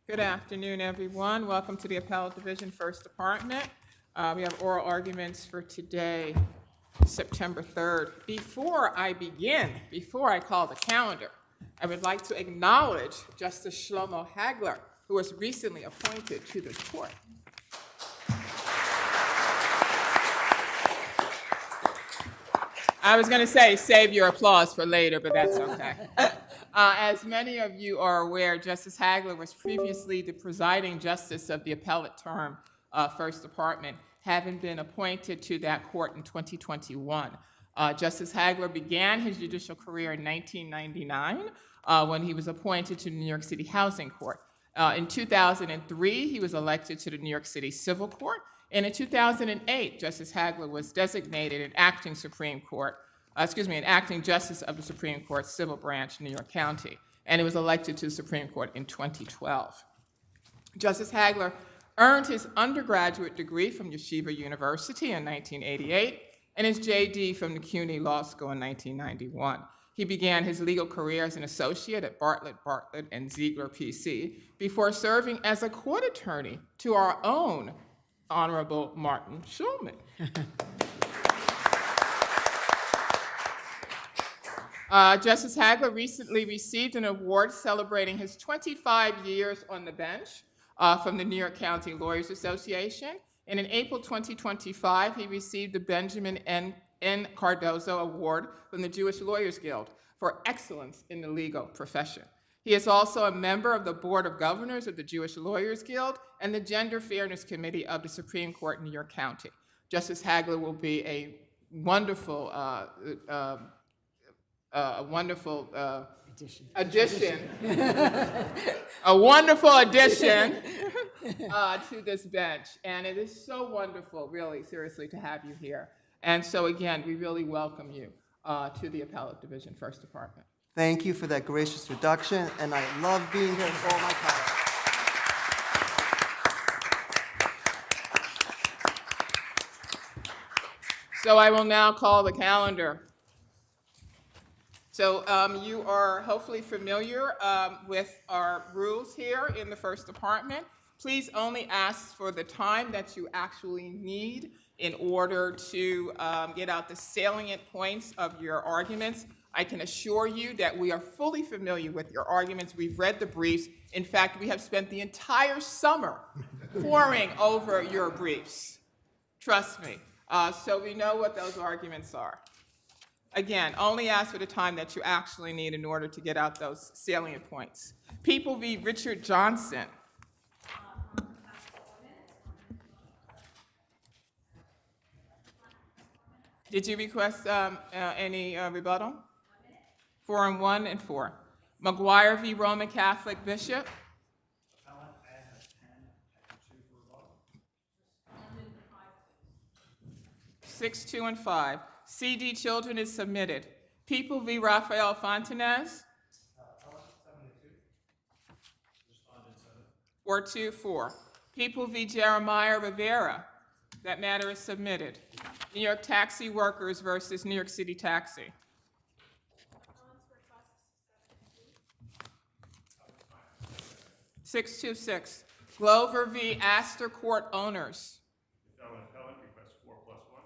Good afternoon, everyone. Welcome to the Appellate Division, First Department. We have oral arguments for today, September 3rd. Before I call the calendar, I would like to acknowledge Justice Shlomo Hagler, who was recently appointed to this court. I was going to say save your applause for later, but that's okay. As many of you are aware, Justice Hagler was previously the presiding justice of the appellate term, First Department, having been appointed to that court in 2021. Justice Hagler began his judicial career in 1999 when he was appointed to the New York City Housing Court. In 2003, he was elected to the New York City Civil Court. And in 2008, Justice Hagler was designated an acting justice of the Supreme Court Civil Branch, New York County, and he was elected to the Supreme Court in 2012. Justice Hagler earned his undergraduate degree from Yeshiva University in 1988 and his JD from the CUNY Law School in 1991. He began his legal career as an associate at Bartlett, and Ziegler PC before serving as a court attorney to our own Honorable Martin Schulman. Justice Hagler recently received an award celebrating his 25 years on the bench from the New York County Lawyers Association. And in April 2025, he received the Benjamin N. Cardozo Award from the Jewish Lawyers Guild for excellence in the legal profession. He is also a member of the Board of Governors of the Jewish Lawyers Guild and the Gender Fairness Committee of the Supreme Court in New York County. Justice Hagler will be a wonderful addition to this bench. And it is so wonderful, really, seriously, to have you here. And so, again, we really welcome you to the Appellate Division, First Department. Thank you for that gracious introduction, and I love being here with all my colleagues. So I will now call the calendar. So you are hopefully familiar with our rules here in the First Department. Please only ask for the time that you actually need in order to get out the salient points of your arguments. I can assure you that we are fully familiar with your arguments. We've read the briefs. In fact, we have spent the entire summer poring over your briefs. Trust me. So we know what those arguments are. Again, only ask for the time that you actually need in order to get out those salient points. People v. Richard Johnson. Did you request any rebuttal? 4 and 1 and 4. Maguire v. Roman Catholic Bishop. 6, 2, and 5. CD Children is submitted. People v. Raphael Fontinez. 4, 2, 4. People v. Jeremiah Rivera. That matter is submitted. New York Taxi Workers versus New York City Taxi. 626. Glover v. Aster Court Owners. Appellate request 4 plus 1.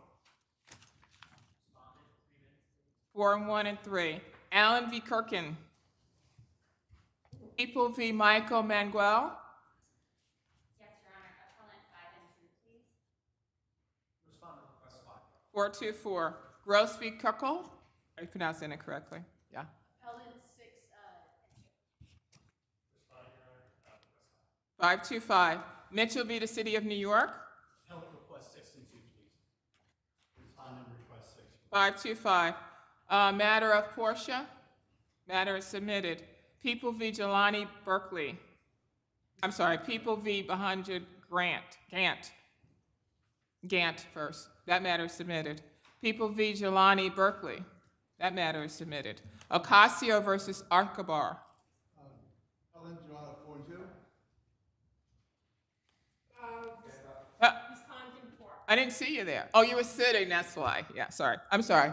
4 and 1 and 3. Allen v. Kirkin. People v. Michael Manuel. Yes, Your Honor. Appellant 5 and 2, please. Respondent request 5. 424. Gross v. Kirkle. Are you pronouncing it correctly? Yeah. Appellant 6 and 2. Respondent, Your Honor, request 525. Mitchell v. the City of New York. 5. Appellant request 6 and 2, please. Respondent request 6. 525. Matter of Portia. Matter is submitted. People v. Jelani Berkeley. I'm sorry, People v. Behind Gant first. That matter is submitted. People v. Jelani Berkeley. That matter is submitted. Okasio versus Achabar. Ellen, Your Honor, 4 and 2. Respondent 4. I didn't see you there. Oh, you were sitting, that's why. Yeah, sorry. I'm sorry.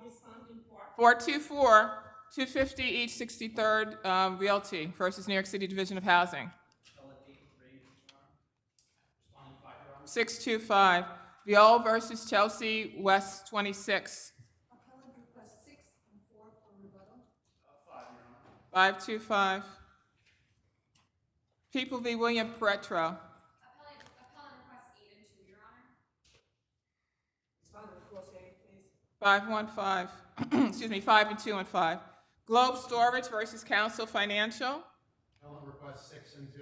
Respondent 4. 424, 250 each 63rd Realty versus New York City Division of Housing. 625, Viol versus Chelsea, West 26. Appellant requests 6 and 4 for rebuttal. 525. People v. William Prietto. Appellant requests 8 and 2, Your Honor. Respondent requests 8, please. 515. Excuse me, 5 and 2 and 5. Globe Storage versus Council Financial. Appellant requests 6 and 2.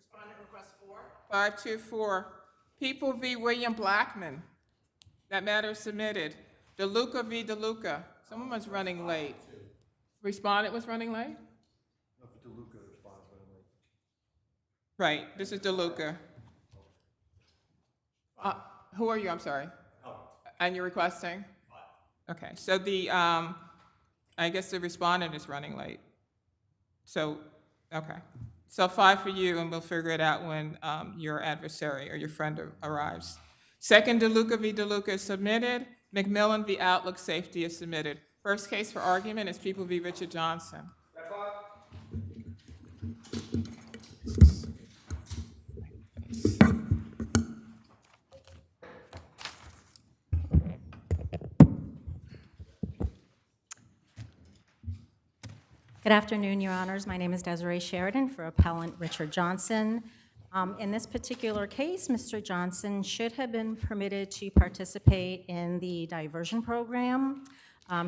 Respondent requests 4. 524. People v. William Blackman. That matter is submitted. DeLuca v. DeLuca. Someone was running late. Respondent was running late? No, but DeLuca responds when I'm late. Right, this is DeLuca. Who are you? I'm sorry. And you're requesting? Okay, so the, I guess the respondent is running late. So, okay. So 5 for you, and we'll figure it out when your adversary or your friend arrives. Second, DeLuca v. DeLuca is submitted. McMillan v. Outlook Safety is submitted. First case for argument is People v. Richard Johnson. Good afternoon, Your Honors. My name is Desiree Sheridan for Appellant Richard Johnson. In this particular case, Mr. Johnson should have been permitted to participate in the diversion program.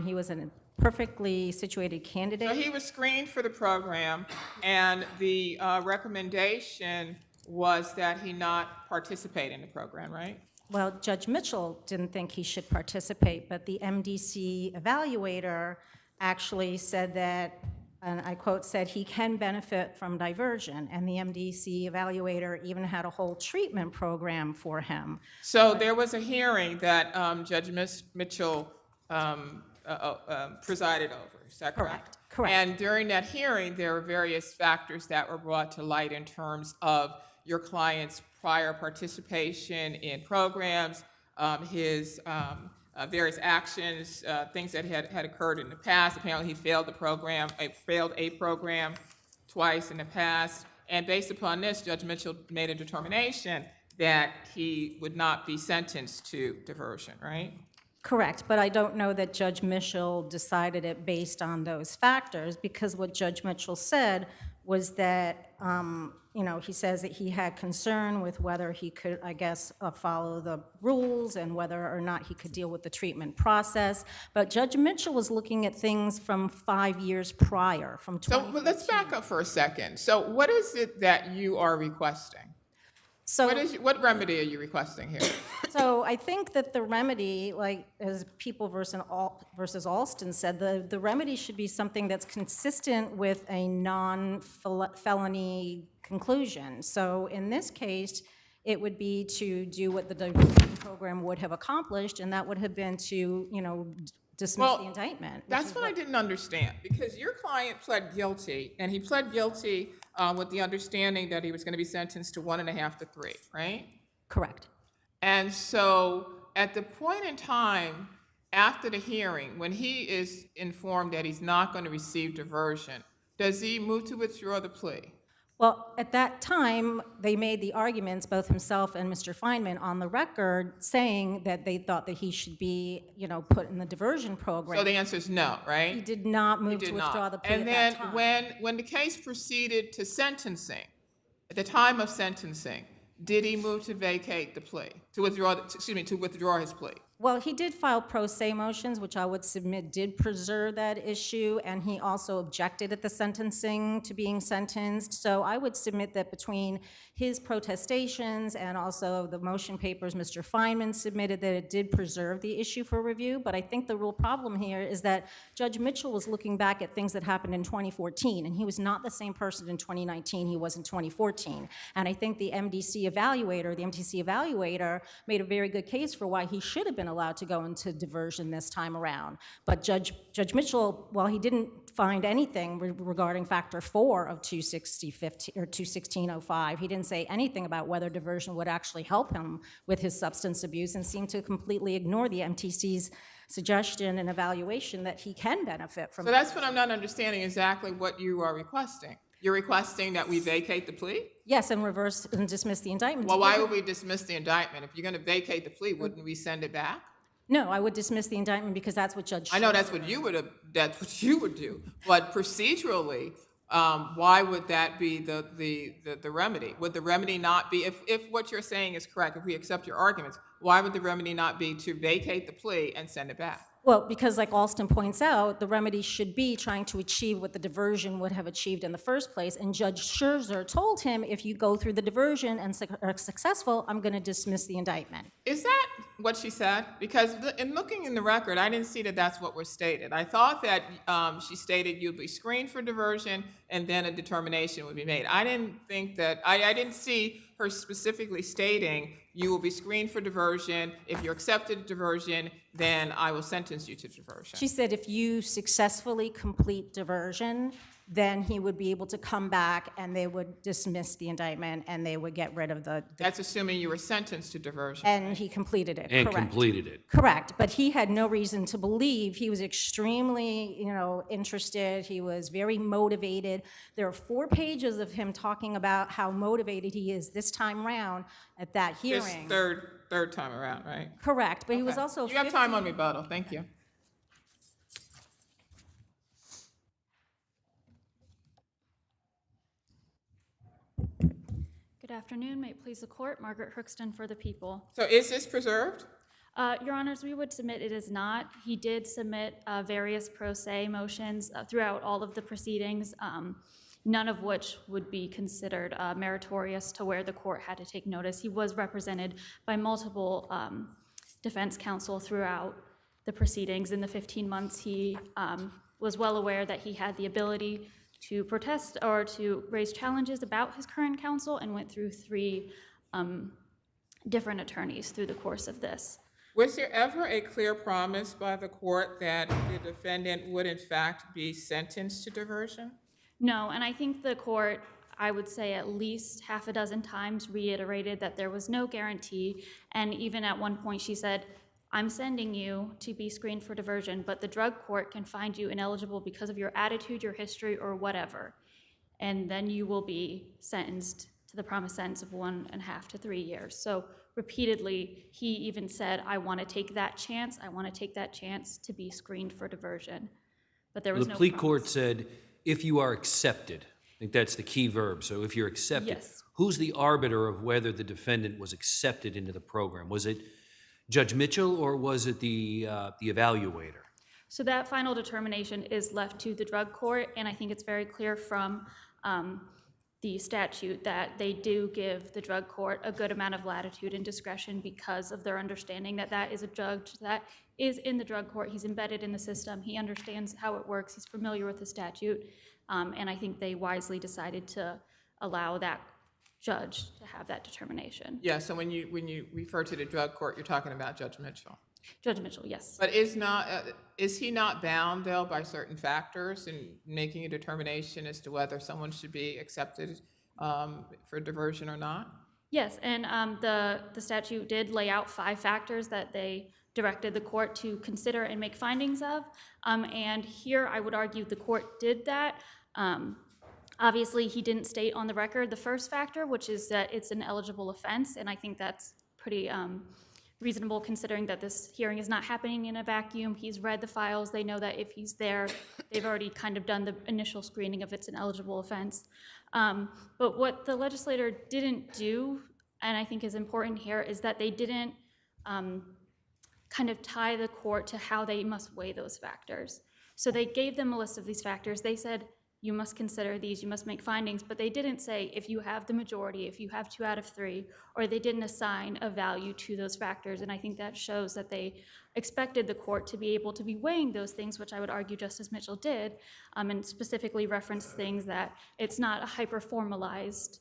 He was a perfectly situated candidate. So he was screened for the program, and the recommendation was that he not participate in the program, right? Well, Judge Mitchell didn't think he should participate, but the MDC evaluator actually said that, and I quote, said he can benefit from diversion, and the MDC evaluator even had a whole treatment program for him. So there was a hearing that Judge Mitchell presided over, is that correct? Correct. And during that hearing, there were various factors that were brought to light in terms of your client's prior participation in programs, his various actions, things that had occurred in the past. Apparently, he failed a program twice in the past. And based upon this, Judge Mitchell made a determination that he would not be sentenced to diversion, right? Correct, but I don't know that Judge Mitchell decided it based on those factors, because what Judge Mitchell said was that, he says that he had concern with whether he could, I guess, follow the rules and whether or not he could deal with the treatment process. But Judge Mitchell was looking at things from 5 years prior, from 2015. So let's back up for a second. So what is it that you are requesting? So, What remedy are you requesting here? So I think that the remedy, like as People versus Alston said, the remedy should be something that's consistent with a non-felony conclusion. So in this case, it would be to do what the diversion program would have accomplished, and that would have been to, dismiss the indictment. That's what I didn't understand, because your client pled guilty, and he pled guilty with the understanding that he was going to be sentenced to 1.5 to 3, right? Correct. And so at the point in time after the hearing, when he is informed that he's not going to receive diversion, does he move to withdraw the plea? Well, at that time, they made the arguments, both himself and Mr. Feynman, on the record, saying that they thought that he should be, put in the diversion program. So the answer is no, right? He did not move He to did withdraw not. the plea And at then that time. when the case proceeded to sentencing, at the time of sentencing, did he move to vacate the plea, to withdraw his plea? Well, he did file pro se motions, which I would submit did preserve that issue, and he also objected at the sentencing to being sentenced. So I would submit that between his protestations and also the motion papers Mr. Feynman submitted, that it did preserve the issue for review. But I think the real problem here is that Judge Mitchell was looking back at things that happened in 2014, and he was not the same person in 2019 he was in 2014. And I think the MDC evaluator made a very good case for why he should have been allowed to go into diversion this time around. But Judge Mitchell, while he didn't find anything regarding factor 4 of 216.05, he didn't say anything about whether diversion would actually help him with his substance abuse, and seemed to completely ignore the MTC's suggestion and evaluation that he can benefit from. So that's what I'm not understanding exactly what you are requesting. You're requesting that we vacate the plea? Yes, and reverse and dismiss the indictment. Well, why would we dismiss the indictment? If you're going to vacate the plea, wouldn't we send it back? No, I would dismiss the indictment because that's what Judge. I know that's what you would have, that's what you would do. But procedurally, why would that be the remedy? Would the remedy not be, if what you're saying is correct, if we accept your arguments, why would the remedy not be to vacate the plea and send it back? Well, because like Alston points out, the remedy should be trying to achieve what the diversion would have achieved in the first place. And Judge Scherzer told him, if you go through the diversion and are successful, I'm going to dismiss the indictment. Is that what she said? Because in looking in the record, I didn't see that that's what was stated. I thought that she stated you'd be screened for diversion and then a determination would be made. I didn't think that, I didn't see her specifically stating you will be screened for diversion. If you're accepted diversion, then I will sentence you to diversion. She said if you successfully complete diversion, then he would be able to come back and they would dismiss the indictment and they would get rid of the That's assuming you were sentenced to diversion. and he completed it. And correct. completed it. Correct, but he had no reason to believe. He was extremely, interested. He was very motivated. There are 4 pages of him talking about how motivated he is this time round at that This hearing. third time around, right? Correct, but he was Okay. also. You have time on rebuttal, thank you. Good afternoon. May it please the court, Margaret Crookston for the people. So is this preserved? Your Honors, we would submit it is not. He did submit various pro se motions throughout all of the proceedings, none of which would be considered meritorious to where the court had to take notice. He was represented by multiple defense counsel throughout the proceedings. In the 15 months, he was well aware that he had the ability to protest or to raise challenges about his current counsel and went through 3 different attorneys through the course of this. Was there ever a clear promise by the court that the defendant would in fact be sentenced to diversion? No, and I think the court, I would say at least half a dozen times, reiterated that there was no guarantee, and even at one point she said, I'm sending you to be screened for diversion, but the drug court can find you ineligible because of your attitude, your history, or whatever, and then you will be sentenced to the promised sentence of 1.5 to 3 years. So repeatedly, he even said, I want to take that chance. I want to take that chance to be screened for diversion. But there was no The plea promise. court said, if you are accepted, I think that's the key verb, so if you're accepted, Yes. who's the arbiter of whether the defendant was accepted into the program? Was it Judge Mitchell or was it the evaluator? So that final determination is left to the drug court, and I think it's very clear from the statute that they do give the drug court a good amount of latitude and discretion because of their understanding that that is a judge that is in the drug court. He's embedded in the system. He understands how it works. He's familiar with the statute, and I think they wisely decided to allow that judge to have that determination. Yeah, so when you refer to the drug court, you're talking about Judge Mitchell. Judge Mitchell, yes. But is he not bound, though, by certain factors in making a determination as to whether someone should be accepted for diversion or not? Yes, and the statute did lay out 5 factors that they directed the court to consider and make findings of, and here I would argue the court did that. Obviously, he didn't state on the record the first factor, which is that it's an eligible offense, and I think that's pretty reasonable considering that this hearing is not happening in a vacuum. He's read the files. They know that if he's there, they've already kind of done the initial screening if it's an eligible offense. But what the legislator didn't do, and I think is important here, is that they didn't kind of tie the court to how they must weigh those factors. So they gave them a list of these factors. They said, you must consider these, you must make findings, but they didn't say if you have the majority, if you have 2 out of 3, or they didn't assign a value to those factors, and I think that shows that they expected the court to be able to be weighing those things, which I would argue Justice Mitchell did, and specifically referenced things that it's not a hyper-formalized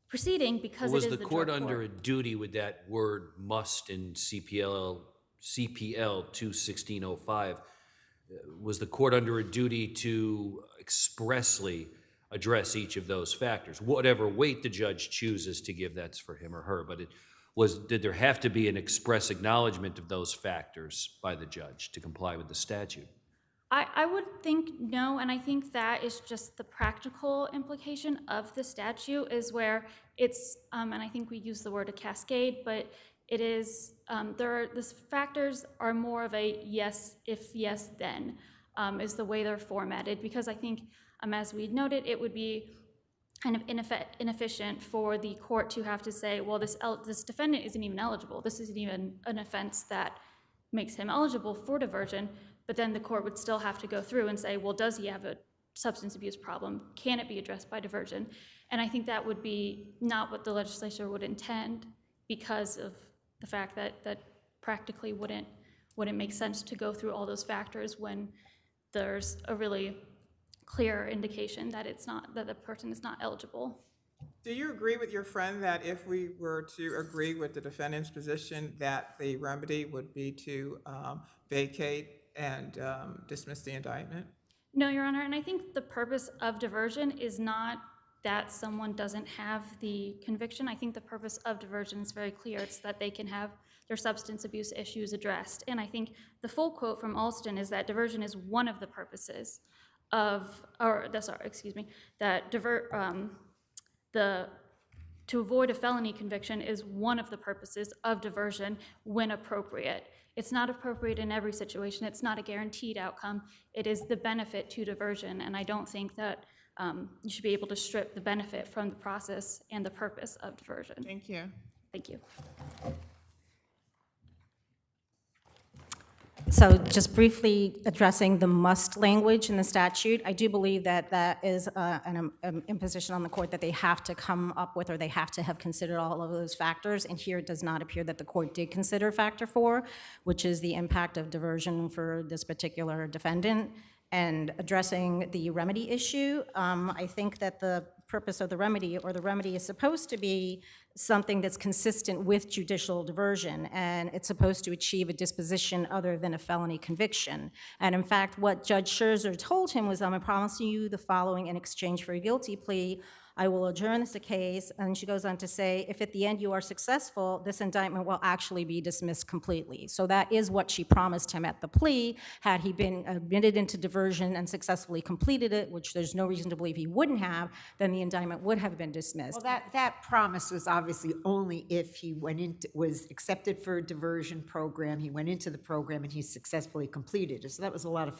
proceeding because it is the Was the drug court under a duty with that word must in CPL 21605? Was the court under a duty to expressly address each of those factors? Whatever weight the judge chooses to give, that's for him or her, but did there have to be an express acknowledgement of those factors by the judge to comply with the statute? I would think no, and I think that is just the practical implication of the statute is where it's, and I think we use the word a cascade, but it is, the factors are more of a yes, if yes, then, is the way they're formatted, because I think, as we noted, it would be kind of inefficient for the court to have to say, well, this defendant isn't even eligible. This isn't even an offense that makes him eligible for diversion, but then the court would still have to go through and say, well, does he have a substance abuse problem? Can it be addressed by diversion? And I think that would be not what the legislature would intend because of the fact that practically wouldn't make sense to go through all those factors when there's a really clear indication that that the person is not eligible. Do you agree with your friend that if we were to agree with the defendant's position that the remedy would be to vacate and dismiss the indictment? No, Your Honor, and I think the purpose of diversion is not that someone doesn't have the conviction. I think the purpose of diversion is very clear. It's that they can have their substance abuse issues addressed. And I think the full quote from Alston is that diversion is one of the purposes to avoid a felony conviction is one of the purposes of diversion when appropriate. It's not appropriate in every situation. It's not a guaranteed outcome. It is the benefit to diversion, and I don't think that you should be able to strip the benefit from the process and the purpose of diversion. Thank you. Thank you. So just briefly addressing the must language in the statute, I do believe that that is an imposition on the court that they have to come up with, or they have to have considered all of those factors, and here it does not appear that the court did consider factor 4, which is the impact of diversion for this particular defendant. And addressing the remedy issue, I think that the purpose of the remedy, or the remedy, is supposed to be something that's consistent with judicial diversion, and it's supposed to achieve a disposition other than a felony conviction. And in fact, what Judge Scherzer told him was, I'm promising you the following in exchange for a guilty plea. I will adjourn this case, and she goes on to say, if at the end you are successful, this indictment will actually be dismissed completely. So that is what she promised him at the plea. Had he been admitted into diversion and successfully completed it, which there's no reason to believe he wouldn't have, then the indictment would have been dismissed. Well, that promise was obviously only if he was accepted for a diversion program, he went into the program and he successfully completed it. So that was a lot of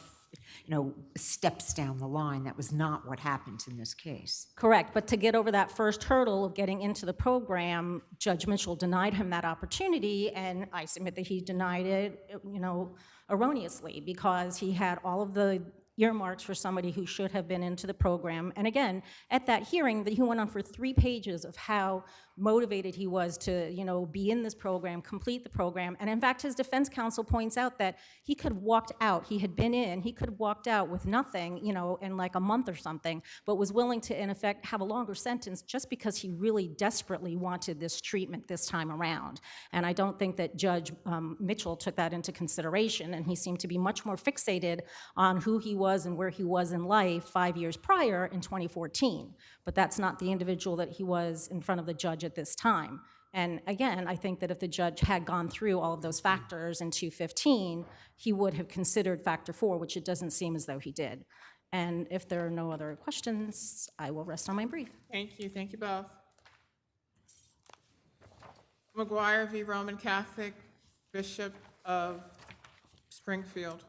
steps down the line. That was not what happened in this case. Correct, but to get over that first hurdle of getting into the program, Judge Mitchell denied him that opportunity, and I submit that he denied it, erroneously, because he had all of the earmarks for somebody who should have been into the program. And again, at that hearing, he went on for 3 pages of how motivated he was to, be in this program, complete the program. And in fact, his defense counsel points out that he could have walked out. He had been in, he could have walked out with nothing, in like a month or something, but was willing to, in effect, have a longer sentence just because he really desperately wanted this treatment this time around. And I don't think that Judge Mitchell took that into consideration, and he seemed to be much more fixated on who he was and where he was in life 5 years prior in 2014. But that's not the individual that he was in front of the judge at this time. And again, I think that if the judge had gone through all of those factors in 215, he would have considered factor 4, which it doesn't seem as though he did. And if there are no other questions, I will rest on my brief. Thank you. Thank you both. Maguire v. Roman Catholic Bishop of Springfield.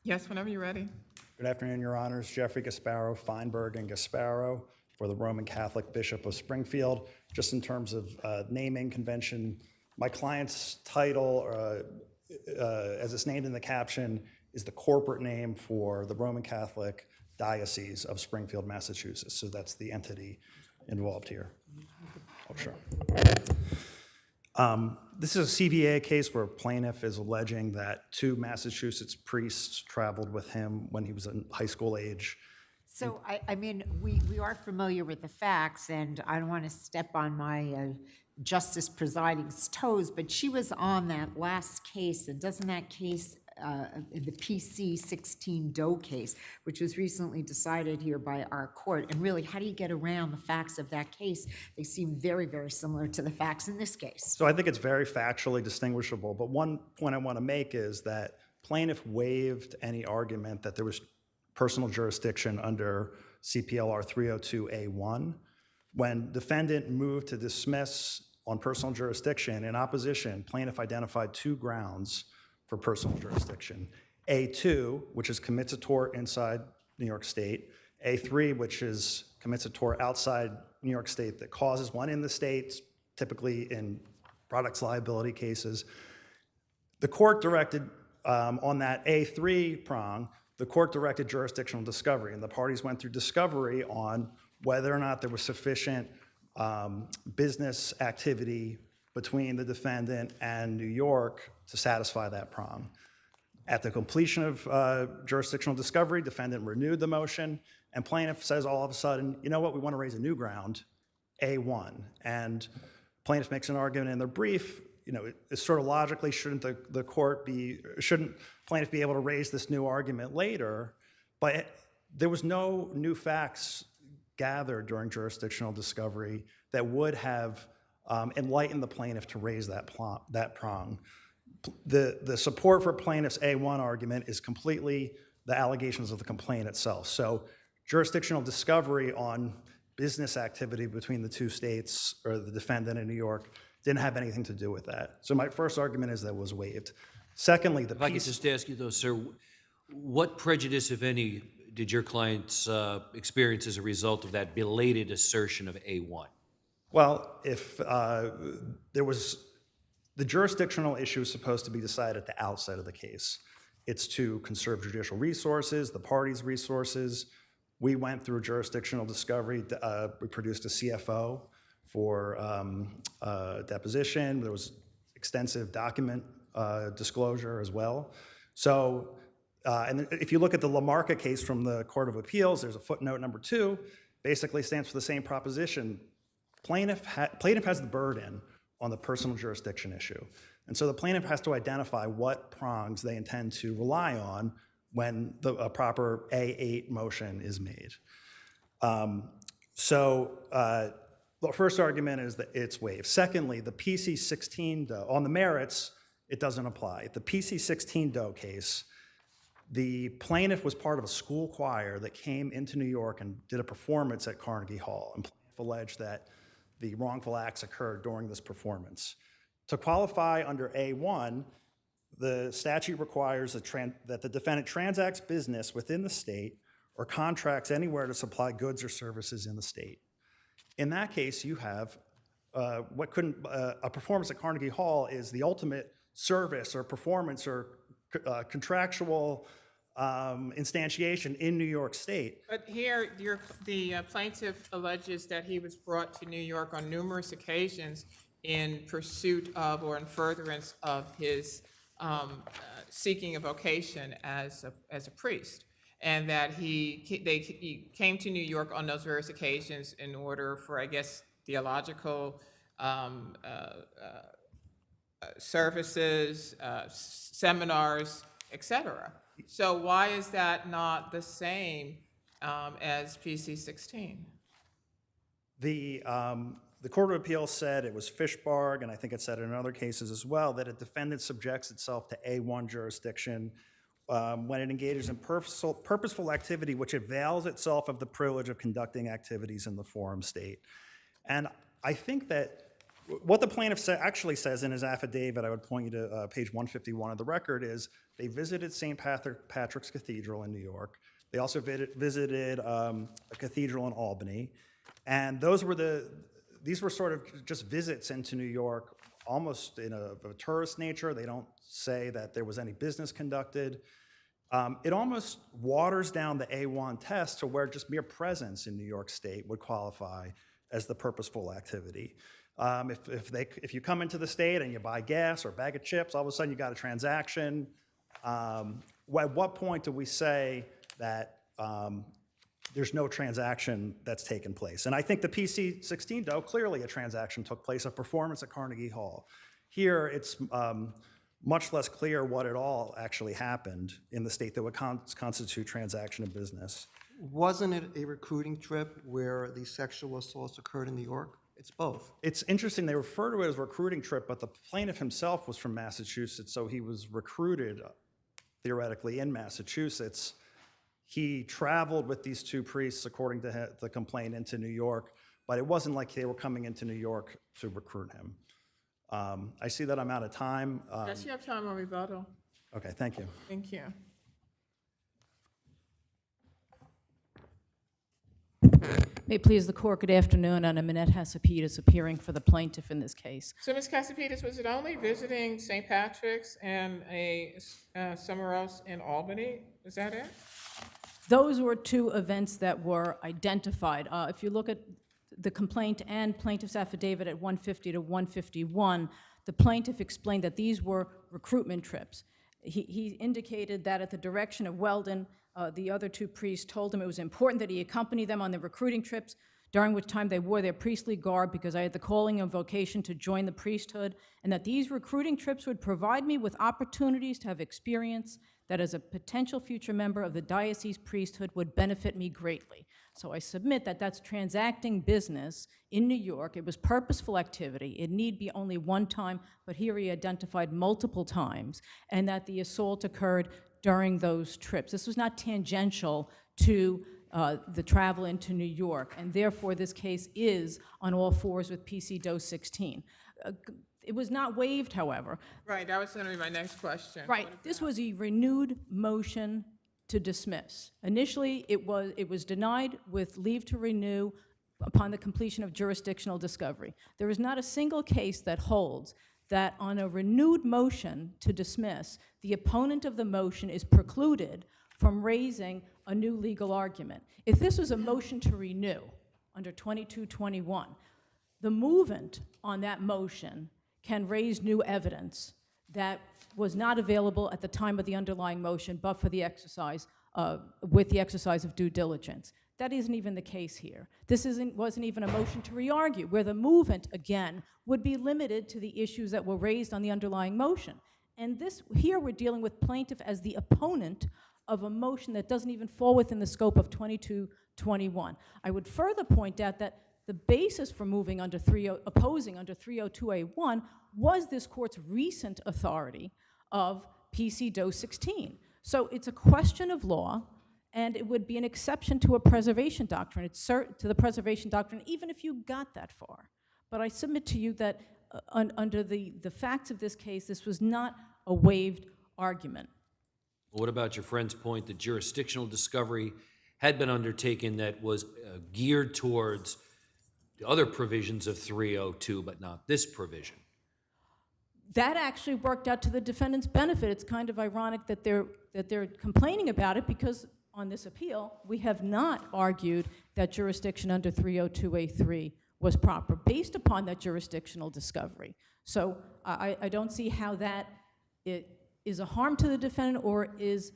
Yes, whenever you're ready. Good afternoon, Your Honors. Jeffrey Gasparo, Feinberg, and Gasparo for the Roman Catholic Bishop of Springfield. Just in terms of naming convention, my client's title, as it's named in the caption, is the corporate name for the Roman Catholic Diocese of Springfield, Massachusetts. So that's the entity involved here. Oh, sure. This is a CVA case where a plaintiff is alleging that 2 Massachusetts priests traveled with him when he was in high school age. So, we are familiar with the facts, and I don't want to step on my justice presiding's toes, but she was on that last case, and doesn't that case the PC-16 Doe case, which was recently decided here by our court. And really, how do you get around the facts of that case? They seem very, very similar to the facts in this case. So I think it's very factually distinguishable, but one point I want to make is that plaintiff waived any argument that there was personal jurisdiction under CPLR 302A1. When defendant moved to dismiss on personal jurisdiction, in opposition, plaintiff identified 2 grounds for personal jurisdiction. A2, which is commits a tort inside New York State. A3, which is commits a tort outside New York State that causes one in the state, typically in products liability cases. The court directed on that A3 prong, the court directed jurisdictional discovery, and the parties went through discovery on whether or not there was sufficient business activity between the defendant and New York to satisfy that prong. At the completion of jurisdictional discovery, defendant renewed the motion, and plaintiff says all of a sudden, you know what, we want to raise a new ground, A1. And plaintiff makes an argument in their brief, you know, it's sort of logically, shouldn't plaintiff be able to raise this new argument later? But there was no new facts gathered during jurisdictional discovery that would have enlightened the plaintiff to raise that prong. The support for plaintiff's A1 argument is completely the allegations of the complaint itself. So jurisdictional discovery on business activity between the 2 states or the defendant in New York didn't have anything to do with that. So my first argument is that it was waived. Secondly, If I could just ask you though, sir, what prejudice, if any, did your clients experience as a result of that belated assertion of A1? Well, if there was, the jurisdictional issue is supposed to be decided at the outset of the case. It's to conserve judicial resources, the parties' resources. We went through jurisdictional discovery. We produced a CFO for deposition. There was extensive document disclosure as well. So, and if you look at the Lamarca case from the Court of Appeals, there's a footnote number 2, basically stands for the same proposition. Plaintiff has the burden on the personal jurisdiction issue. And so the plaintiff has to identify what prongs they intend to rely on when a proper A8 motion is made. The first argument is that it's waived. Secondly, the PC-16 Doe, on the merits, it doesn't apply. The PC-16 Doe case, the plaintiff was part of a school choir that came into New York and did a performance at Carnegie Hall, and plaintiff alleged that the wrongful acts occurred during this performance. To qualify under A1, the statute requires that the defendant transacts business within the state or contracts anywhere to supply goods or services in the state. In that case, you have a performance at Carnegie Hall is the ultimate service or performance or contractual instantiation in New York State. But here, the plaintiff alleges that he was brought to New York on numerous occasions in pursuit of or in furtherance of his seeking a vocation as a priest, and that he came to New York on those various occasions in order for, I guess, theological services, seminars, etc. So why is that not the same as PC-16? The Court of Appeals said it was Fishbarg, and I think it said in other cases as well, that a defendant subjects itself to A1 jurisdiction when it engages in purposeful activity which avails itself of the privilege of conducting activities in the forum state. And I think that what the plaintiff actually says in his affidavit, I would point you to page 151 of the record, is they visited St. Patrick's Cathedral in New York. They also visited a cathedral in Albany. And these were sort of just visits into New York, almost in a tourist nature. They don't say that there was any business conducted. It almost waters down the A1 test to where just mere presence in New York State would qualify as the purposeful activity. If you come into the state and you buy gas or a bag of chips, all of a sudden you got a transaction. At what point do we say that there's no transaction that's taken place? And I think the PC-16 Doe, clearly a transaction took place, a performance at Carnegie Hall. Here, it's much less clear what at all actually happened in the state that would constitute transaction of business. Wasn't it a recruiting trip where the sexual assaults occurred in New York? It's both. It's interesting, they refer to it as a recruiting trip, but the plaintiff himself was from Massachusetts, so he was recruited theoretically in Massachusetts. He traveled with these two priests, according to the complaint, into New York, but it wasn't like they were coming into New York to recruit him. I see that I'm out of time. Does you have time on rebuttal? Okay, thank you. Thank you. May it please the court, good afternoon. I'm Annette Hasapides, appearing for the plaintiff in this case. So, Ms. Casapitas, was it only visiting St. Patrick's and somewhere else in Albany? Was that it? Those were two events that were identified. If you look at the complaint and plaintiff's affidavit at 150 to 151, the plaintiff explained that these were recruitment trips. He indicated that at the direction of Weldon, the other two priests told him it was important that he accompany them on the recruiting trips, during which time they wore their priestly garb because I had the calling and vocation to join the priesthood, and that these recruiting trips would provide me with opportunities to have experience that as a potential future member of the diocese priesthood would benefit me greatly. So I submit that that's transacting business in New York. It was purposeful activity. It need be only one time, but here he identified multiple times, and that the assault occurred during those trips. This was not tangential to the travel into New York, and therefore this case is on all fours with PC DO 16. It was not waived, however. Right, that was going to be my next question. Right, this was a renewed motion to dismiss. Initially, it was denied with leave to renew upon the completion of jurisdictional discovery. There is not a single case that holds that on a renewed motion to dismiss, the opponent of the motion is precluded from raising a new legal argument. If this was a motion to renew under 2221, the movant on that motion can raise new evidence that was not available at the time of the underlying motion, but for the exercise, with the exercise of due diligence. That isn't even the case here. This wasn't even a motion to re-argue, where the movant, again, would be limited to the issues that were raised on the underlying motion. And here we're dealing with plaintiff as the opponent of a motion that doesn't even fall within the scope of 2221. I would further point out that the basis for moving under opposing under 302A1 was this court's recent authority of PC DO 16. So it's a question of law, and it would be an exception to a preservation doctrine. It's to the preservation doctrine, even if you got that far. But I submit to you that under the facts of this case, this was not a waived argument. What about your friend's point that jurisdictional discovery had been undertaken that was geared towards the other provisions of 302, but not this provision? That actually worked out to the defendant's benefit. It's kind of ironic that they're complaining about it, because on this appeal, we have not argued that jurisdiction under 302A3 was proper based upon that jurisdictional discovery. So I don't see how that is a harm to the defendant or is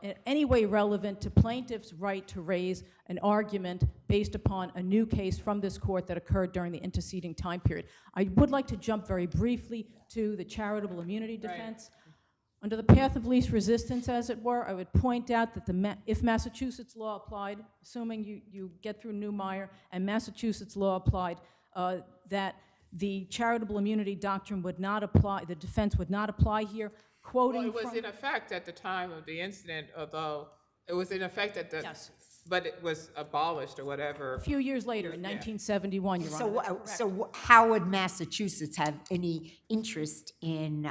in any way relevant to plaintiff's right to raise an argument based upon a new case from this court that occurred during the interceding time period. I would like to jump very briefly to the charitable immunity defense. Right. Under the path of least resistance, as it were, I would point out that if Massachusetts law applied, assuming you get through Neumeier, and Massachusetts law applied, that the charitable immunity doctrine would not apply, the defense would not apply here. Quoting well, it was in effect at the time of the incident, although it was in effect at the, yes, but it was abolished or whatever. A few years later, in 1971, Your Honor. So how would Massachusetts have any interest in,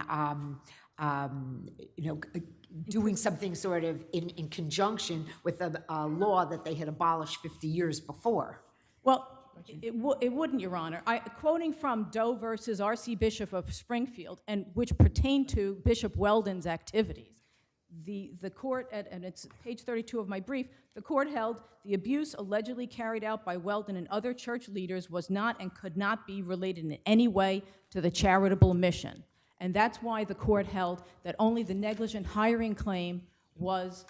doing something sort of in conjunction with a law that they had abolished 50 years before? Well, it wouldn't, Your Honor. Quoting from Doe versus R.C. Bishop of Springfield, and which pertained to Bishop Weldon's activities, the court, and it's page 32 of my brief, the court held the abuse allegedly carried out by Weldon and other church leaders was not and could not be related in any way to the charitable mission. And that's why the court held that only the negligent hiring claim was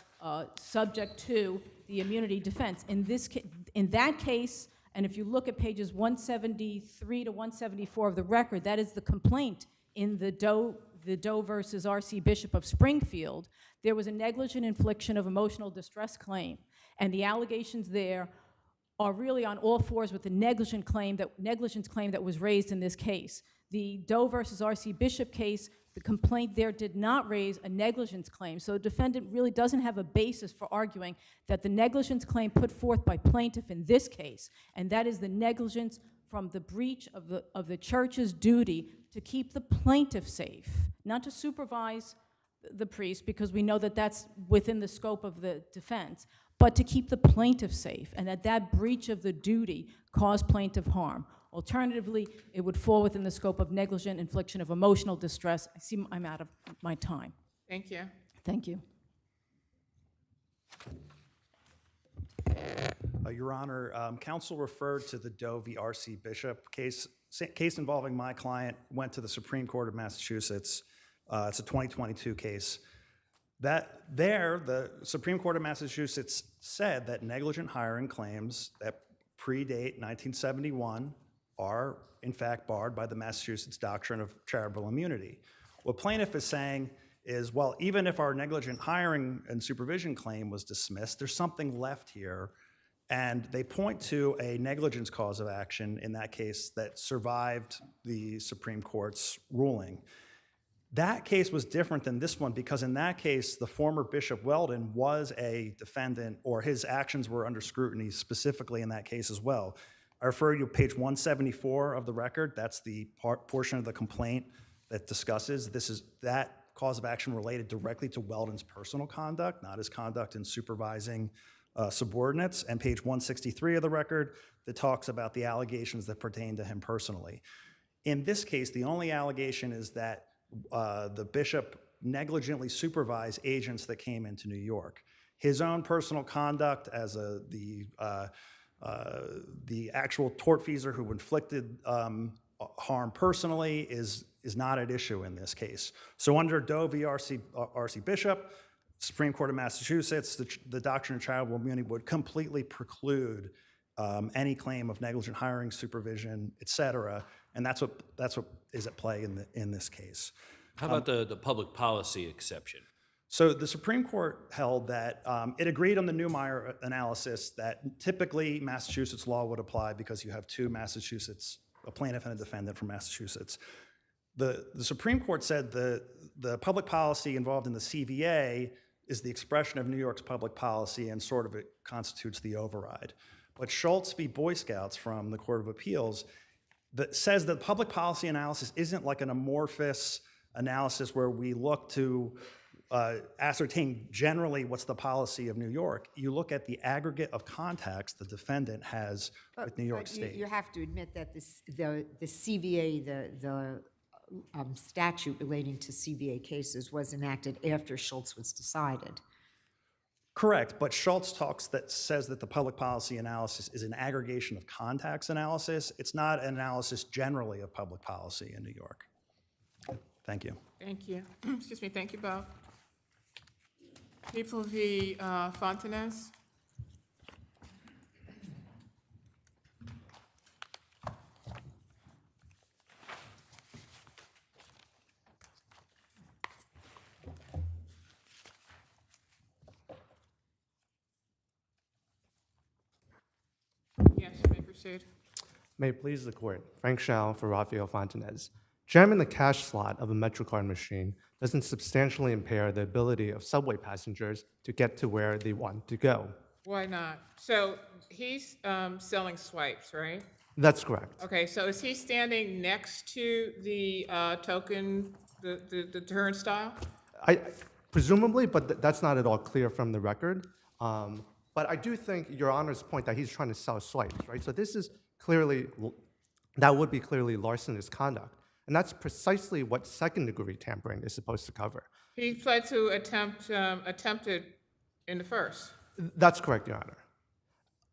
subject to the immunity defense. In that case, and if you look at pages 173 to 174 of the record, that is the complaint in the Doe the Doe versus R.C. Bishop of Springfield, there was a negligent infliction of emotional distress claim. And the allegations there are really on all fours with the negligence claim that was raised in this case. The Doe versus R.C. Bishop case, the complaint there did not raise a negligence claim, so the defendant really doesn't have a basis for arguing that the negligence claim put forth by plaintiff in this case, and that is the negligence from the breach of the church's duty to keep the plaintiff safe, not to supervise the priest, because we know that that's within the scope of the defense, but to keep the plaintiff safe, and that breach of the duty caused plaintiff harm. Alternatively, it would fall within the scope of negligent infliction of emotional distress. I see I'm out of my time. Thank you. Thank you. Your Honor, counsel referred to the Doe v. R.C. Bishop case. Case involving my client went to the Supreme Court of Massachusetts. It's a 2022 case. The Supreme Court of Massachusetts said that negligent hiring claims that predate 1971 are, in fact, barred by the Massachusetts doctrine of charitable immunity. What plaintiff is saying is, well, even if our negligent hiring and supervision claim was dismissed, there's something left here. And they point to a negligence cause of action in that case that survived the Supreme Court's ruling. That case was different than this one because in that case, the former Bishop Weldon was a defendant, or his actions were under scrutiny specifically in that case as well. I refer you to page 174 of the record. That's the portion of the complaint that discusses that cause of action related directly to Weldon's personal conduct, not his conduct in supervising subordinates, and page 163 of the record that talks about the allegations that pertain to him personally. In this case, the only allegation is that the bishop negligently supervised agents that came into New York. His own personal conduct as the actual tortfeasor who inflicted harm personally is not at issue in this case. So under Doe v. R.C. Bishop, Supreme Court of Massachusetts, the doctrine of charitable immunity would completely preclude any claim of negligent hiring, supervision, et cetera, and that's what is at play in this case. How about the public policy exception? So the Supreme Court held that it agreed on the Neumeyer analysis that typically Massachusetts law would apply because you have two Massachusetts, a plaintiff and a defendant from Massachusetts. The Supreme Court said the public policy involved in the CVA is the expression of New York's public policy and sort of it constitutes the override. But Schultz v. Boy Scouts from the Court of Appeals that says that public policy analysis isn't like an amorphous analysis where we look to ascertain generally what's the policy of New York. You look at the aggregate of contacts the defendant has with New York State. You have to admit that the CVA, the statute relating to CVA cases was enacted after Schultz was decided. Correct, but Schultz says that the public policy analysis is an aggregation of contacts analysis. It's not an analysis generally of public policy in New York. Thank you. Thank you. Excuse me, thank you both. People v. Fontinez. Yes, you may proceed. May it please the court. Frank Schall for Raphael Fontinez. Jamming the cash slot of a MetroCard machine doesn't substantially impair the ability of subway passengers to get to where they want to go. Why not? So he's selling swipes, right? That's correct. Okay, so is he standing next to the token, the turnstile? Presumably, but that's not at all clear from the record. But I do think Your Honor's point that he's trying to sell swipes, right? So this is clearly, that would be clearly larcenous conduct. And that's precisely what second-degree tampering is supposed to cover. He pled to attempted in the first. That's correct, Your Honor.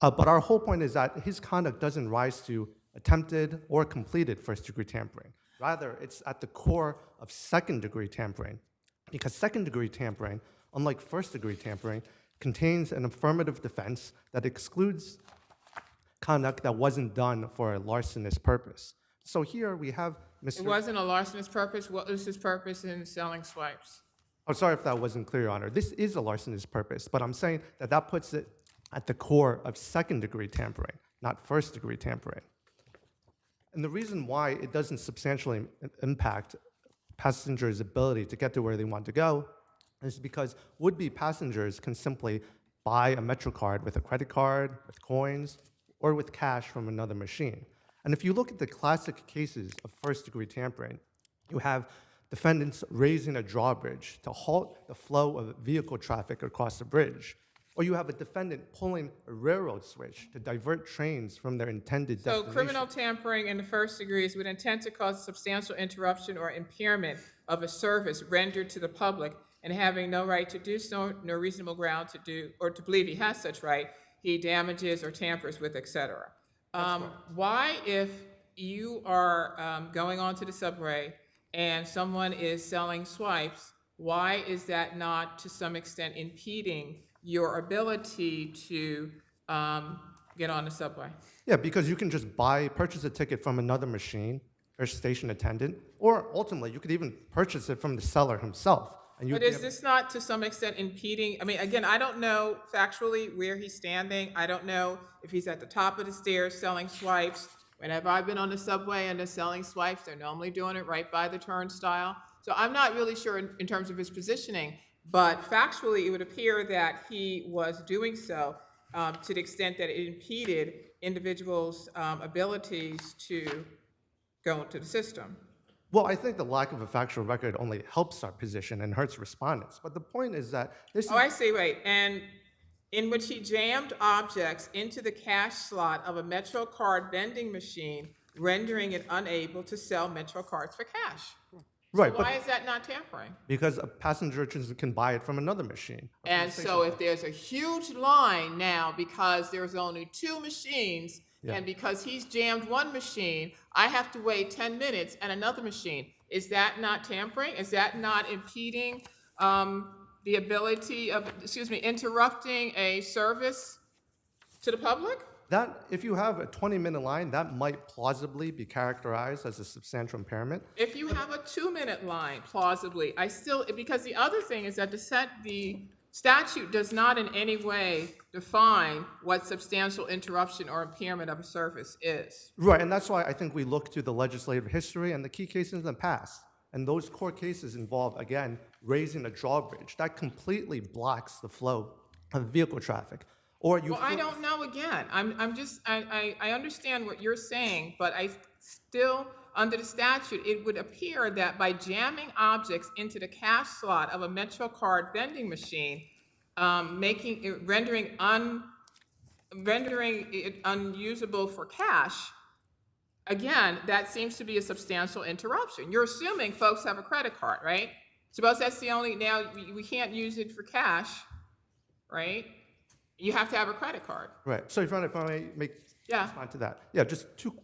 But our whole point is that his conduct doesn't rise to attempted or completed first-degree tampering. Rather, it's at the core of second-degree tampering, because second-degree tampering, unlike first-degree tampering, contains an affirmative defense that excludes conduct that wasn't done for a larcenous purpose. So here we have It wasn't a larcenous purpose. What was his purpose in selling swipes? I'm sorry if that wasn't clear, Your Honor. This is a larcenous purpose, but I'm saying that that puts it at the core of second-degree tampering, not first-degree tampering. And the reason why it doesn't substantially impact passengers' ability to get to where they want to go is because would-be passengers can simply buy a MetroCard with a credit card, with coins, or with cash from another machine. And if you look at the classic cases of first-degree tampering, you have defendants raising a drawbridge to halt the flow of vehicle traffic across the bridge. Or you have a defendant pulling a railroad switch to divert trains from their intended So destination. criminal tampering in the first degree is with intent to cause substantial interruption or impairment of a service rendered to the public and having no right to do so, no reasonable ground to do, or to believe he has such right, he damages or tampers with, et cetera. Why, if you are going onto the subway and someone is selling swipes, why is that not to some extent impeding your ability to get on the subway? Yeah, because you can just purchase a ticket from another machine or station attendant, or ultimately you could even purchase it from the seller himself. And But is this not to some extent impeding? I mean, again, I don't know factually where he's standing. I don't know if he's at the top of the stairs selling swipes. Whenever I've been on the subway and they're selling swipes, they're normally doing it right by the turnstile. So I'm not really sure in terms of his positioning, but factually it would appear that he was doing so to the extent that it impeded individuals' abilities to go into the system. Well, I think the lack of a factual record only helps our position and hurts respondents. But the point is that this Oh, I see, wait. And in which he jammed objects into the cash slot of a MetroCard vending machine, rendering it unable to sell MetroCards for cash. right, So but why is that not tampering? because a passenger can buy it from another machine. And so if there's a huge line now because there's only 2 machines, and because he's jammed one machine, I have to wait 10 minutes and another machine. Is that not tampering? Is that not impeding the ability of, interrupting a service to the public? That, if you have a 20-minute line, that might plausibly be characterized as a substantial impairment. If you have a 2-minute line, plausibly, because the other thing is that the statute does not in any way define what substantial interruption or impairment of a service is. Right, and that's why I think we look to the legislative history and the key cases in the past. And those court cases involve, again, raising a drawbridge. That completely blocks the flow of vehicle traffic. Or you I don't know again. I understand what you're saying, but I still, under the statute, it would appear that by jamming objects into the cash slot of a MetroCard vending machine, rendering it unusable for cash, again, that seems to be a substantial interruption. You're assuming folks have a credit card, right? Suppose that's the only, now we can't use it for cash, right? You have to have a credit card. Right. So if I may Yeah. respond to that. Yeah, just 2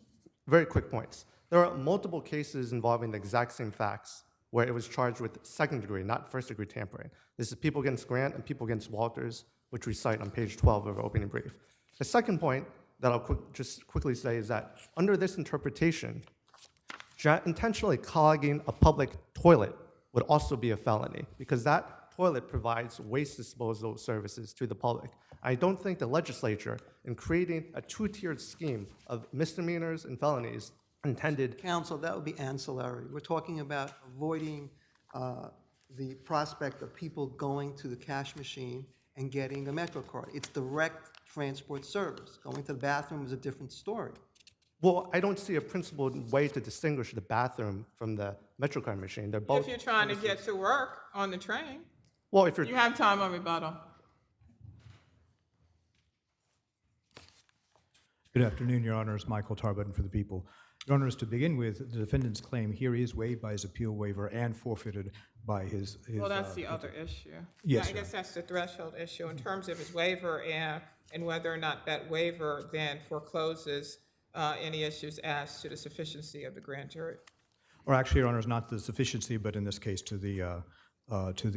very quick points. There are multiple cases involving the exact same facts where it was charged with second degree, not first degree tampering. This is People against Grant and People against Walters, which we cite on page 12 of our opening brief. The second point that I'll just quickly say is that under this interpretation, intentionally clogging a public toilet would also be a felony because that toilet provides waste disposal services to the public. I don't think the legislature, in creating a 2-tiered scheme of misdemeanors and felonies, intended. Counsel, that would be ancillary. We're talking about avoiding the prospect of people going to the cash machine and getting a MetroCard. It's direct transport service. Going to the bathroom is a different story. Well, I don't see a principled way to distinguish the bathroom from the MetroCard machine. They're both. If you're trying to get to work on the train, well, if you're. You have time on rebuttal. Good afternoon, Your Honors. Michael Tarbutton for the People. Your Honors, to begin with, the defendant's claim here is waived by his appeal waiver and forfeited by his Well, that's the other issue. Yes, I guess that's the threshold issue in terms of his waiver and whether or not that waiver then forecloses any issues as to the sufficiency of the grand jury. Or actually, Your Honors, not the sufficiency, but in this case, to the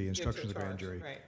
instruction of the grand jury. Right.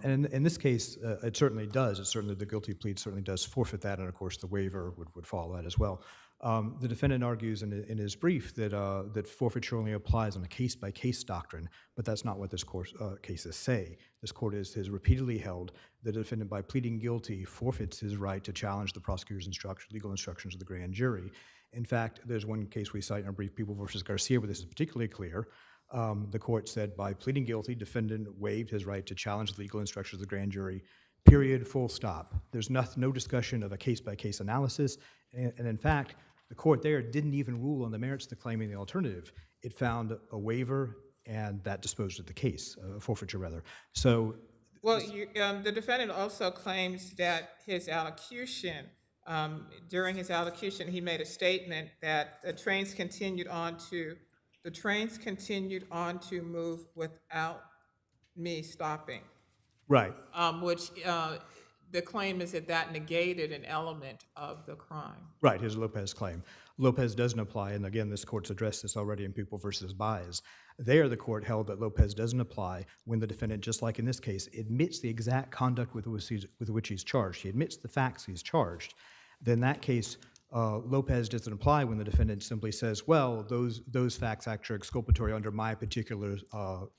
And in this case, it certainly does. It certainly, the guilty plea certainly does forfeit that, and of course, the waiver would follow that as well. The defendant argues in his brief that, that forfeiture only applies on a case-by-case doctrine, but that's not what this court's cases say. This court has repeatedly held that the defendant, by pleading guilty, forfeits his right to challenge the prosecutor's legal instructions of the grand jury. In fact, there's one case we cite in our brief, People v. Garcia, where this is particularly clear. The court said, by pleading guilty, defendant waived his right to challenge the legal instructions of the grand jury, period, full stop. There's no discussion of a case-by-case analysis, and in fact, the court there didn't even rule on the merits of the claim in the alternative. It found a waiver, and that disposed of the case, forfeiture rather. So, well, the defendant also claims that his allocution, during his allocution, he made a statement that the trains continued on to move without me stopping. right. Which the claim is that negated an element of the crime. Right, his Lopez claim. Lopez doesn't apply, and again, this court's addressed this already in People v. Baez. There, the court held that Lopez doesn't apply when the defendant, just like in this case, admits the exact conduct with which he's charged. He admits the facts he's charged. Then in that case, Lopez doesn't apply when the defendant simply says, well, those facts actually are exculpatory under my particular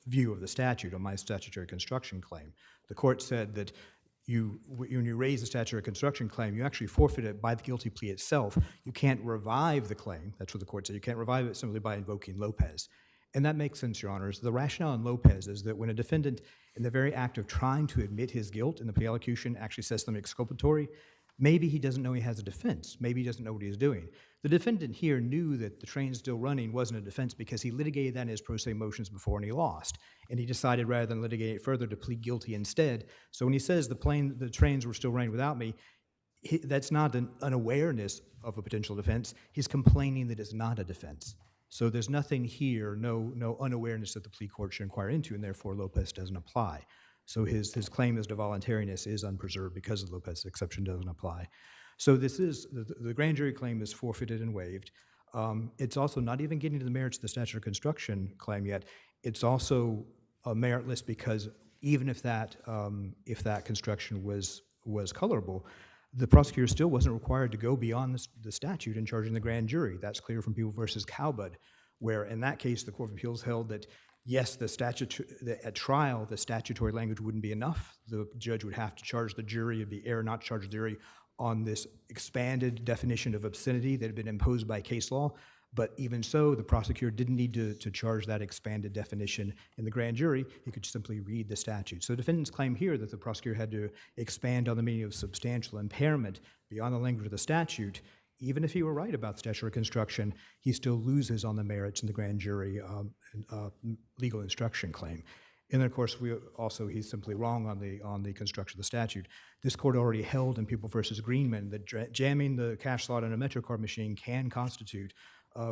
view of the statute, or my statutory construction claim. The court said that when you raise the statutory construction claim, you actually forfeit it by the guilty plea itself. You can't revive the claim. That's what the court said. You can't revive it simply by invoking Lopez. And that makes sense, Your Honors. The rationale in Lopez is that when a defendant, in the very act of trying to admit his guilt in the plea allocution, actually says something exculpatory, maybe he doesn't know he has a defense. Maybe he doesn't know what he's doing. The defendant here knew that the train still running wasn't a defense because he litigated that in his pro se motions before and he lost. And he decided rather than litigate it further to plead guilty instead. So when he says the trains were still running without me, that's not an unawareness of a potential defense. He's complaining that it's not a defense. So there's nothing here, no unawareness that the plea court should inquire into, and therefore Lopez doesn't apply. So his claim as to voluntariness is unpreserved because the Lopez exception doesn't apply. So this is, the grand jury claim is forfeited and waived. It's also not even getting to the merits of the statutory construction claim yet. It's also meritless because even if that construction was colorable, the prosecutor still wasn't required to go beyond the statute in charging the grand jury. That's clear from People v. Cowbud, where in that case the Court of Appeals held that yes, at trial, the statutory language wouldn't be enough. The judge would have to charge the jury, it'd be error not to charge the jury on this expanded definition of obscenity that had been imposed by case law. But even so, the prosecutor didn't need to charge that expanded definition in the grand jury. He could simply read the statute. So the defendant's claim here that the prosecutor had to expand on the meaning of substantial impairment beyond the language of the statute, even if he were right about statutory construction, he still loses on the merits in the grand jury legal instruction claim. And then, of course, he's simply wrong on the construction of the statute. This court already held in People v. Greenman that jamming the cash slot in a MetroCard machine can constitute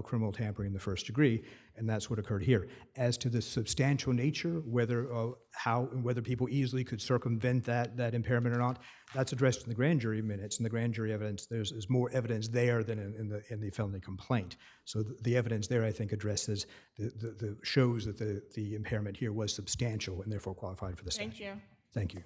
criminal tampering in the first degree, and that's what occurred here. As to the substantial nature, whether people easily could circumvent that impairment or not, that's addressed in the grand jury minutes. In the grand jury evidence, there's more evidence there than in the felony complaint. So the evidence there, I think, addresses shows that the impairment here was substantial and therefore qualified for the statute. Thank you. Thank you.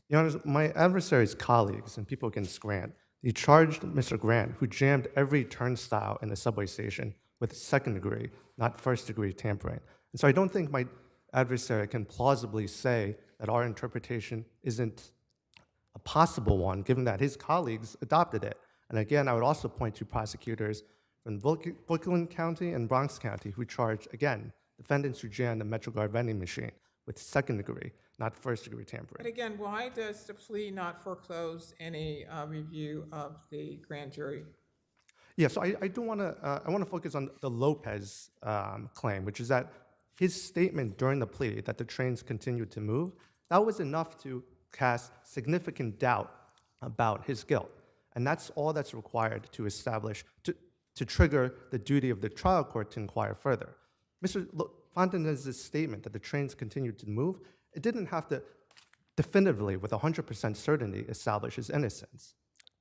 Your Honor, my adversary's colleagues and people against Grant, they charged Mr. Grant, who jammed every turnstile in the subway station, with second degree, not first degree tampering. And so I don't think my adversary can plausibly say that our interpretation isn't a possible one, given that his colleagues adopted it. And again, I would also point to prosecutors from Brooklyn County and Bronx County who charged, again, defendants who jammed the MetroCard vending machine with second degree, not first degree tampering. But again, why does the plea not foreclose any review of the grand jury? Yeah, so I want to focus on the Lopez claim, which is that his statement during the plea that the trains continued to move, that was enough to cast significant doubt about his guilt. And that's all that's required to establish, to trigger the duty of the trial court to inquire further. Mr. Fontinez's statement that the trains continued to move, it didn't have to definitively, with 100% certainty, establish his innocence.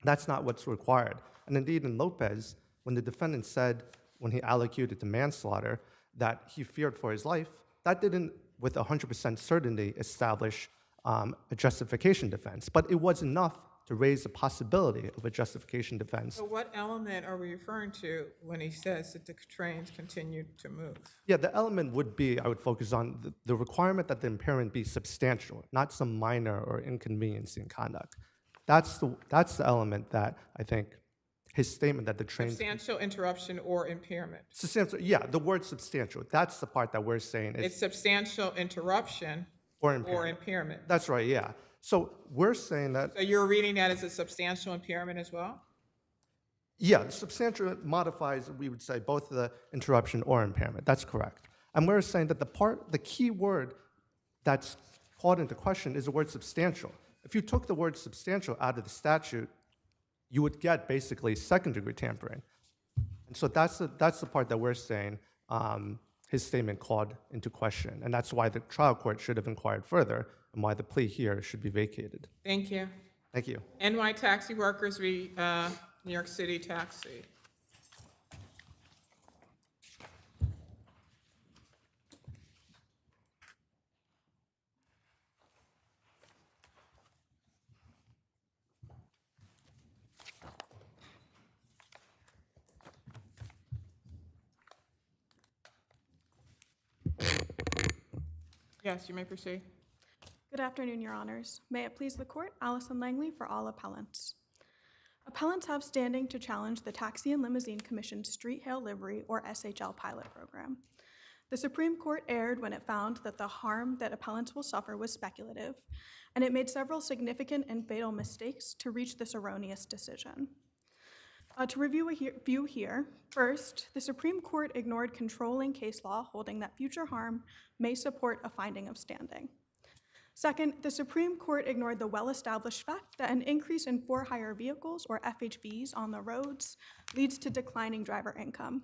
That's not what's required. And indeed, in Lopez, when the defendant said, when he allocated to manslaughter, that he feared for his life, that didn't, with 100% certainty, establish a justification defense, but it was enough to raise the possibility of a justification defense. So what element are we referring to when he says that the trains continue to move? Yeah, the element would be, I would focus on the requirement that the impairment be substantial, not some minor or inconveniencing conduct. That's the element that I think his statement that the train... Substantial interruption or impairment. Substantial, yeah, the word substantial. That's the part that we're saying is... It's substantial interruption or impairment. That's right, yeah. So we're saying that... So you're reading that as a substantial impairment as well? Yeah, substantial modifies, we would say, both the interruption or impairment. That's correct. And we're saying that the key word that's called into question is the word substantial. If you took the word substantial out of the statute, you would get basically second-degree tampering. And so that's the part that we're saying his statement called into question. And that's why the trial court should have inquired further and why the plea here should be vacated. Thank you. Thank you. NY Taxi Workers v. New York City Taxi. Yes, you may proceed. Good afternoon, Your Honors. May it please the Court, Allison Langley for all appellants. Appellants have standing to challenge the Taxi and Limousine Commission's Street Hail Livery, or SHL, pilot program. The Supreme Court erred when it found that the harm that appellants will suffer was speculative, and it made several significant and fatal mistakes to reach this erroneous decision. To review a few here, first, the Supreme Court ignored controlling case law holding that future harm may support a finding of standing. Second, the Supreme Court ignored the well-established fact that an increase in for-hire vehicles, or FHVs, on the roads leads to declining driver income.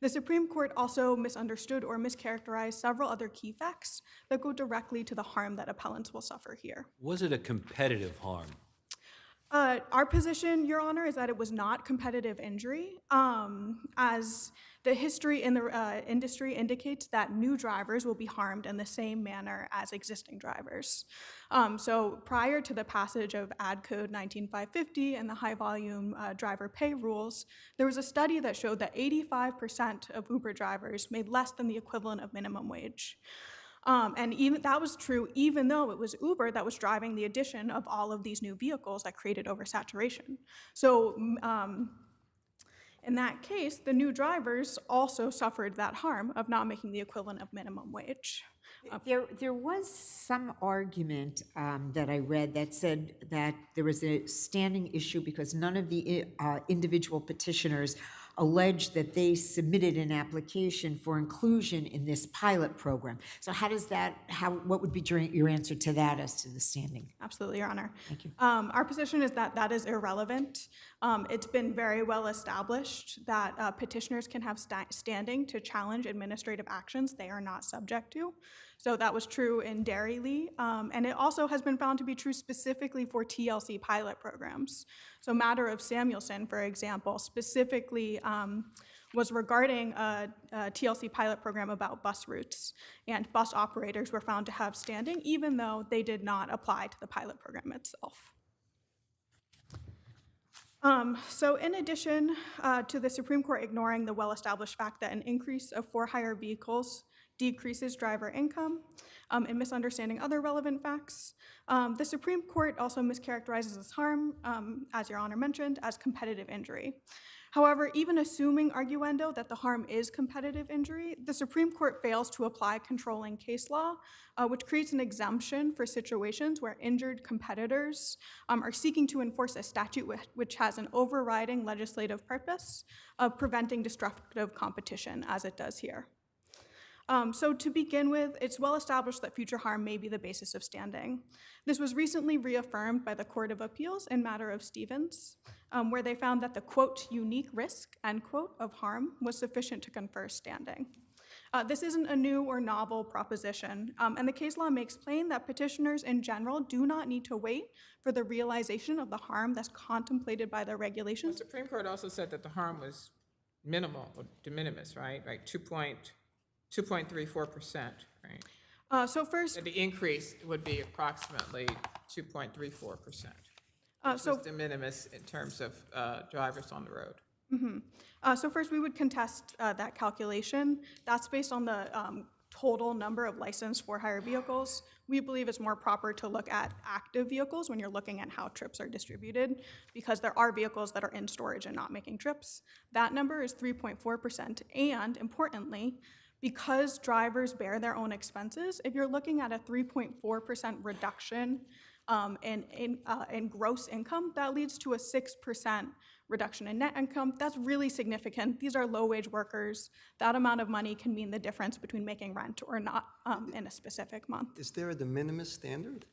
The Supreme Court also misunderstood or mischaracterized several other key facts that go directly to the harm that appellants will suffer here. Was it a competitive harm? Our position, Your Honor, is that it was not competitive injury, as the history in the industry indicates that new drivers will be harmed in the same manner as existing drivers. So prior to the passage of Ad Code 19550 and the high-volume driver pay rules, there was a study that showed that 85% of Uber drivers made less than the equivalent of minimum wage. And even that was true even though it was Uber that was driving the addition of all of these new vehicles that created oversaturation. So in that case, the new drivers also suffered that harm of not making the equivalent of minimum wage. There was some argument that I read that said that there was a standing issue because none of the individual petitioners alleged that they submitted an application for inclusion in this pilot program. So what would be your answer to that as to the standing? Absolutely, Your Honor. Thank you. Our position is that that is irrelevant. It's been very well established that petitioners can have standing to challenge administrative actions they are not subject to. So that was true in Realy, and it also has been found to be true specifically for TLC pilot programs. So matter of Samuelson, for example, specifically was regarding a TLC pilot program about bus routes, and bus operators were found to have standing even though they did not apply to the pilot program itself. So in addition to the Supreme Court ignoring the well-established fact that an increase of for-hire vehicles decreases driver income, and misunderstanding other relevant facts, the Supreme Court also mischaracterizes this harm, as Your Honor mentioned, as competitive injury. However, even assuming arguendo that the harm is competitive injury, the Supreme Court fails to apply controlling case law, which creates an exemption for situations where injured competitors are seeking to enforce a statute which has an overriding legislative purpose of preventing destructive competition, as it does here. So to begin with, it's well established that future harm may be the basis of standing. This was recently reaffirmed by the Court of Appeals in matter of Stevens, where they found that the, quote, unique risk, end quote, of harm was sufficient to confer standing. This isn't a new or novel proposition, and the case law makes plain that petitioners in general do not need to wait for the realization of the harm that's contemplated by the regulations. The Supreme Court also said that the harm was minimal, or de minimis, right? Like 2.34%, right? So first, The increase would be approximately 2.34%. so Just de minimis in terms of drivers on the road. So first, we would contest that calculation. That's based on the total number of licensed for-hire vehicles. We believe it's more proper to look at active vehicles when you're looking at how trips are distributed, because there are vehicles that are in storage and not making trips. That number is 3.4%, and importantly, because drivers bear their own expenses, if you're looking at a 3.4% reduction in gross income, that leads to a 6% reduction in net income. That's really significant. These are low-wage workers. That amount of money can mean the difference between making rent or not in a specific month. Is there a de minimis standard?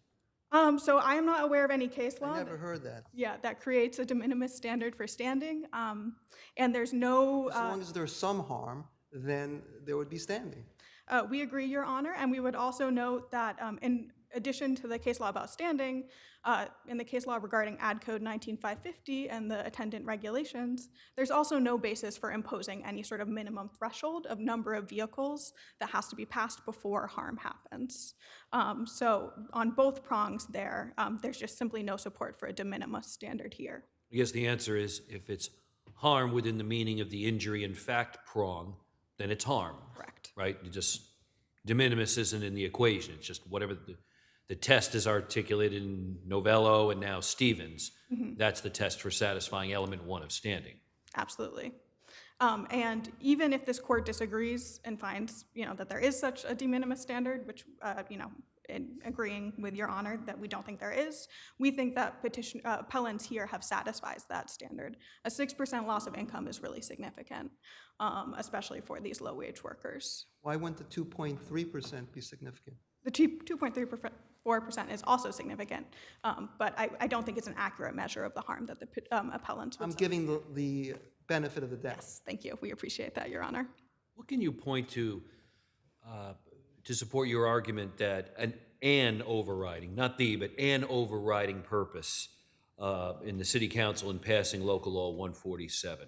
So I am not aware of any case law. I never heard that. Yeah, that creates a de minimis standard for standing, and there's no. As long as there's some harm, then there would be standing. We agree, Your Honor, and we would also note that in addition to the case law about standing, in the case law regarding Ad Code 19550 and the attendant regulations, there's also no basis for imposing any sort of minimum threshold of number of vehicles that has to be passed before harm happens. So on both prongs there, there's just simply no support for a de minimis standard here. I guess the answer is if it's harm within the meaning of the injury in fact prong, then it's harm. Correct. Right? You just, de minimis isn't in the equation. It's just whatever the test is articulated in Novello and now Stevens. That's the test for satisfying element one of standing. Absolutely. And even if this court disagrees and finds, that there is such a de minimis standard, which, in agreeing with Your Honor that we don't think there is, we think that appellants here have satisfied that standard. A 6% loss of income is really significant, especially for these low-wage workers. Why wouldn't the 2.3% be significant? The 2.34% is also significant, but I don't think it's an accurate measure of the harm that the appellants would I'm suffer. giving the benefit of the doubt. Yes, thank you. We appreciate that, Your Honor. What can you point to support your argument that an overriding, not the, but an overriding purpose in the City Council in passing Local Law 147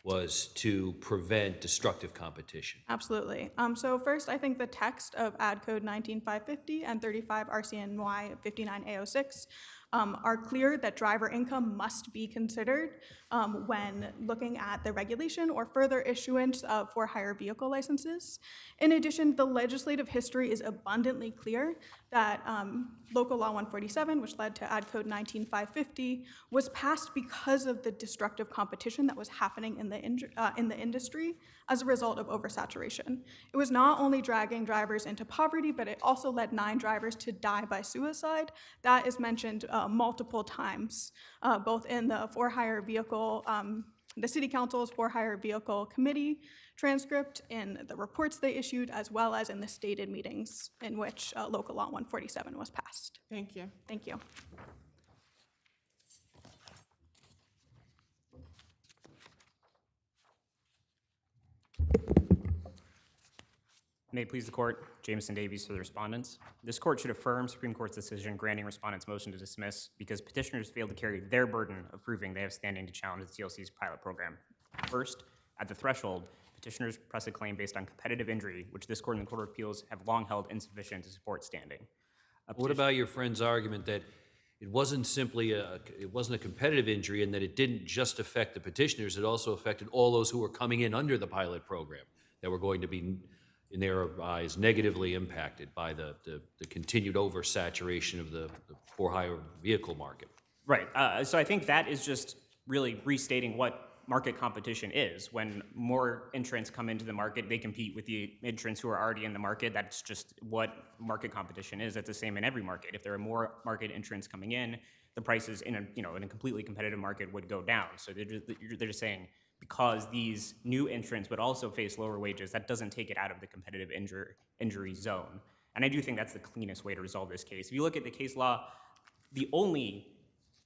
was to prevent destructive competition? Absolutely. So first, I think the text of Ad Code 19550 and 35 RCNY 59A06 are clear that driver income must be considered when looking at the regulation or further issuance of for-hire vehicle licenses. In addition, the legislative history is abundantly clear that Local Law 147, which led to Ad Code 19550, was passed because of the destructive competition that was happening in the industry as a result of oversaturation. It was not only dragging drivers into poverty, but it also led 9 drivers to die by suicide. That is mentioned multiple times, both in the for-hire vehicle, the City Council's for-hire vehicle committee transcript, in the reports they issued, as well as in the stated meetings in which Local Law 147 was passed. Thank you. Thank you. May it please the court, Jameson Davies for the respondents. This court should affirm Supreme Court's decision granting respondents' motion to dismiss because petitioners failed to carry their burden of proving they have standing to challenge the TLC's pilot program. First, at the threshold, petitioners press a claim based on competitive injury, which this court and the Court of Appeals have long held insufficient to support standing. What about your friend's argument that it wasn't simply it wasn't a competitive injury and that it didn't just affect the petitioners, it also affected all those who were coming in under the pilot program that were going to be, in their eyes, negatively impacted by the continued oversaturation of the for-hire vehicle market? Right. So I think that is just really restating what market competition is. When more entrants come into the market, they compete with the entrants who are already in the market. That's just what market competition is. That's the same in every market. If there are more market entrants coming in, the prices in a completely competitive market would go down. So they're just saying, because these new entrants would also face lower wages, that doesn't take it out of the competitive injury zone. And I do think that's the cleanest way to resolve this case. If you look at the case law, the only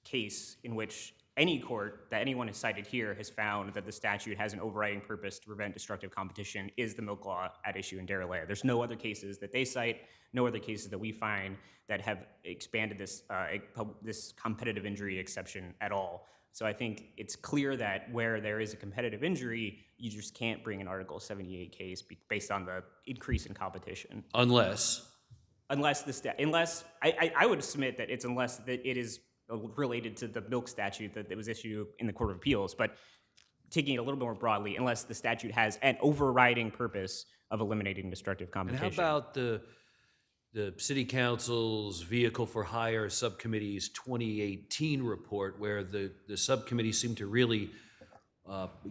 case in which any court that anyone has cited here has found that the statute has an overriding purpose to prevent destructive competition is the milk law at issue in Realy. There's no other cases that they cite, no other cases that we find that have expanded this competitive injury exception at all. So I think it's clear that where there is a competitive injury, you just can't bring an Article 78 case based on the increase in competition. Unless I would submit that it's unless that it is related to the milk statute that was issued in the Court of Appeals, but taking it a little bit more broadly, unless the statute has an overriding purpose of eliminating destructive And competition. how about the City Council's Vehicle for Hire Subcommittee's 2018 report, where the subcommittee seemed to really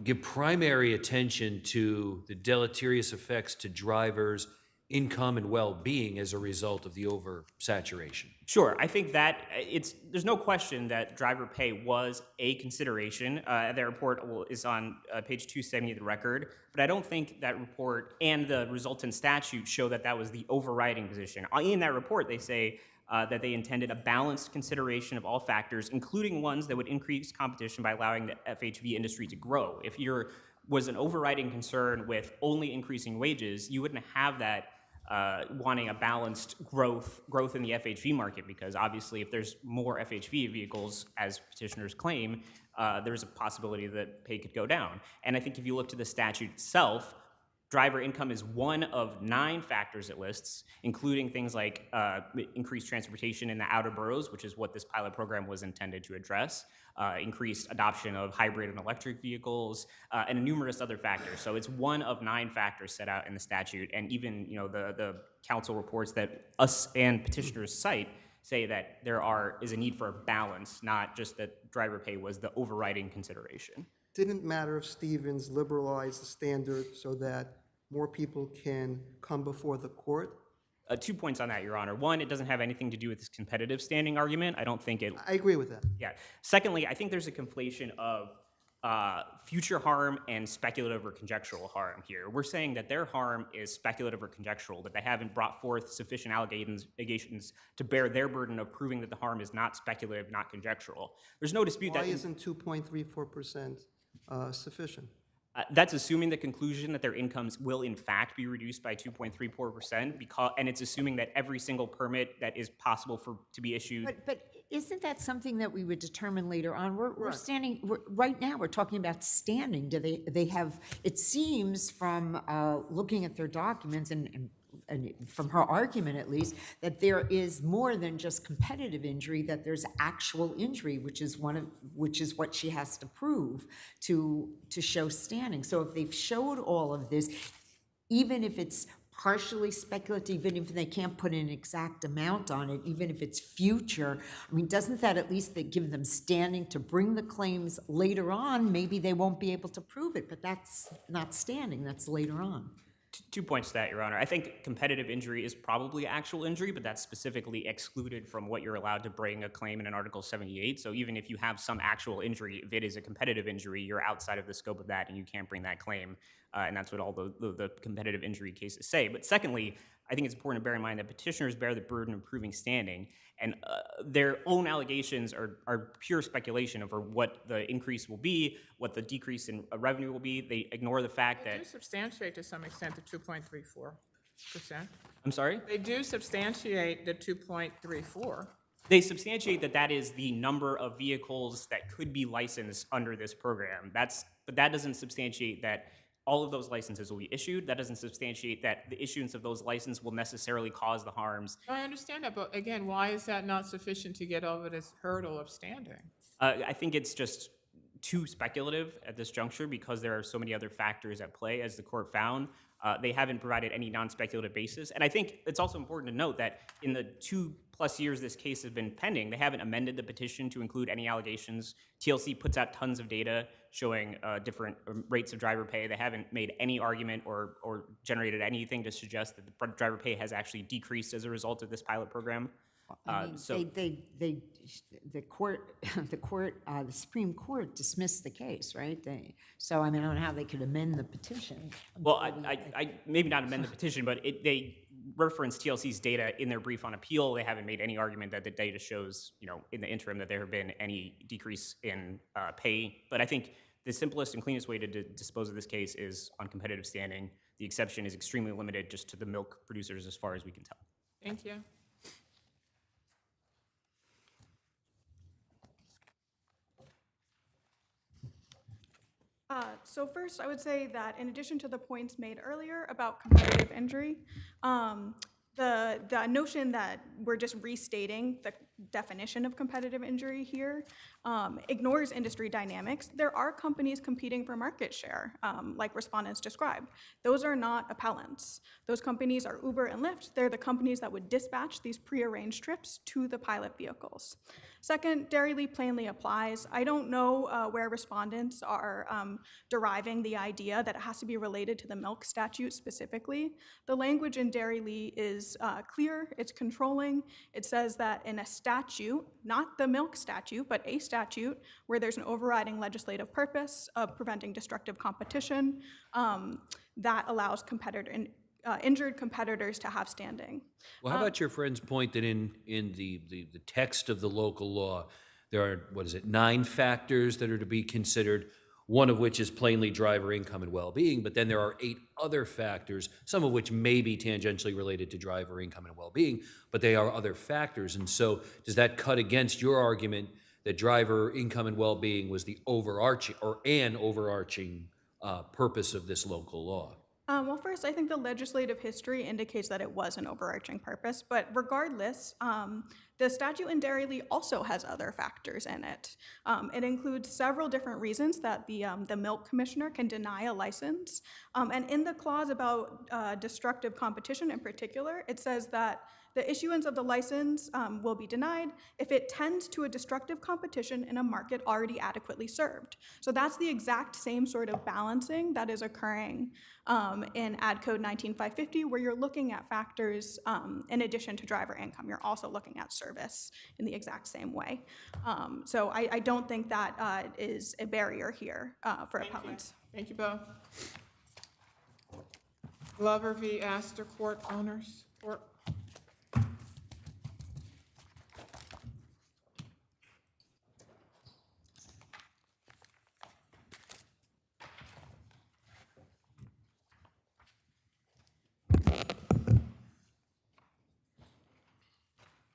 give primary attention to the deleterious effects to drivers' income and well-being as a result of the oversaturation? Sure, I think that there's no question that driver pay was a consideration. That report is on page 270 of the record, but I don't think that report and the resultant statute show that that was the overriding position. In that report, they say that they intended a balanced consideration of all factors, including ones that would increase competition by allowing the FHV industry to grow. If there was an overriding concern with only increasing wages, you wouldn't have that wanting a balanced growth in the FHV market, because obviously if there's more FHV vehicles, as petitioners claim, there's a possibility that pay could go down. And I think if you look to the statute itself, driver income is one of 9 factors it lists, including things like increased transportation in the outer boroughs, which is what this pilot program was intended to address, increased adoption of hybrid and electric vehicles, and numerous other factors. So it's one of 9 factors set out in the statute, and even the council reports that us and petitioners cite say that there is a need for a balance, not just that driver pay was the overriding consideration. Didn't matter if Stevens liberalized the standard so that more people can come before the court? 2 points on that, Your Honor. One, it doesn't have anything to do with this competitive standing argument. I don't think it... I agree with that. Yeah. Secondly, I think there's a conflation of future harm and speculative or conjectural harm here. We're saying that their harm is speculative or conjectural, that they haven't brought forth sufficient allegations to bear their burden of proving that the harm is not speculative, not conjectural. There's no dispute that... Why isn't 2.34% sufficient? That's assuming the conclusion that their incomes will in fact be reduced by 2.34%, and it's assuming that every single permit that is possible to be issued. But isn't that something that we would determine later on? We're standing right now. We're talking about standing. Do they have? It seems from looking at their documents and from her argument at least, that there is more than just competitive injury, that there's actual injury, which is what she has to prove to show standing. So if they've showed all of this, even if it's partially speculative, even if they can't put an exact amount on it, even if it's future, I mean, doesn't that at least give them standing to bring the claims later on? Maybe they won't be able to prove it, but that's not standing, that's later on. 2 points to that, Your Honor. I think competitive injury is probably actual injury, but that's specifically excluded from what you're allowed to bring a claim in an Article 78. So even if you have some actual injury, if it is a competitive injury, you're outside of the scope of that and you can't bring that claim. And that's what all the competitive injury cases say. But secondly, I think it's important to bear in mind that petitioners bear the burden of proving standing, and their own allegations are pure speculation over what the increase will be, what the decrease in revenue will be. They ignore the fact that... They do substantiate to some extent the 2.34%. I'm sorry? They do substantiate the 2.34%. They substantiate that is the number of vehicles that could be licensed under this program. But that doesn't substantiate that all of those licenses will be issued. That doesn't substantiate that the issuance of those licenses will necessarily cause the harms. I understand that, but again, why is that not sufficient to get over this hurdle of standing? I think it's just too speculative at this juncture because there are so many other factors at play, as the court found. They haven't provided any non-speculative basis. And I think it's also important to note that in the 2+ years this case has been pending, they haven't amended the petition to include any allegations. TLC puts out tons of data showing different rates of driver pay. They haven't made any argument or generated anything to suggest that the driver pay has actually decreased as a result of this pilot program. I mean, the Supreme Court dismissed the case, right? So I mean, I don't know how they could amend the petition. Well, I maybe not amend the petition, but they reference TLC's data in their brief on appeal. They haven't made any argument that the data shows, in the interim that there have been any decrease in pay. But I think the simplest and cleanest way to dispose of this case is on competitive standing. The exception is extremely limited just to the milk producers as far as we can tell. Thank you. So first, I would say that in addition to the points made earlier about competitive injury, the notion that we're just restating the definition of competitive injury here ignores industry dynamics. There are companies competing for market share, like respondents described. Those are not appellants. Those companies are Uber and Lyft. They're the companies that would dispatch these prearranged trips to the pilot vehicles. Second, Realy plainly applies. I don't know where respondents are deriving the idea that it has to be related to the milk statute specifically. The language in Realy is clear, it's controlling. It says that in a statute, not the milk statute, but a statute where there's an overriding legislative purpose of preventing destructive competition, that allows injured competitors to have standing. Well, how about your friend's point that in the text of the local law, there are, 9 factors that are to be considered, one of which is plainly driver income and well-being, but then there are 8 other factors, some of which may be tangentially related to driver income and well-being, but they are other factors. And so does that cut against your argument that driver income and well-being was the overarching purpose of this local law? Well, first, I think the legislative history indicates that it was an overarching purpose, but regardless, the statute in Realy also has other factors in it. It includes several different reasons that the milk commissioner can deny a license. And in the clause about destructive competition in particular, it says that the issuance of the license will be denied if it tends to a destructive competition in a market already adequately served. So that's the exact same sort of balancing that is occurring in Ad Code 19550, where you're looking at factors in addition to driver income. You're also looking at service in the exact same way. So I don't think that is a barrier here for appellants. Thank you both. Glover v. Aster Court owners. Court.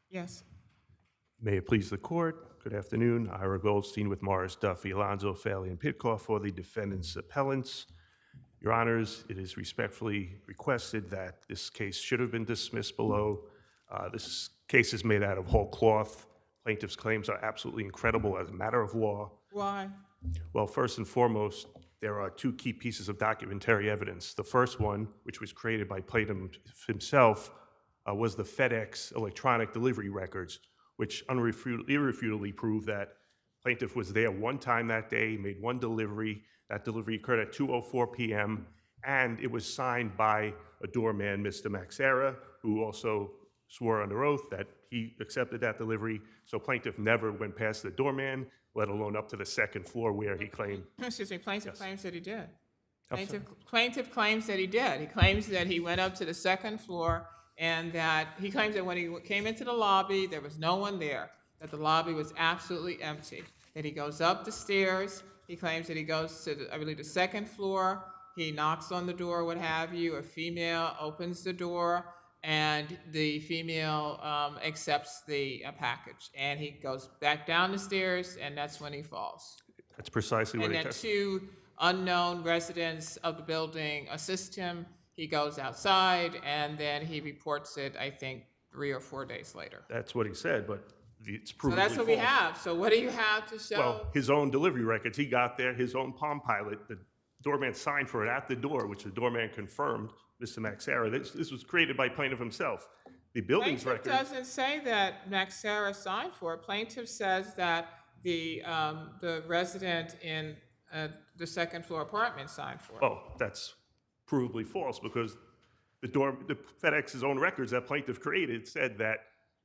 Yes. May it please the court. Good afternoon. Ira Goldstein with Morris, Duffy, Alonzo, Faley, and Pitcoff for the defendant's appellants. Your honors, it is respectfully requested that this case should have been dismissed below. This case is made out of whole cloth. Plaintiff's claims are absolutely incredible as a matter of law. Why? Well, first and foremost, there are 2 key pieces of documentary evidence. The first one, which was created by plaintiff himself, was the FedEx electronic delivery records, which irrefutably prove that plaintiff was there one time that day, made one delivery. That delivery occurred at 2:04 p.m., and it was signed by a doorman, Mr. Maxera, who also swore under oath that he accepted that delivery. So plaintiff never went past the doorman, let alone up to the 2nd floor where he claimed. Excuse me, plaintiff claims that he did. I'm sorry? Plaintiff claims that he did. He claims that he went up to the 2nd floor and that he claims that when he came into the lobby, there was no one there, that the lobby was absolutely empty, that he goes up the stairs. He claims that he goes to, I believe, the 2nd floor. He knocks on the door, what have you. A female opens the door, and the female accepts the package. And he goes back down the stairs, and that's when he falls. That's precisely what And he then testified. 2 unknown residents of the building assist him. He goes outside, and then he reports it, I think, 3 or 4 days later. That's what he said, but it's So provably that's what we false. have. So what do you have to show? Well, his own delivery records, he got there, his own Palm Pilot, the doorman signed for it at the door, which the doorman confirmed, Mr. Maxera. This was created by plaintiff himself. The building's Plaintiff records. doesn't say that Maxera signed for it. Plaintiff says that the resident in the 2nd floor apartment signed for it. Oh, that's provably false because the FedEx's own records that plaintiff created said that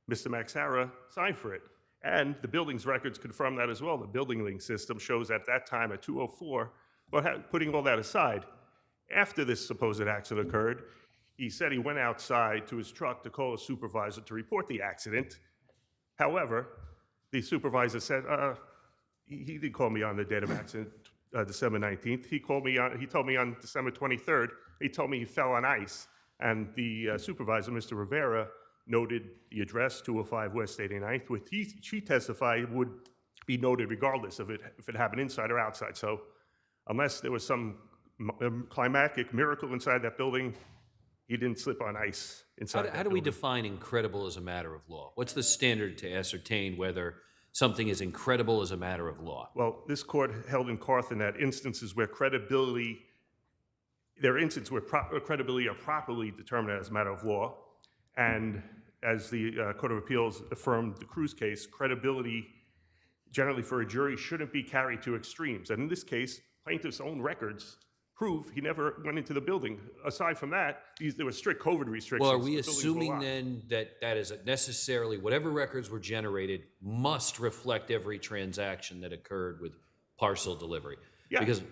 Mr. Maxera signed for it. And the building's records confirm that as well. The building link system shows at that time at 2:04, but putting all that aside, after this supposed accident occurred, he said he went outside to his truck to call a supervisor to report the accident. However, the supervisor said, he did call me on the date of accident, December 19th. He told me on December 23rd, he told me he fell on ice. And the supervisor, Mr. Rivera, noted the address, 205 West 89th, which she testified would be noted regardless of if it happened inside or outside. So unless there was some climactic miracle inside that building, he didn't slip on ice inside that How do we building. define incredible as a matter of law? What's the standard to ascertain whether something is incredible as a matter of law? Well, this court held in Carthen that instances where credibility, there are instances where credibility are properly determined as a matter of law, and as the Court of Appeals affirmed the Cruz case, credibility generally for a jury shouldn't be carried to extremes. And in this case, plaintiff's own records prove he never went into the building. Aside from that, there were strict COVID restrictions. Well, are we The buildings were assuming locked. then that that is necessarily, whatever records were generated must reflect every transaction that occurred with parcel delivery? Yeah. Because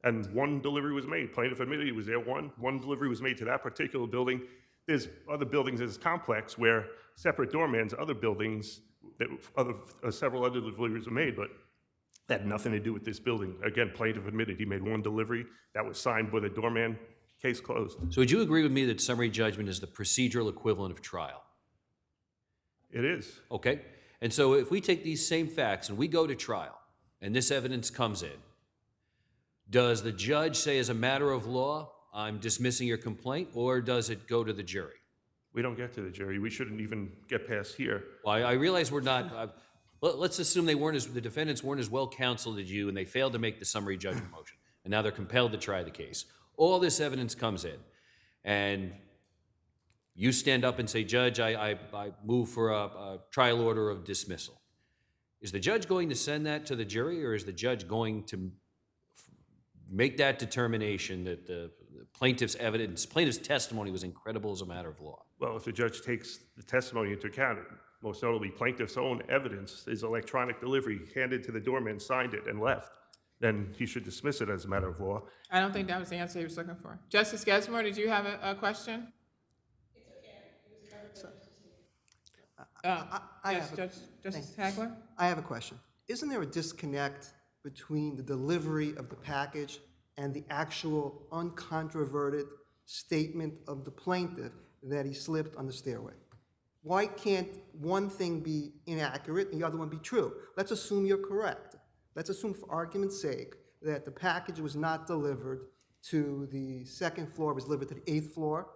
And one delivery was made. Plaintiff admitted he was there. One delivery was made to that particular building. There's other buildings in this complex where separate doormans, other buildings, several other deliveries were made, but that had nothing to do with this building. Again, plaintiff admitted he made one delivery that was signed with a doorman. Case closed. So would you agree with me that summary judgment is the procedural equivalent of trial? It is. Okay. And so if we take these same facts and we go to trial and this evidence comes in, does the judge say as a matter of law, I'm dismissing your complaint, or does it go to the jury? We don't get to the jury. We shouldn't even get past here. Well, I realize we're not, let's assume the defendants weren't as well counseled as you and they failed to make the summary judgment motion, and now they're compelled to try the case. All this evidence comes in, and you stand up and say, Judge, I move for a trial order of dismissal. Is the judge going to send that to the jury, or is the judge going to make that determination that the plaintiff's testimony was incredible as a matter of law? Well, if the judge takes the testimony into account, most notably plaintiff's own evidence, his electronic delivery, handed to the doorman, signed it, and left, then he should dismiss it as a matter of law. I don't think that was the answer he was looking for. Justice Gesmore, did you have a question? Yes, Justice Hagler? I have a question. Isn't there a disconnect between the delivery of the package and the actual uncontroverted statement of the plaintiff that he slipped on the stairway? Why can't one thing be inaccurate and the other one be true? Let's assume you're correct. Let's assume, for argument's sake, that the package was not delivered to the second floor, it was delivered to the 8th floor,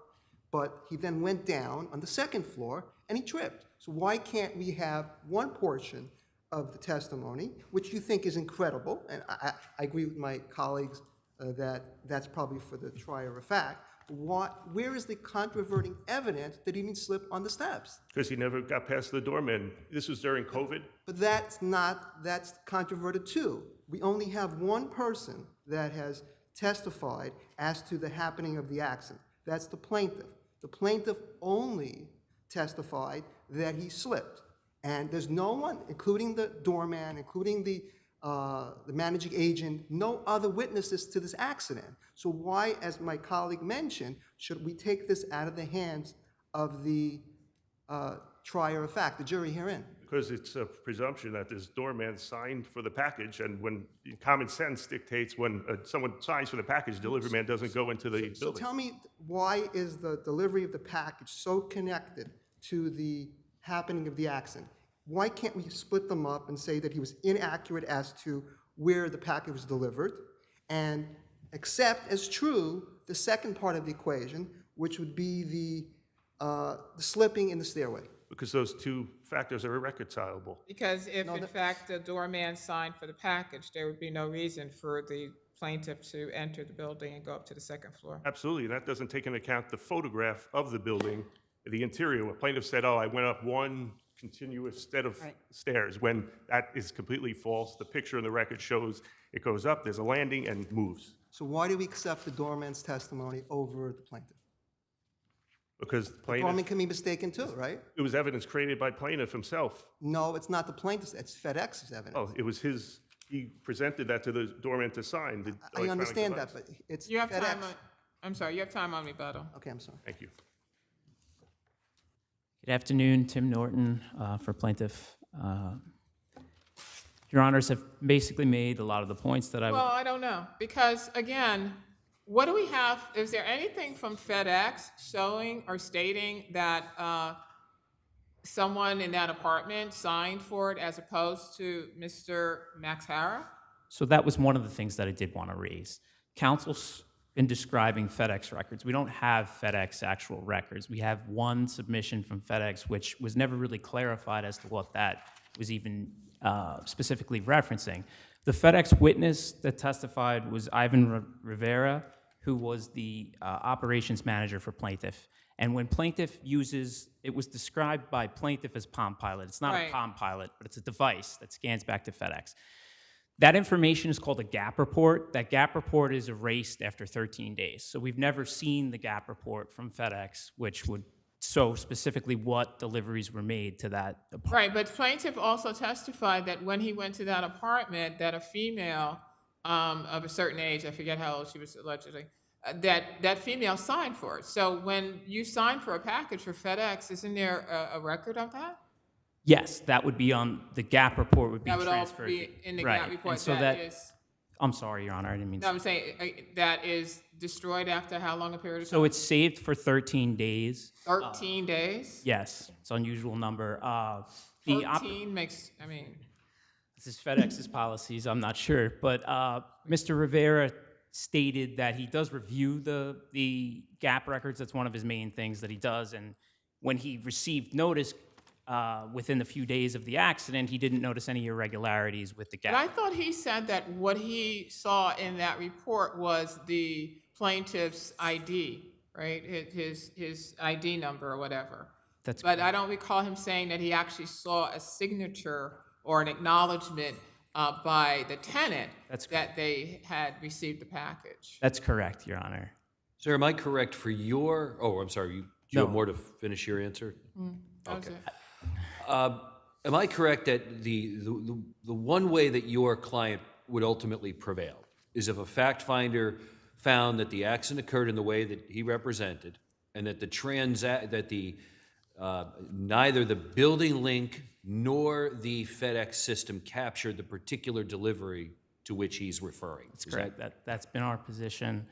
but he then went down on the second floor and he tripped. So why can't we have one portion of the testimony, which you think is incredible, and I agree with my colleagues that that's probably for the trier of fact, where is the controverting evidence that he didn't slip on the steps? Because he never got past the doorman. This was during COVID. But that's controverted too. We only have one person that has testified as to the happening of the accident. That's the plaintiff. The plaintiff only testified that he slipped. And there's no one, including the doorman, including the managing agent, no other witnesses to this accident. So why, as my colleague mentioned, should we take this out of the hands of the trier of fact, the jury herein? Because it's a presumption that this doorman signed for the package, and when common sense dictates when someone signs for the package, delivery man doesn't go into the building. So tell me, why is the delivery of the package so connected to the happening of the accident? Why can't we split them up and say that he was inaccurate as to where the package was delivered, and accept as true the second part of the equation, which would be the slipping in the stairway? Because those two factors are irreconcilable. Because if, in fact, the doorman signed for the package, there would be no reason for the plaintiff to enter the building and go up to the second floor. Absolutely. That doesn't take into account the photograph of the building, the interior. Where plaintiff said, oh, I went up one continuous set of stairs, when that is completely false. The picture in the record shows it goes up, there's a landing, and moves. So why do we accept the doorman's testimony over the plaintiff? Because the The plaintiff, doorman can be mistaken too, right? it was evidence created by plaintiff himself. No, it's not the plaintiff's, it's FedEx's evidence. Oh, it was his, he presented that to the doorman to sign. the I electronic understand device. that, but it's You have FedEx. time on, I'm sorry, you have time on rebuttal. Okay, I'm sorry. Thank you. Good afternoon, Tim Norton for plaintiff. Your honors have basically made a lot of the points that I Well, I don't know, because again, what do we have? Is there anything from FedEx showing or stating that someone in that apartment signed for it as opposed to Mr. Maxhara? So that was one of the things that I did want to raise. Counsel's been describing FedEx records. We don't have FedEx actual records. We have one submission from FedEx, which was never really clarified as to what that was even specifically referencing. The FedEx witness that testified was Ivan Rivera, who was the operations manager for plaintiff. And when plaintiff uses, it was described by plaintiff as Palm Pilot. It's not Right. a Palm Pilot, but it's a device that scans back to FedEx. That information is called a gap report. That gap report is erased after 13 days. So we've never seen the gap report from FedEx, which would show specifically what deliveries were made to that apartment. Right, but plaintiff also testified that when he went to that apartment, that a female of a certain age, I forget how old she was allegedly, that female signed for it. So when you sign for a package for FedEx, isn't there a record of that? Yes, that would be on, the gap report would be That would all transferred. be in the Right, gap report. and so That is, I'm sorry, Your Honor, I didn't mean no, to. I'm saying that is destroyed after how long a period of time? So it's saved for 13 days. 13 days? Yes, it's an unusual number. The 13 makes, I mean, This is FedEx's policies, I'm not sure, but Mr. Rivera stated that he does review the gap records. That's one of his main things that he does. And when he received notice within the few days of the accident, he didn't notice any irregularities with the but gap. I thought he said that what he saw in that report was the plaintiff's ID, right? His ID number or whatever. That's But I don't recall him saying that he actually saw a signature or an acknowledgement by the tenant that they had received the package. That's correct, Your Honor. Sir, am I correct for your, oh, I'm sorry, do you have more to finish your answer? That was Okay. it. Am I correct that the one way that your client would ultimately prevail is if a fact finder found that the accident occurred in the way that he represented, and that neither the building link nor the FedEx system captured the particular delivery to which he's referring? That's correct. That's been our position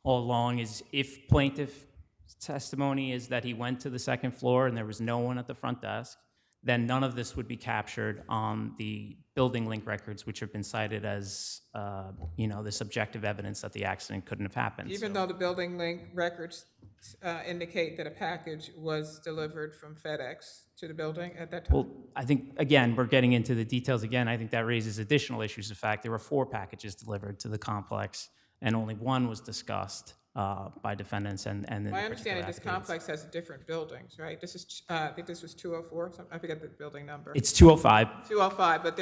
all along, is if plaintiff's testimony is that he went to the second floor and there was no one at the front desk, then none of this would be captured on the building link records, which have been cited as, the subjective evidence that the accident couldn't have happened. Even though the building link records indicate that a package was delivered from FedEx to the building at that time? Well, I think, again, we're getting into the details again. I think that raises additional issues. In fact, there were 4 packages delivered to the complex, and only 1 was discussed by defendants and in My the understanding, particular this affidavits. complex has different buildings, right? This is, I think this was 204, I forget the building number. It's 205. 205, but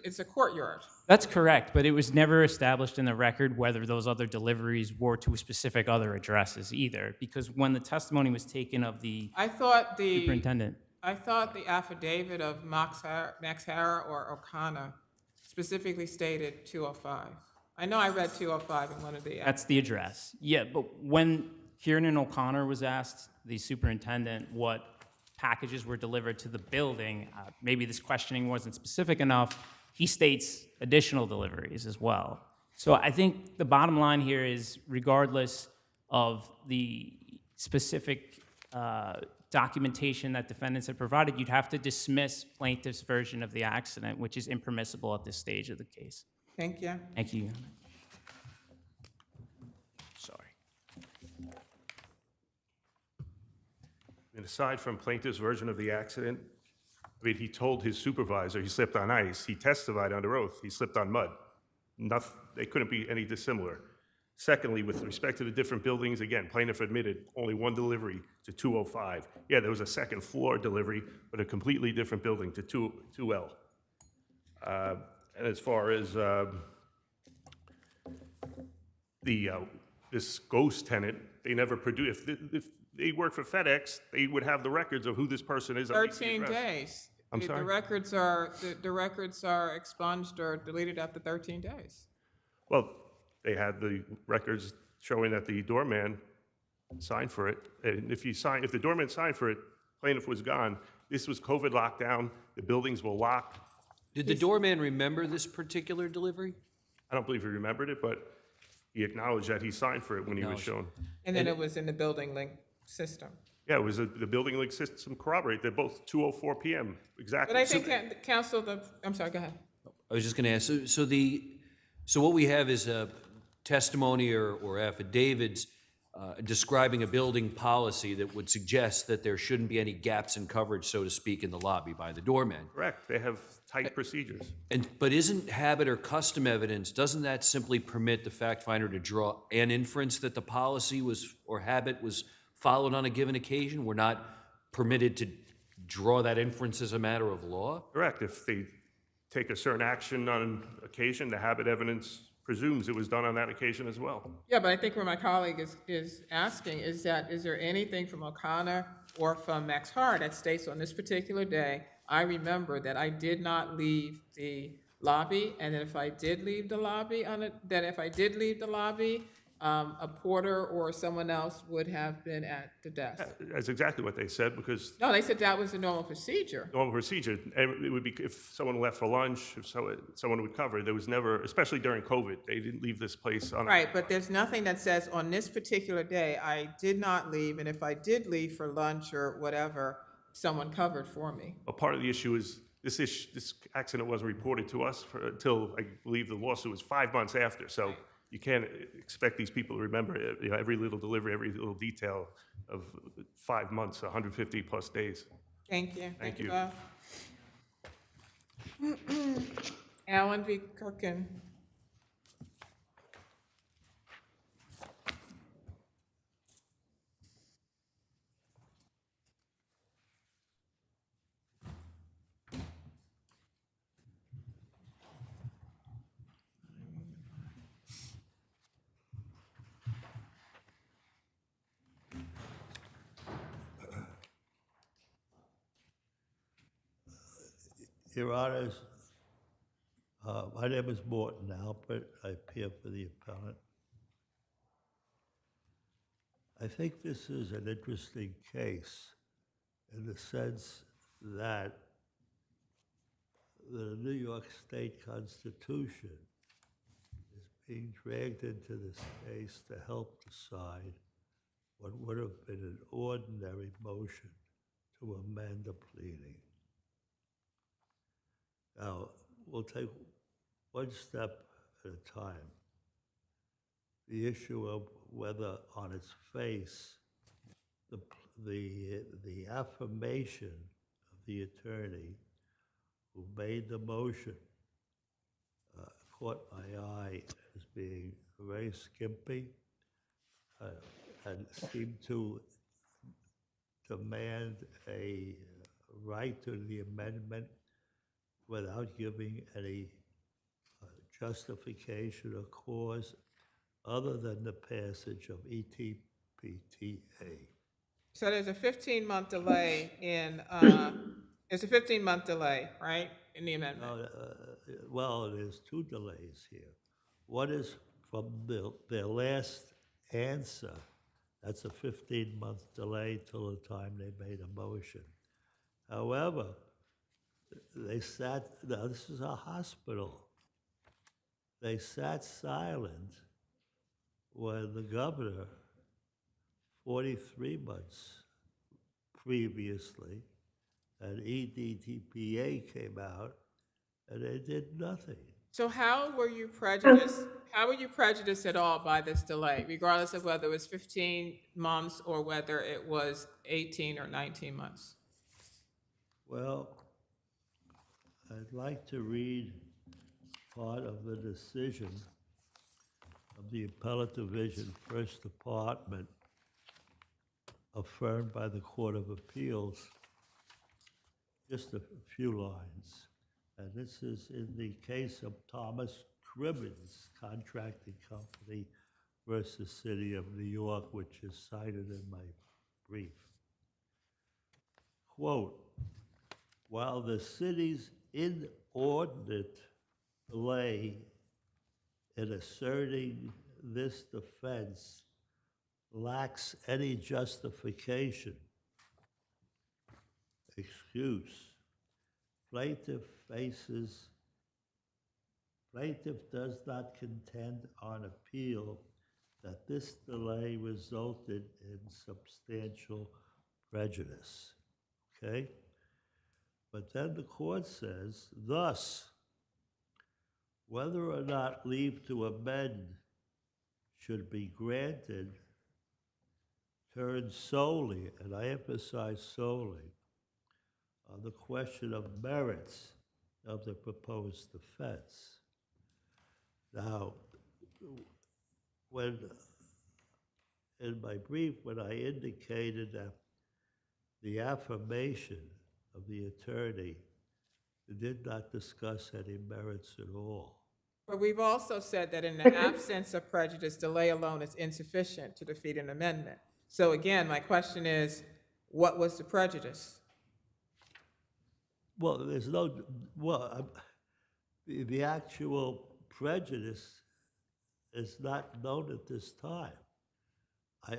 it's a courtyard. That's correct, but it was never established in the record whether those other deliveries were to specific other addresses either, because when the testimony was taken of the superintendent. I thought the affidavit of Max Hara or O'Connor specifically stated 205. I know I read 205 in one of the. That's the address. Yeah, but when Kieran O'Connor was asked, the superintendent, what packages were delivered to the building, maybe this questioning wasn't specific enough, he states additional deliveries as well. So I think the bottom line here is, regardless of the specific documentation that defendants have provided, you'd have to dismiss plaintiff's version of the accident, which is impermissible at this stage of the case. Thank you. Thank you. Sorry. And aside from plaintiff's version of the accident, I mean, he told his supervisor he slipped on ice. He testified under oath he slipped on mud. They couldn't be any dissimilar. Secondly, with respect to the different buildings, again, plaintiff admitted only 1 delivery to 205. Yeah, there was a second floor delivery, but a completely different building to 2L. And as far as this ghost tenant, they never produced. If they work for FedEx, they would have the records of who this person is. 13 days. I'm sorry? The records are expunged or deleted after 13 days. Well, they had the records showing that the doorman signed for it. And if the doorman signed for it, plaintiff was gone. This was COVID lockdown. The buildings were locked. Did the doorman remember this particular delivery? I don't believe he remembered it, but he acknowledged that he signed for it when he was shown. And then it was in the building link system. Yeah, it was the building link system corroborate. They're both 2:04 p.m. exactly. But I think, Counsel, I'm sorry, go ahead. I was just going to ask, so So what we have is a testimony or affidavits describing a building policy that would suggest that there shouldn't be any gaps in coverage, so to speak, in the lobby by the doorman. Correct. They have tight procedures. But isn't habit or custom evidence, doesn't that simply permit the fact finder to draw an inference that the policy was, or habit was followed on a given occasion? We're not permitted to draw that inference as a matter of law? Correct. If they take a certain action on occasion, the habit evidence presumes it was done on that occasion as well. Yeah, but I think what my colleague is asking is that, is there anything from O'Connor or from Max Hart that states on this particular day, I remember that I did not leave the lobby, and that if I did leave the lobby, a porter or someone else would have been at the desk? That's exactly what they said, because No, they said that was the normal procedure. normal procedure, and it would be if someone left for lunch, if someone would cover. There was never, especially during COVID, they didn't leave this place on. Right, but there's nothing that says on this particular day, I did not leave, and if I did leave for lunch or whatever, someone covered for me. But part of the issue is this accident wasn't reported to us until I believe the lawsuit was 5 months after. So you can't expect these people to remember every little delivery, every little detail of 5 months, 150 plus days. Thank you. Thank you. Bob. Alan v. Kirkin. Your Honors, my name is Morton Alpert. I appear for the appellant. I think this is an interesting case in the sense that the New York State Constitution is being dragged into this case to help decide what would have been an ordinary motion to amend a pleading. Now, we'll take one step at a time. The issue of whether on its face, the affirmation of the attorney who made the motion caught my eye as being very skimpy and seemed to demand a right to the amendment without giving any justification or cause other than the passage of ETPTA. So there's a 15-month delay in, right, in the amendment? Well, there's two delays here. One is from their last answer. That's a 15-month delay till the time they made a motion. However, they sat, now this is a hospital. They sat silent when the governor, 43 months previously, and EDTPA came out, and they did nothing. So how were you prejudiced? How were you prejudiced at all by this delay, regardless of whether it was 15 months or whether it was 18 or 19 months? Well, I'd like to read part of the decision of the Appellate Division, First Department, affirmed by the Court of Appeals, just a few lines. And this is in the case of Thomas Cribbins Contracting Company versus City of New York, which is cited in my brief. Quote, while the city's inordinate delay in asserting this defense lacks any justification, excuse, plaintiff does not contend on appeal that this delay resulted in substantial prejudice, okay? But then the court says, thus, whether or not leave to amend should be granted turns solely, and I emphasize solely, on the question of merits of the proposed defense. Now, in my brief, when I indicated that the affirmation of the attorney did not discuss any merits at all. But we've also said that in the absence of prejudice, delay alone is insufficient to defeat an amendment. So again, my question is, what was the prejudice? Well, there's no, the actual prejudice is not known at this time.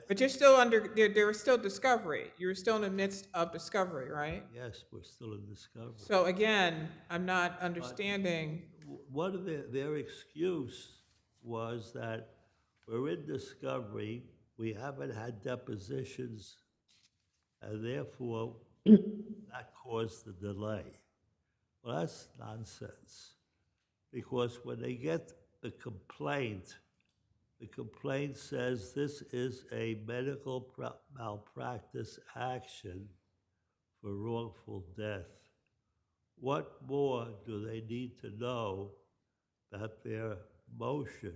But you're still there was still discovery. You're still in the midst of discovery, right? Yes, we're still in discovery. So again, I'm not understanding. One of their excuse was that we're in discovery, we haven't had depositions, and therefore that caused the delay. Well, that's nonsense, because when they get the complaint says this is a medical malpractice action for wrongful death. What more do they need to know that their motion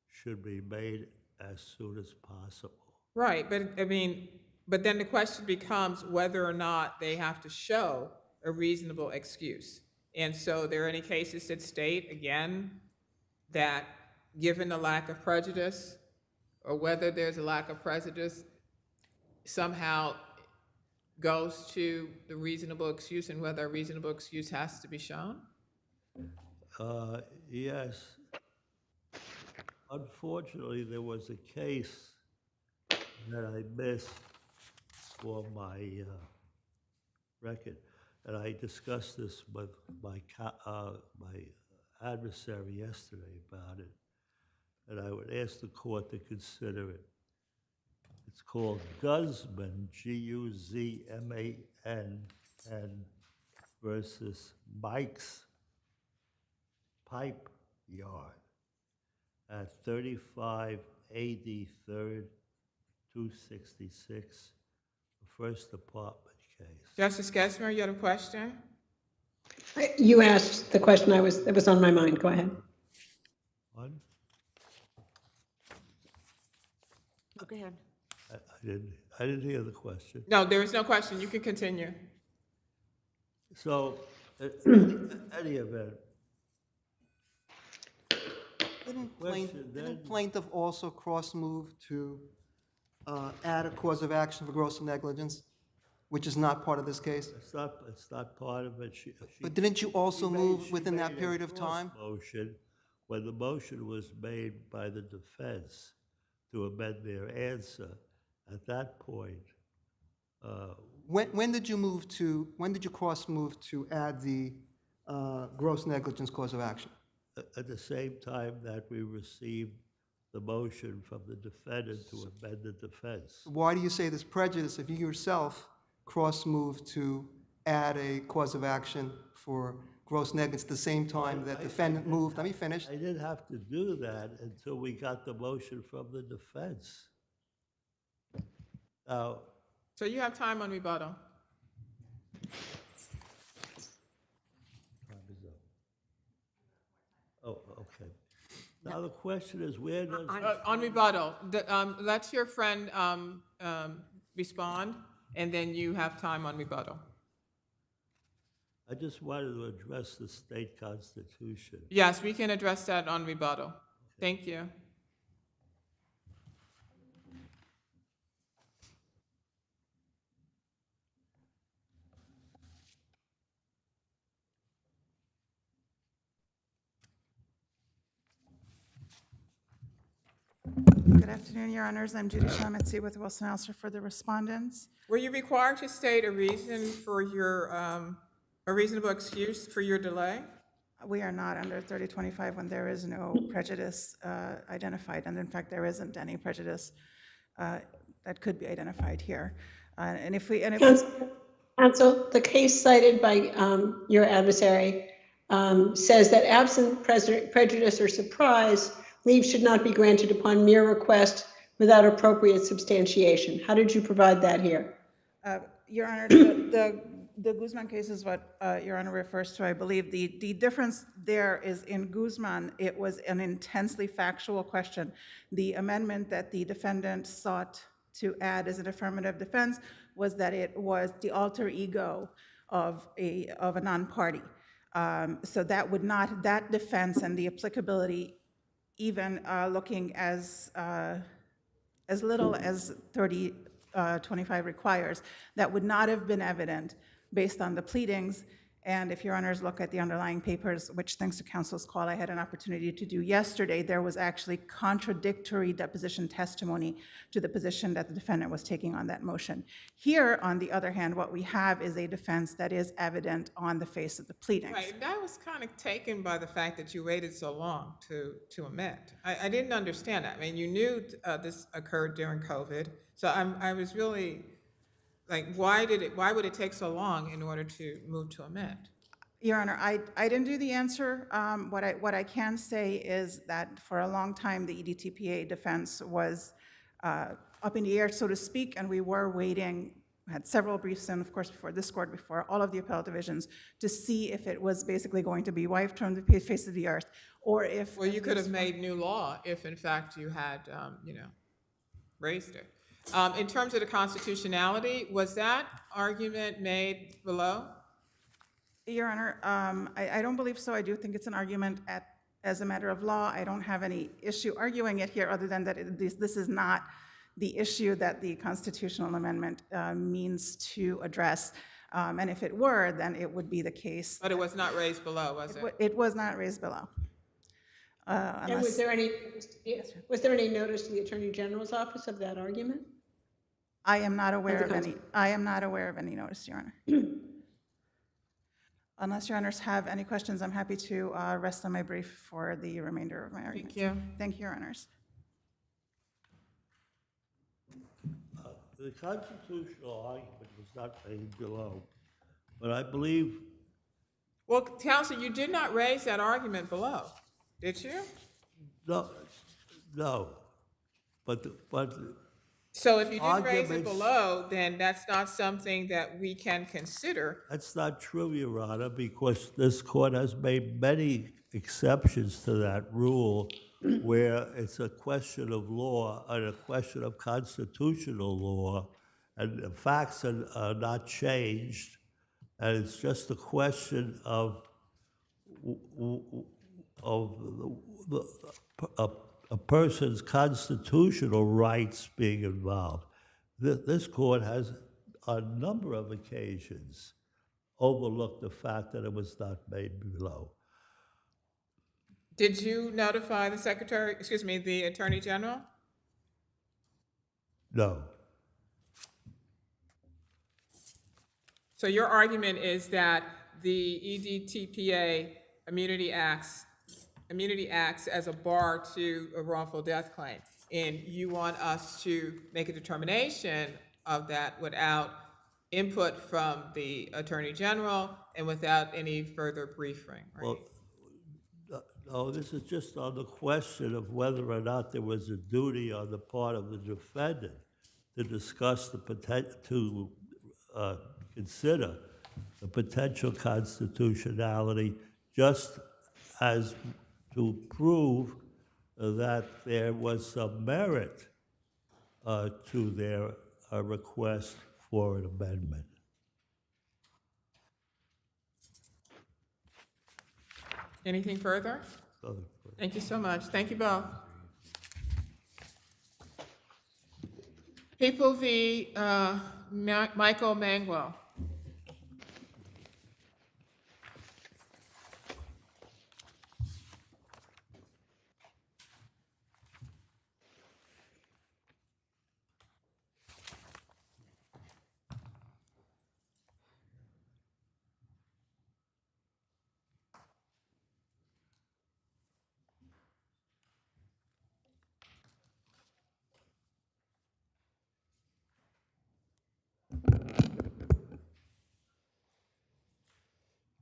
should be made as soon as possible? Right, but I mean, but then the question becomes whether or not they have to show a reasonable excuse. And so there are any cases that state, again, that given the lack of prejudice, or whether there's a lack of prejudice, somehow goes to the reasonable excuse and whether a reasonable excuse has to be shown? Yes. Unfortunately, there was a case that I missed for my record, and I discussed this with my adversary yesterday about it, and I would ask the court to consider it. It's called Guzman, Guzman, versus Mike's Pipe Yard at 35 AD 3rd, 266, First Department case. Justice Gesmer, you had a question? You asked the question that was on my mind. Go ahead. One? Go ahead. I didn't hear the question. No, there is no question. You can continue. So, in any event, Didn't plaintiff also cross-move to add a cause of action for gross negligence, which is not part of this case? it's not part of it. But didn't you also move she within that made a period of time? Motion, when the motion was made by the defense to amend their answer, at that point. When did you cross-move to add the gross negligence cause of action? At the same time that we received the motion from the defendant to amend the defense. Why do you say there's prejudice if you yourself cross-moved to add a cause of action for gross negligence at the same time that defendant moved? Let me finish. I didn't have to do that until we got the motion from the defense. Now, So you have time on rebuttal. oh, okay. Now the question is, where does... On rebuttal, let your friend respond, and then you have time on rebuttal. I just wanted to address the state constitution. Yes, we can address that on rebuttal. Thank you. Good afternoon, Your Honors. I'm Judy Shaughnessy with Wilson Alster for the respondents. Were you required to state a reason for your, a reasonable excuse for your delay? We are not under 3025 when there is no prejudice identified, and in fact, there isn't any prejudice that could be identified here. Counsel, the case cited by your adversary says that absent prejudice or surprise, leave should not be granted upon mere request without appropriate substantiation. How did you provide that here? Your Honor, the Guzman case is what Your Honor refers to, I believe. The difference there is in Guzman, it was an intensely factual question. The amendment that the defendant sought to add as an affirmative defense was that it was the alter ego of a non-party. So that would not, that defense and the applicability, even looking as little as 3025 requires, that would not have been evident based on the pleadings. And if Your Honors look at the underlying papers, which thanks to counsel's call I had an opportunity to do yesterday, there was actually contradictory deposition testimony to the position that the defendant was taking on that motion. Here, on the other hand, what we have is a defense that is evident on the face of the pleadings. Right, I was kind of taken by the fact that you waited so long to amend. I didn't understand that. I mean, you knew this occurred during COVID, so I was really, like, why would it take so long in order to move to amend? Your Honor, I didn't do the answer. What I can say is that for a long time, the EDTPA defense was up in the air, so to speak, and we were waiting, had several briefs in, of course, before this court, before all of the appellate divisions, to see if it was basically going to be wiped from the face of the earth, or if... Well, you could have made new law if, in fact, you had, raised it. In terms of the constitutionality, was that argument made below? Your Honor, I don't believe so. I do think it's an argument as a matter of law. I don't have any issue arguing it here other than that this is not the issue that the constitutional amendment means to address. And if it were, then it would be the case. But it was not raised below, was it? It was not raised below. And was there any notice to the Attorney General's office of that argument? I am not aware of any. I am not aware of any notice, Your Honor. Unless Your Honors have any questions, I'm happy to rest on my brief for the remainder of my argument. Thank you. Thank you, Your Honors. The constitutional argument was not made below, but I believe... Well, counsel, you did not raise that argument below, did you? No. But so if you didn't raise it below, then that's not something that we can consider. That's not true, Your Honor, because this court has made many exceptions to that rule where it's a question of law and a question of constitutional law, and the facts are not changed, and it's just a question of a person's constitutional rights being involved. This court has, on a number of occasions, overlooked the fact that it was not made below. Did you notify the the Attorney General? No. So your argument is that the EDTPA immunity acts as a bar to a wrongful death claim, and you want us to make a determination of that without input from the Attorney General and without any further briefing, right? Well, no, this is just on the question of whether or not there was a duty on the part of the defendant to discuss to consider the potential constitutionality, just as to prove that there was some merit to their request for an amendment. Anything further? Thank you so much. Thank you both. People v. Michael Maguire.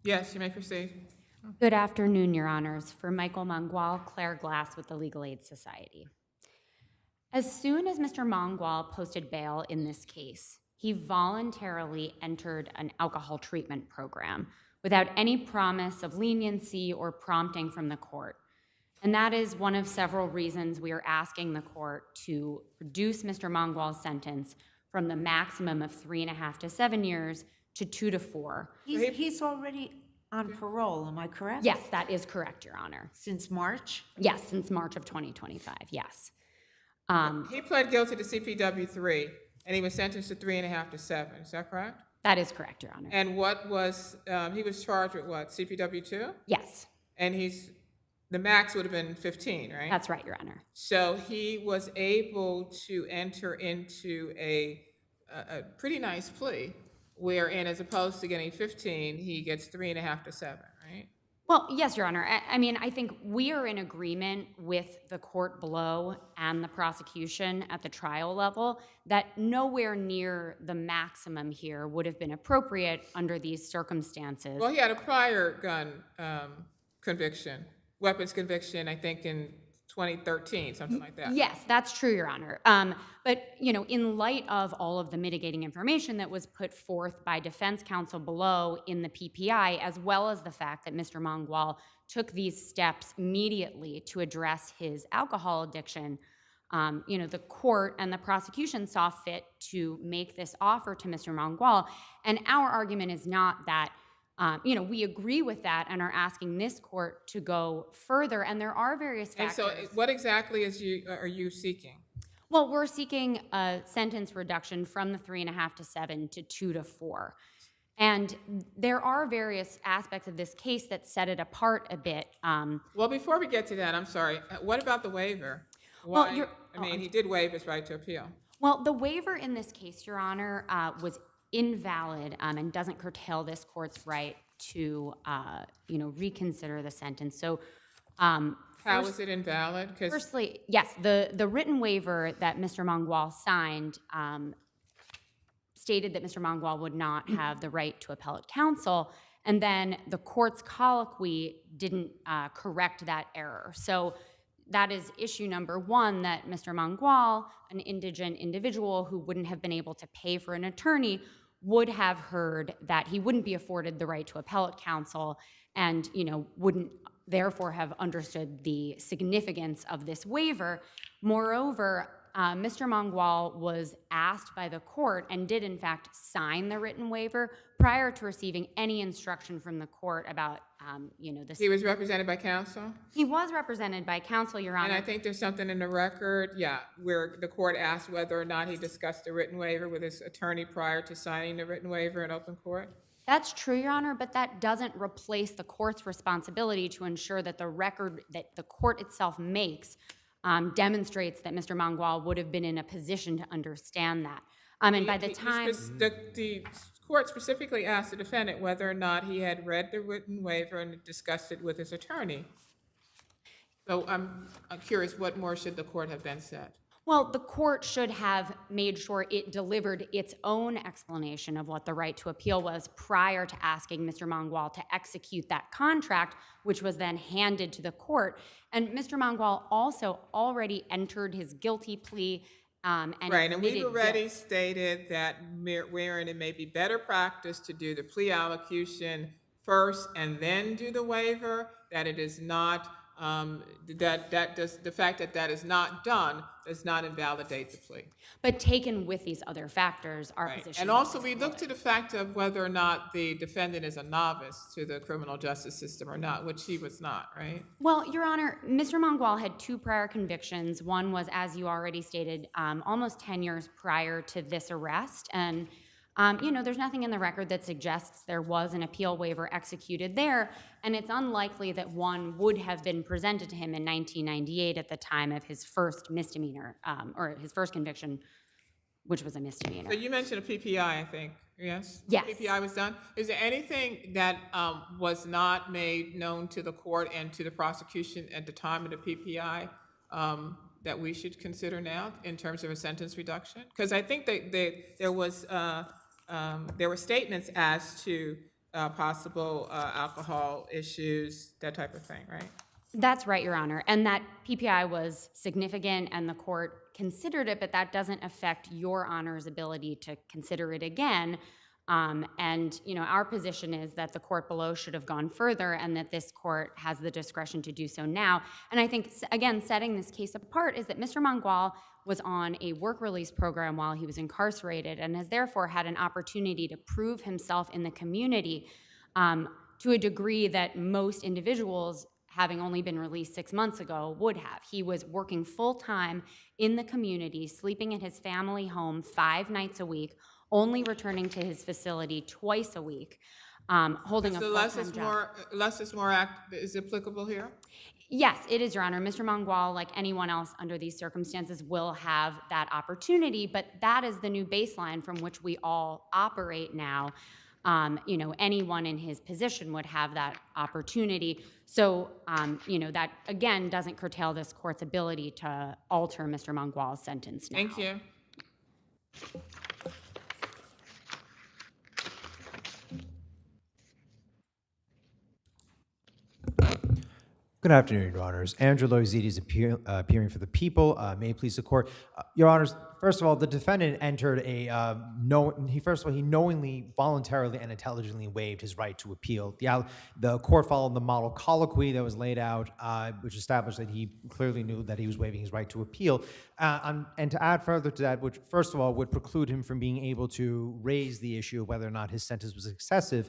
Yes, you may proceed. Good afternoon, Your Honors. For Michael Mangual, Claire Glass with the Legal Aid Society. As soon as Mr. Mangual posted bail in this case, he voluntarily entered an alcohol treatment program without any promise of leniency or prompting from the court. And that is one of several reasons we are asking the court to reduce Mr. Mangual's sentence from the maximum of 3.5 to 7 years to 2 to 4. He's already on parole, am I correct? Yes, that is correct, Your Honor. Since March? Yes, since March of 2025, yes. He pled guilty to CPW 3, and he was sentenced to 3.5 to 7. Is that correct? That is correct, Your Honor. And what was, he was charged with what, CPW 2? Yes. And the max would have been 15, right? That's right, Your Honor. So he was able to enter into a pretty nice plea, wherein as opposed to getting 15, he gets 3.5 to 7, right? Well, yes, Your Honor. I mean, I think we are in agreement with the court below and the prosecution at the trial level that nowhere near the maximum here would have been appropriate under these circumstances. Well, he had a prior gun conviction, weapons conviction, I think in 2013, something like that. Yes, that's true, Your Honor. But, you know, in light of all of the mitigating information that was put forth by defense counsel below in the PPI, as well as the fact that Mr. Mangual took these steps immediately to address his alcohol addiction, you know, the court and the prosecution saw fit to make this offer to Mr. Mangual. And our argument is not that, you know, we agree with that and are asking this court to go further. And there are various factors. And so what exactly are you seeking? Well, we're seeking a sentence reduction from the 3.5 to 7 to 2 to 4. And there are various aspects of this case that set it apart a bit. Well, before we get to that, I'm sorry, what about the waiver? Well, he did waive his right to appeal. Well, the waiver in this case, Your Honor, was invalid and doesn't curtail this court's right to, you know, reconsider the sentence. So, how is it invalid? Firstly, yes, the written waiver that Mr. Mangual signed stated that Mr. Mangual would not have the right to appellate counsel, and then the court's colloquy didn't correct that error. So that is issue number one, that Mr. Mangual, an indigent individual who wouldn't have been able to pay for an attorney, would have heard that he wouldn't be afforded the right to appellate counsel and, you know, wouldn't therefore have understood the significance of this waiver. Moreover, Mr. Mangual was asked by the court and did in fact sign the written waiver prior to receiving any instruction from the court about, you know, this. He was represented by counsel? He was represented by counsel, Your Honor. And I think there's something in the record, where the court asked whether or not he discussed the written waiver with his attorney prior to signing the written waiver in open court. That's true, Your Honor, but that doesn't replace the court's responsibility to ensure that the record that the court itself makes demonstrates that Mr. Mangual would have been in a position to understand that. And by the time the court specifically asked the defendant whether or not he had read the written waiver and discussed it with his attorney. So I'm curious, what more should the court have then said? Well, the court should have made sure it delivered its own explanation of what the right to appeal was prior to asking Mr. Mangual to execute that contract, which was then handed to the court. And Mr. Mangual also already entered his guilty plea and right, and we've admitted already guilt. stated that wherein it may be better practice to do the plea allocution first and then do the waiver, that it is not, the fact that that is not done does not invalidate the plea. But taken with these other factors, our position. And also we look to the fact of whether or not the defendant is a novice to the criminal justice system or not, which he was not, right? Well, Your Honor, Mr. Mangual had 2 prior convictions. One was, as you already stated, almost 10 years prior to this arrest. And, you know, there's nothing in the record that suggests there was an appeal waiver executed there. And it's unlikely that one would have been presented to him in 1998 at the time of his first misdemeanor, or his first conviction, which was a misdemeanor. So you mentioned a PPI, I think, yes? Yes. PPI was done. Is there anything that was not made known to the court and to the prosecution at the time of the PPI that we should consider now in terms of a sentence reduction? Because I think that there were statements as to possible alcohol issues, that type of thing, right? That's right, Your Honor. And that PPI was significant and the court considered it, but that doesn't affect Your Honor's ability to consider it again. And, you know, our position is that the court below should have gone further and that this court has the discretion to do so now. And I think, again, setting this case apart is that Mr. Maguire was on a work release program while he was incarcerated and has therefore had an opportunity to prove himself in the community to a degree that most individuals, having only been released 6 months ago, would have. He was working full-time in the community, sleeping at his family home 5 nights a week, only returning to his facility twice a week, holding a full-time job. Less is more act is applicable here? Yes, it is, Your Honor. Mr. Maguire, like anyone else under these circumstances, will have that opportunity, but that is the new baseline from which we all operate now. You know, anyone in his position would have that opportunity. So, you know, that, again, doesn't curtail this court's ability to alter Mr. Maguire's sentence now. Thank you. Good afternoon, Your Honors. Andrew Loizidi is appearing for the people. May it please the court. Your Honors, first of all, the defendant entered a he knowingly, voluntarily, and intelligently waived his right to appeal. The court followed the model colloquy that was laid out, which established that he clearly knew that he was waiving his right to appeal. And to add further to that, which first of all would preclude him from being able to raise the issue of whether or not his sentence was excessive.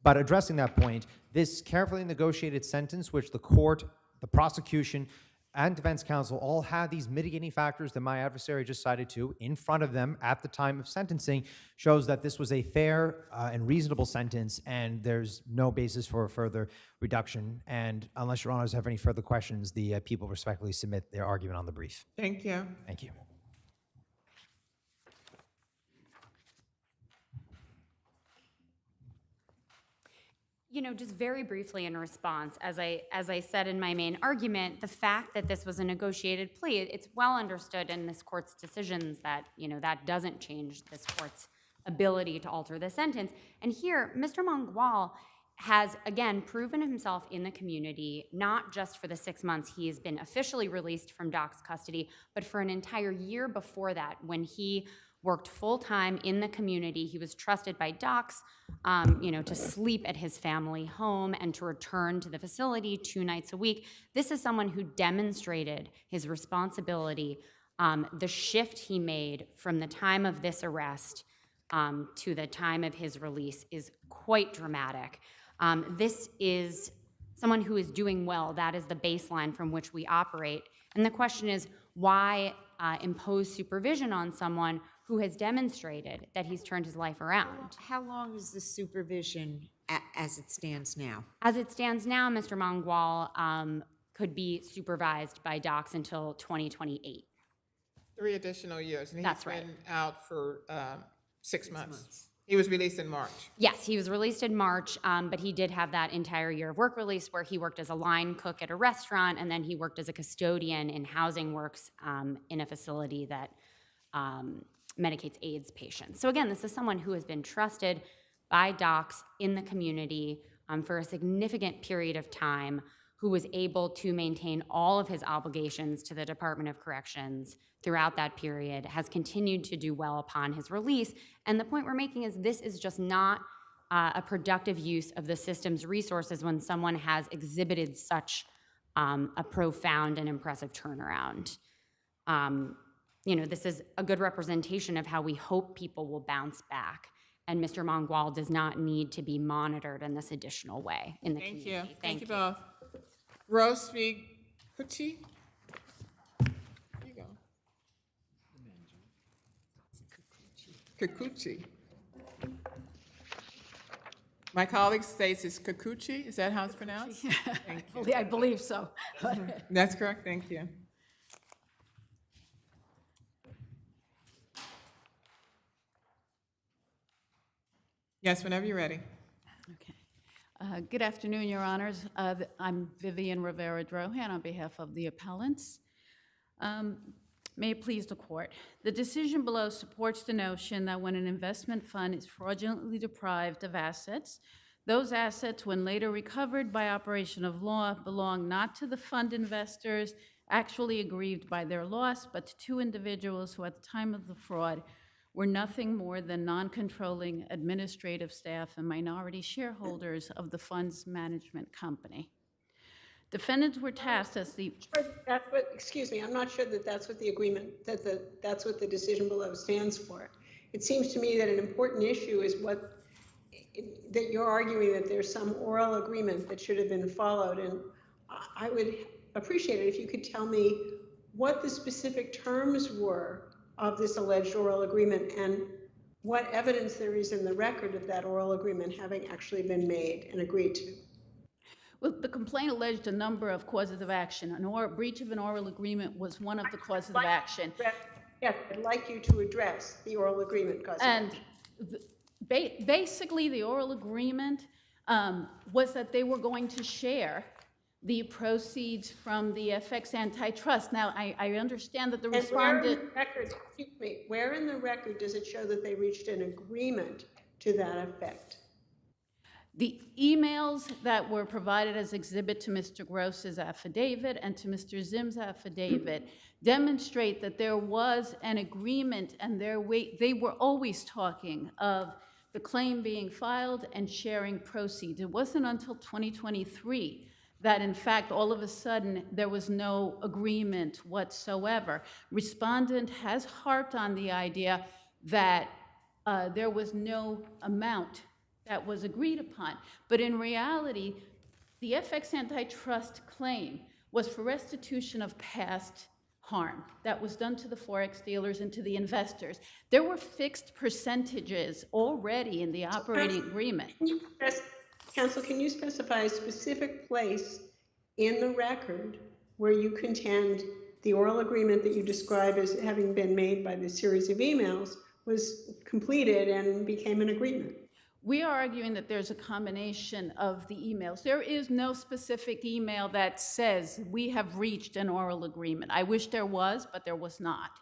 But addressing that point, this carefully negotiated sentence, which the court, the prosecution, and defense counsel all had these mitigating factors that my adversary just cited to in front of them at the time of sentencing, shows that this was a fair and reasonable sentence, and there's no basis for a further reduction. And unless Your Honors have any further questions, the people respectfully submit their argument on the brief. Thank you. Thank you. You know, just very briefly in response, as I said in my main argument, the fact that this was a negotiated plea, it's well understood in this court's decisions that, you know, that doesn't change this court's ability to alter the sentence. And here, Mr. Maguire has, again, proven himself in the community, not just for the 6 months he has been officially released from Doc's custody, but for an entire year before that, when he worked full-time in the community. He was trusted by Docs, you know, to sleep at his family home and to return to the facility 2 nights a week. This is someone who demonstrated his responsibility. The shift he made from the time of this arrest to the time of his release is quite dramatic. This is someone who is doing well. That is the baseline from which we operate. And the question is, why impose supervision on someone who has demonstrated that he's turned his life around? How long is the supervision as it stands now? As it stands now, Mr. Maguire could be supervised by Docs until 2028. 3 additional years, and That's he's right. been out for 6 months. He was released in March. Yes, he was released in March, but he did have that entire year of work release where he worked as a line cook at a restaurant, and then he worked as a custodian in Housing Works in a facility that medicates AIDS patients. So again, this is someone who has been trusted by Docs in the community for a significant period of time, who was able to maintain all of his obligations to the Department of Corrections throughout that period, has continued to do well upon his release. And the point we're making is this is just not a productive use of the system's resources when someone has exhibited such a profound and impressive turnaround. You know, this is a good representation of how we hope people will bounce back. And Mr. Maguire does not need to be monitored in this additional way in the community. Thank you. Thank you both. Rose V. Cucci. Here you go. Kikuchi. My colleague states it's Kikuchi. Is that how it's pronounced? Thank you. I believe so. That's correct. Thank you. Yes, whenever you're ready. Good afternoon, Your Honors. I'm Vivian Rivera-Drohan on behalf of the appellants. May it please the court. The decision below supports the notion that when an investment fund is fraudulently deprived of assets Those assets, when later recovered by operation of law, belong not to the fund investors actually aggrieved by their loss, but to two individuals who at the time of the fraud were nothing more than non-controlling administrative staff and minority shareholders of the fund's management company. Defendants were tasked as the... Excuse me, I'm not sure that that's what the agreement, that's what the decision below stands for. It seems to me that an important issue is that you're arguing that there's some oral agreement that should have been followed, and I would appreciate it if you could tell me what the specific terms were of this alleged oral agreement and what evidence there is in the record of that oral agreement having actually been made and agreed to. Well, the complaint alleged a number of causes of action. Breach of an oral agreement was one of the causes of action. Yes, I'd like you to address the oral agreement cause of action. Basically, the oral agreement was that they were going to share the proceeds from the FX antitrust. Now, I understand that the respondent... Where in the record does it show that they reached an agreement to that effect? The emails that were provided as exhibit to Mr. Gross's affidavit and to Mr. Zim's affidavit demonstrate that there was an agreement, and they were always talking of the claim being filed and sharing proceeds. It wasn't until 2023 that, in fact, all of a sudden, there was no agreement whatsoever. Respondent has harped on the idea that there was no amount that was agreed upon. But in reality, the FX antitrust claim was for restitution of past harm that was done to the Forex dealers and to the investors. There were fixed percentages already in the operating agreement. Counsel, can you specify a specific place in the record where you contend the oral agreement that you describe as having been made by the series of emails was completed and became an agreement? We are arguing that there's a combination of the emails. There is no specific email that says we have reached an oral agreement. I wish there was, but there was not.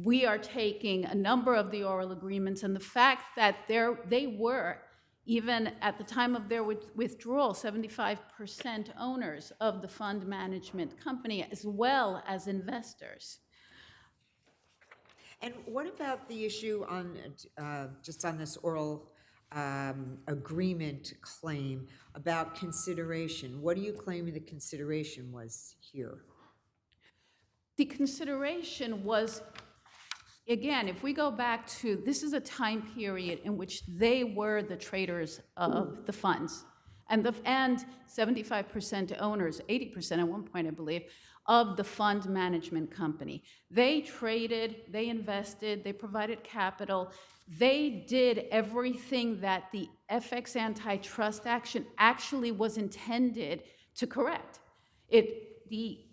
We are taking a number of the oral agreements and the fact that they were, even at the time of their withdrawal, 75% owners of the fund management company as well as investors. And what about the issue on just on this oral agreement claim about consideration? What are you claiming the consideration was here? The consideration was, again, if we go back to, this is a time period in which they were the traders of the funds, and 75% owners, 80% at one point, I believe, of the fund management company. They traded, they invested, they provided capital. They did everything that the FX antitrust action actually was intended to correct. The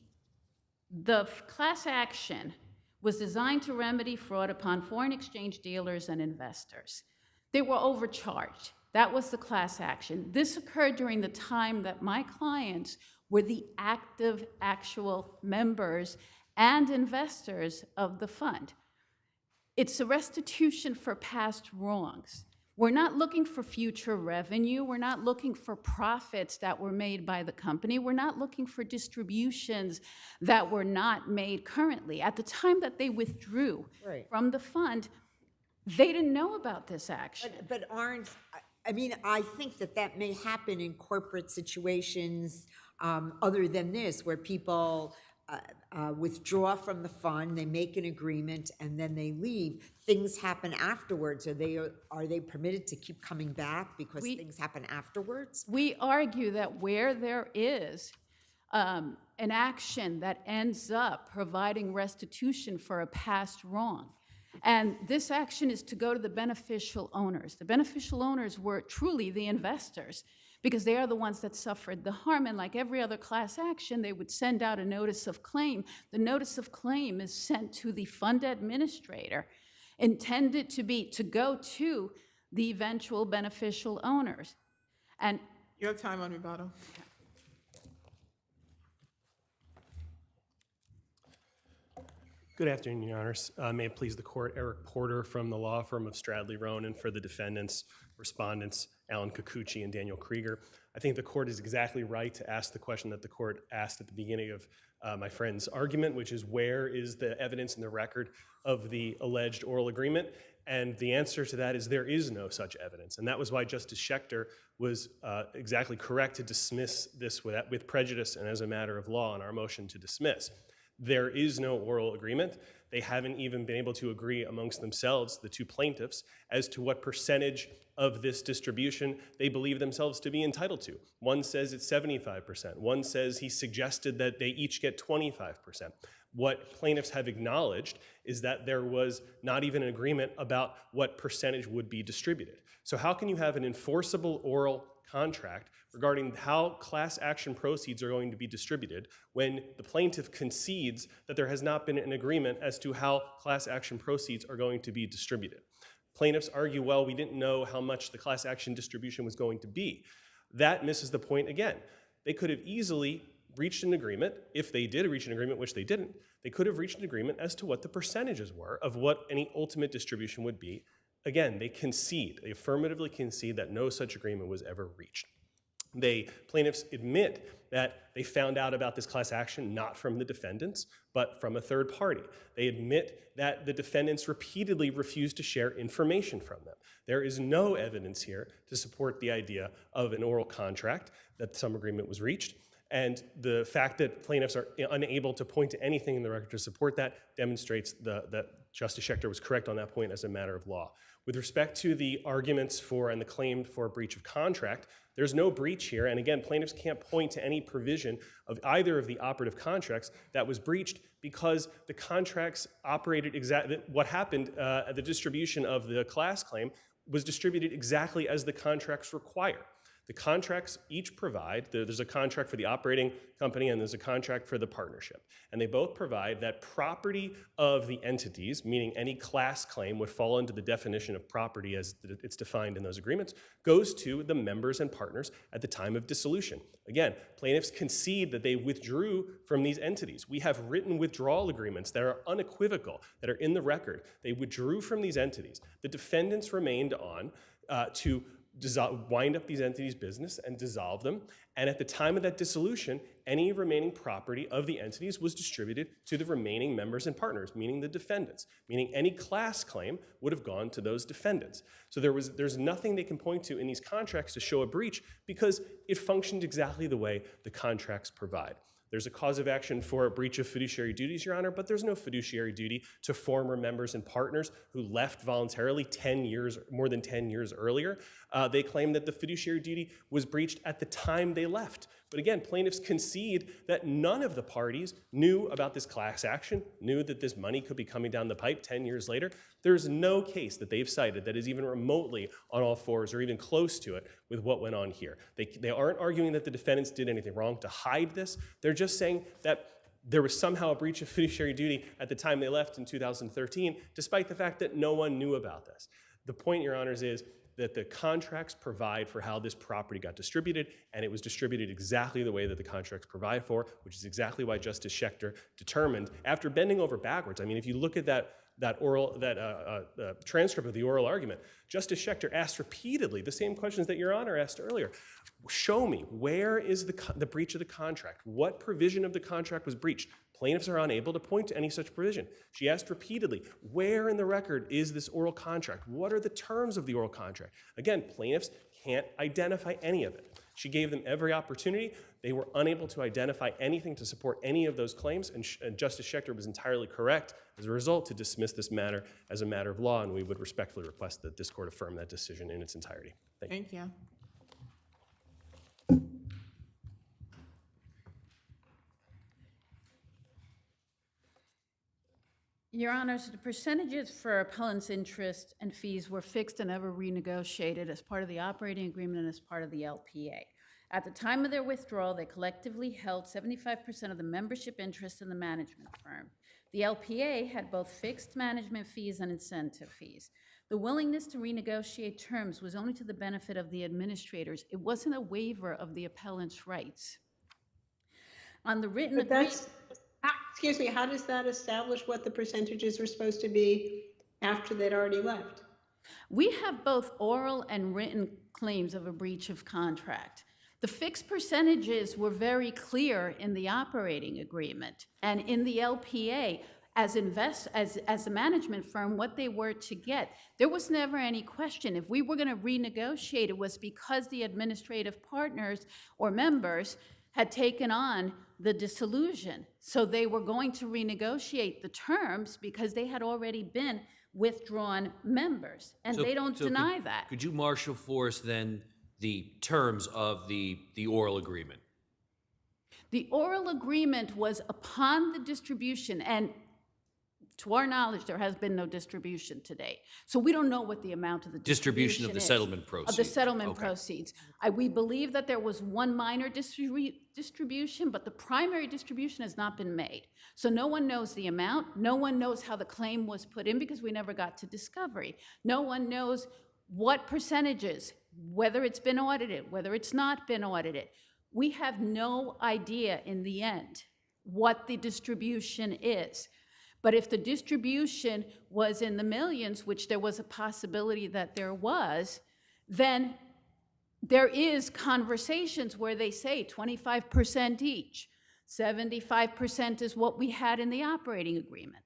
class action was designed to remedy fraud upon foreign exchange dealers and investors. They were overcharged. That was the class action. This occurred during the time that my clients were the active, actual members and investors of the fund. It's a restitution for past wrongs. We're not looking for future revenue. We're not looking for profits that were made by the company. We're not looking for distributions that were not made currently. At the time that they withdrew from the fund, they didn't know about this action. But aren't, I mean, I think that may happen in corporate situations other than this, where people withdraw from the fund, they make an agreement, and then they leave. Things happen afterwards. Are they permitted to keep coming back because things happen afterwards? We argue that where there is an action that ends up providing restitution for a past wrong, and this action is to go to the beneficial owners. The beneficial owners were truly the investors, because they are the ones that suffered the harm. And like every other class action, they would send out a notice of claim. The notice of claim is sent to the fund administrator, intended to go to the eventual beneficial owners. And you have time on rebuttal. Good afternoon, Your Honors. May it please the court, Eric Porter from the law firm of Stradley Ronan for the defendants, respondents, Alan Kikuchi and Daniel Krieger. I think the court is exactly right to ask the question that the court asked at the beginning of my friend's argument, which is where is the evidence in the record of the alleged oral agreement? And the answer to that is there is no such evidence. And that was why Justice Schechter was exactly correct to dismiss this with prejudice and as a matter of law on our motion to dismiss. There is no oral agreement. They haven't even been able to agree amongst themselves, the two plaintiffs, as to what percentage of this distribution they believe themselves to be entitled to. One says it's 75%. One says he suggested that they each get 25%. What plaintiffs have acknowledged is that there was not even an agreement about what percentage would be distributed. So how can you have an enforceable oral contract regarding how class action proceeds are going to be distributed when the plaintiff concedes that there has not been an agreement as to how class action proceeds are going to be distributed? Plaintiffs argue, well, we didn't know how much the class action distribution was going to be. That misses the point again. They could have easily reached an agreement. If they did reach an agreement, which they didn't, they could have reached an agreement as to what the percentages were of what any ultimate distribution would be. Again, they concede, they affirmatively concede that no such agreement was ever reached. Plaintiffs admit that they found out about this class action not from the defendants, but from a third party. They admit that the defendants repeatedly refused to share information from them. There is no evidence here to support the idea of an oral contract, that some agreement was reached. And the fact that plaintiffs are unable to point to anything in the record to support that demonstrates that Justice Schechter was correct on that point as a matter of law. With respect to the arguments for and the claim for a breach of contract, there's no breach here. And again, plaintiffs can't point to any provision of either of the operative contracts that was breached because the contracts operated exactly, what happened at the distribution of the class claim was distributed exactly as the contracts require. The contracts each provide, there's a contract for the operating company and there's a contract for the partnership. And they both provide that property of the entities, meaning any class claim would fall into the definition of property as it's defined in those agreements, goes to the members and partners at the time of dissolution. Again, plaintiffs concede that they withdrew from these entities. We have written withdrawal agreements that are unequivocal, that are in the record. They withdrew from these entities. The defendants remained on to wind up these entities' business and dissolve them. And at the time of that dissolution, any remaining property of the entities was distributed to the remaining members and partners, meaning the defendants, meaning any class claim would have gone to those defendants. So there's nothing they can point to in these contracts to show a breach because it functioned exactly the way the contracts provide. There's a cause of action for a breach of fiduciary duties, Your Honor, but there's no fiduciary duty to former members and partners who left voluntarily more than 10 years earlier. They claim that the fiduciary duty was breached at the time they left. But again, plaintiffs concede that none of the parties knew about this class action, knew that this money could be coming down the pipe 10 years later. There's no case that they've cited that is even remotely on all fours or even close to it with what went on here. They aren't arguing that the defendants did anything wrong to hide this. They're just saying that there was somehow a breach of fiduciary duty at the time they left in 2013, despite the fact that no one knew about this. The point, Your Honors, is that the contracts provide for how this property got distributed, and it was distributed exactly the way that the contracts provide for, which is exactly why Justice Schechter determined, after bending over backwards. I mean, if you look at that transcript of the oral argument, Justice Schechter asked repeatedly the same questions that Your Honor asked earlier. Show me, where is the breach of the contract? What provision of the contract was breached? Plaintiffs are unable to point to any such provision. She asked repeatedly, where in the record is this oral contract? What are the terms of the oral contract? Again, plaintiffs can't identify any of it. She gave them every opportunity. They were unable to identify anything to support any of those claims, and Justice Schechter was entirely correct as a result to dismiss this matter as a matter of law, and we would respectfully request that this court affirm that decision in its entirety. Thank you. Thank you. Your Honors, the percentages for appellant's interest and fees were fixed and never renegotiated as part of the operating agreement and as part of the LPA. At the time of their withdrawal, they collectively held 75% of the membership interest in the management firm. The LPA had both fixed management fees and incentive fees. The willingness to renegotiate terms was only to the benefit of the administrators. It wasn't a waiver of the appellant's rights. On the written agreement, Excuse me, how does that establish what the percentages were supposed to be after they'd already left? We have both oral and written claims of a breach of contract. The fixed percentages were very clear in the operating agreement and in the LPA as a management firm what they were to get. There was never any question. If we were going to renegotiate, it was because the administrative partners or members had taken on the disillusion. So they were going to renegotiate the terms because they had already been withdrawn members, and they don't deny that. Could you marshal for us then the terms of the oral agreement? The oral agreement was upon the distribution, and to our knowledge, there has been no distribution to date. So we don't know what the amount of the distribution of the is. Settlement proceeds. Of the settlement Okay. proceeds. We believe that there was one minor distribution, but the primary distribution has not been made. So no one knows the amount. No one knows how the claim was put in because we never got to discovery. No one knows what percentages, whether it's been audited, whether it's not been audited. We have no idea in the end what the distribution is. But if the distribution was in the millions, which there was a possibility that there was, then there is conversations where they say 25% each, 75% is what we had in the operating agreement.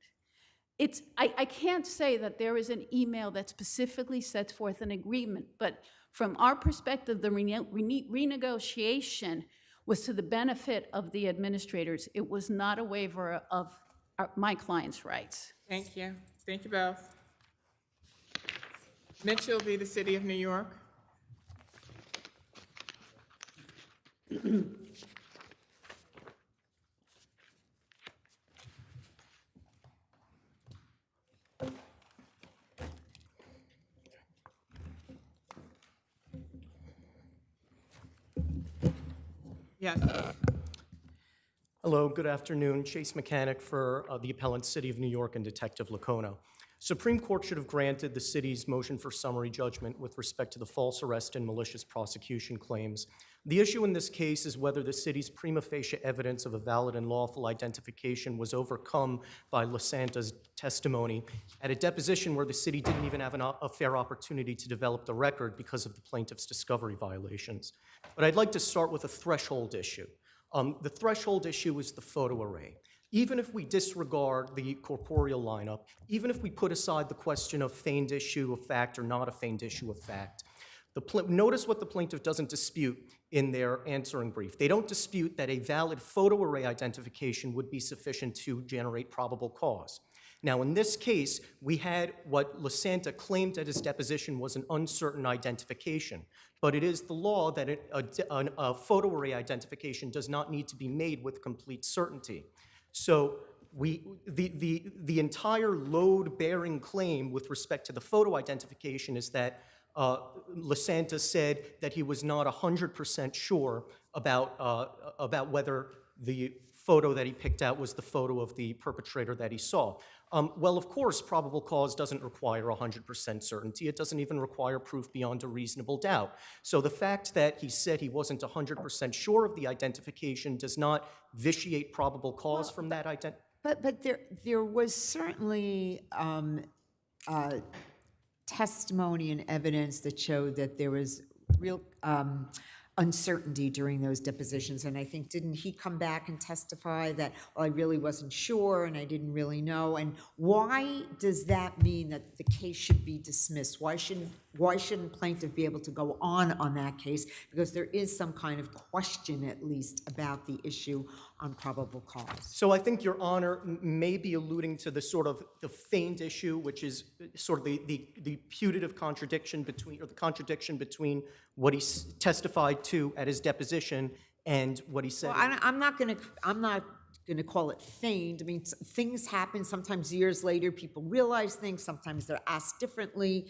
I can't say that there is an email that specifically sets forth an agreement, but from our perspective, the renegotiation was to the benefit of the administrators. It was not a waiver of my client's rights. Thank you. Thank you both. Mitchell v. the City of New York. Yes. Hello, good afternoon. Chase Mechanic for the appellant City of New York and Detective Locono. Supreme Court should have granted the city's motion for summary judgment with respect to the false arrest and malicious prosecution claims. The issue in this case is whether the city's prima facie evidence of a valid and lawful identification was overcome by LaSanta's testimony at a deposition where the city didn't even have a fair opportunity to develop the record because of the plaintiff's discovery violations. But I'd like to start with a threshold issue. The threshold issue is the photo array. Even if we disregard the corporeal lineup, even if we put aside the question of feigned issue of fact or not a feigned issue of fact, notice what the plaintiff doesn't dispute in their answering brief. They don't dispute that a valid photo array identification would be sufficient to generate probable cause. Now, in this case, we had what LaSanta claimed at his deposition was an uncertain identification, but it is the law that a photo array identification does not need to be made with complete certainty. So the entire load-bearing claim with respect to the photo identification is that LaSanta said that he was not 100% sure about whether the photo that he picked out was the photo of the perpetrator that he saw. Well, of course, probable cause doesn't require 100% certainty. It doesn't even require proof beyond a reasonable doubt. So the fact that he said he wasn't 100% sure of the identification does not vitiate probable cause from that identity. But there was certainly testimony and evidence that showed that there was real uncertainty during those depositions. And I think, didn't he come back and testify that, well, I really wasn't sure and I didn't really know? And why does that mean that the case should be dismissed? Why shouldn't plaintiff be able to go on that case? Because there is some kind of question, at least, about the issue on probable cause. So I think Your Honor may be alluding to the sort of the feigned issue, which is sort of the putative contradiction between, or the contradiction between what he testified to at his deposition and what he said. Well, I'm not going to call it feigned. I mean, things happen. Sometimes years later, people realize things. Sometimes they're asked differently.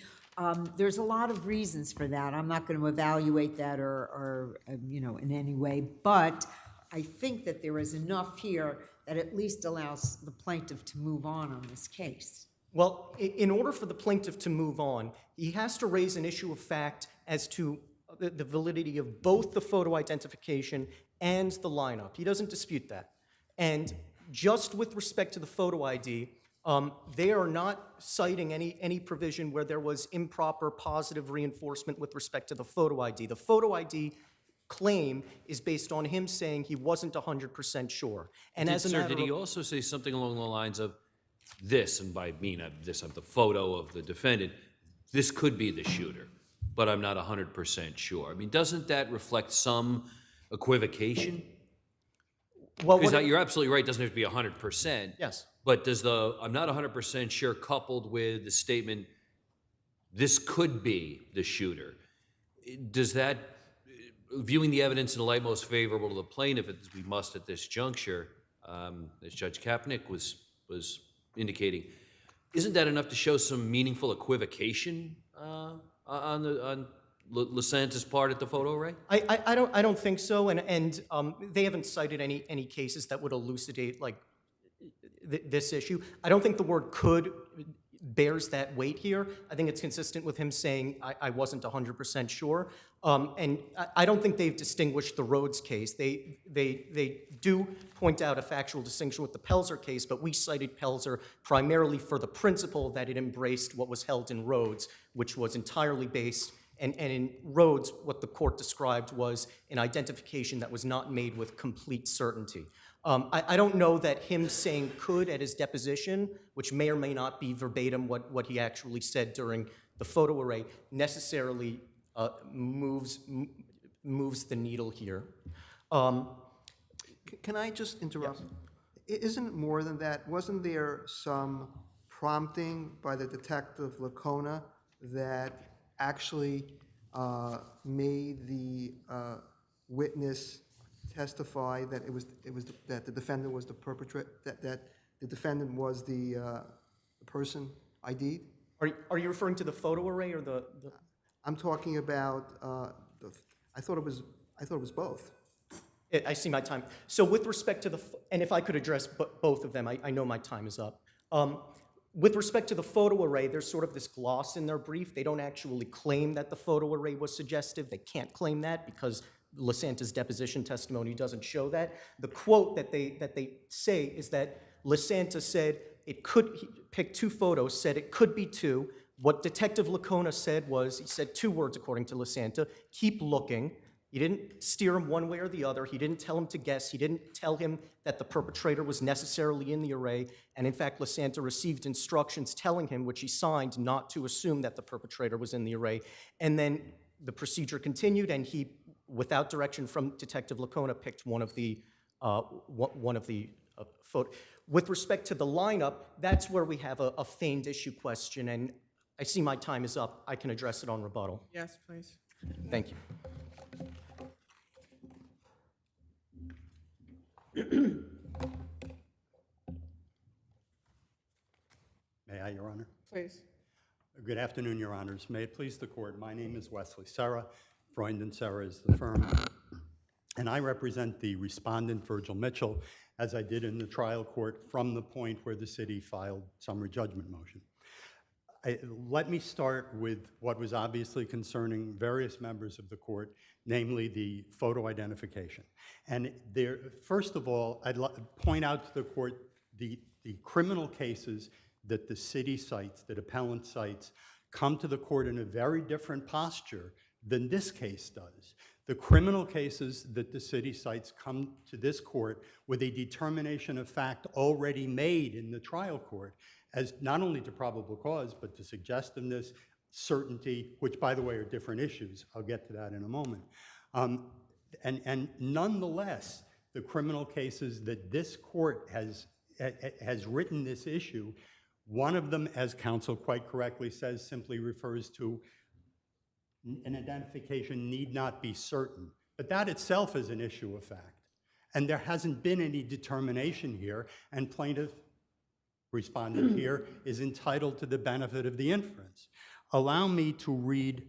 There's a lot of reasons for that. I'm not going to evaluate that or in any way. But I think that there is enough here that at least allows the plaintiff to move on this case. Well, in order for the plaintiff to move on, he has to raise an issue of fact as to the validity of both the photo identification and the lineup. He doesn't dispute that. And Just with respect to the photo ID, they are not citing any provision where there was improper positive reinforcement with respect to the photo ID. The photo ID claim is based on him saying he wasn't 100% sure. And as a matter Did he also say something along the lines of this, and by mean this of the photo of the defendant, this could be the shooter, but I'm not 100% sure? I mean, doesn't that reflect some equivocation? Because you're absolutely right, it doesn't have to be 100%. Yes. But does the I'm not 100% sure coupled with the statement, this could be the shooter, does that, viewing the evidence in the light most favorable to the plaintiff, as we must at this juncture, as Judge Kapnick was indicating, isn't that enough to show some meaningful equivocation on Lasanta's part at the photo array? I don't think so, and they haven't cited any cases that would elucidate like this issue. I don't think the word "could" bears that weight here. I think it's consistent with him saying I wasn't 100% sure, and I don't think they've distinguished the Rhodes case. They do point out a factual distinction with the Pelzer case, but we cited Pelzer primarily for the principle that it embraced what was held in Rhodes, which was entirely based. And in Rhodes, what the court described was an identification that was not made with complete certainty. I don't know that him saying "could" at his deposition, which may or may not be verbatim what he actually said during the photo array, necessarily moves the needle here. Can I just interrupt? Yes. Isn't it more than that? Wasn't there some prompting by the detective Lacona that actually made the witness testify that that the defendant was the perpetrator, that the defendant was the person ID'd? Are you referring to the photo array or the? I'm talking about. I thought it was both. I see my time. So with respect to and if I could address both of them, I know my time is up. With respect to the photo array, there's sort of this gloss in their brief. They don't actually claim that the photo array was suggestive. They can't claim that because Lasanta's deposition testimony doesn't show that. The quote that they say is that Lasanta said he picked two photos, said it could be two. What Detective Lacona said was, he said two words according to Lasanta: keep looking. He didn't steer him one way or the other. He didn't tell him to guess. He didn't tell him that the perpetrator was necessarily in the array. And in fact, Lasanta received instructions telling him, which he signed, not to assume that the perpetrator was in the array. And then the procedure continued, and he, without direction from Detective Lacona, picked one of the photos. With respect to the lineup, that's where we have a feigned issue question, and I see my time is up. I can address it on rebuttal. Yes, please. Thank you. May I, Your Honor? Please. Good afternoon, Your Honors. May it please the Court, my name is Wesley Serra. Freund & Serra is the firm, and I represent the respondent, Virgil Mitchell, as I did in the trial court from the point where the city filed summary judgment motion. Let me start with what was obviously concerning various members of the court, namely the photo identification. And there, first of all, I'd point out to the court the criminal cases that the city cites, that appellant cites, come to the court in a very different posture than this case does. The criminal cases that the city cites come to this court with a determination of fact already made in the trial court, as not only to probable cause, but to suggestiveness, certainty, which, by the way, are different issues. I'll get to that in a moment. And nonetheless, the criminal cases that this court has written this issue, one of them, as counsel quite correctly says, simply refers to an identification need not be certain. But that itself is an issue of fact. And there hasn't been any determination here, and plaintiff respondent here is entitled to the benefit of the inference. Allow me to read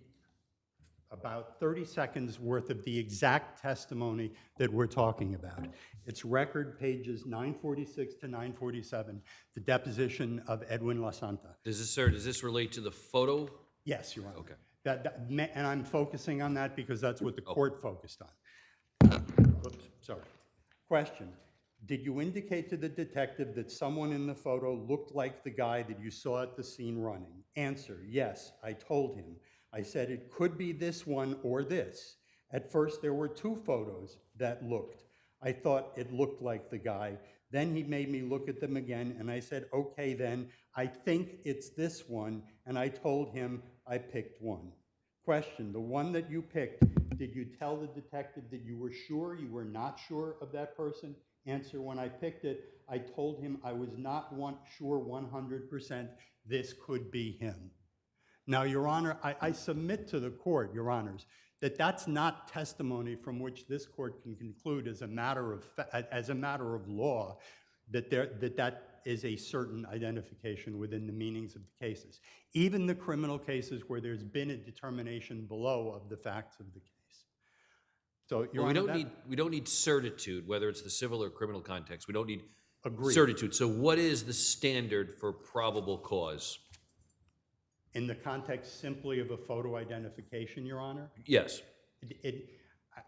about 30 seconds worth of the exact testimony that we're talking about. It's record pages 946 to 947, the deposition of Edwin Lasanta. Does this relate to the photo? Yes, Your Honor. Okay. And I'm focusing on that because that's what the court focused on. Oops, sorry. Question. did you indicate to the detective that someone in the photo looked like the guy that you saw at the scene running? Answer, yes, I told him. I said it could be this one or this. At first, there were two photos that looked. I thought it looked like the guy. Then he made me look at them again, and I said, okay, then, I think it's this one, and I told him I picked one. Question, the one that you picked, did you tell the detective that you were sure you were not sure of that person? Answer, when I picked it, I told him I was not sure 100% this could be him. Now, Your Honor, I submit to the court, Your Honors, that that's not testimony from which this court can conclude as a matter of law that is a certain identification within the meanings of the cases. Even the criminal cases where there's been a determination below of the facts of the case. So, Your Honor, we don't need certitude, whether it's the civil or criminal context. We don't need Agreed. certitude. So what is the standard for probable cause? In the context simply of a photo identification, Your Honor? Yes.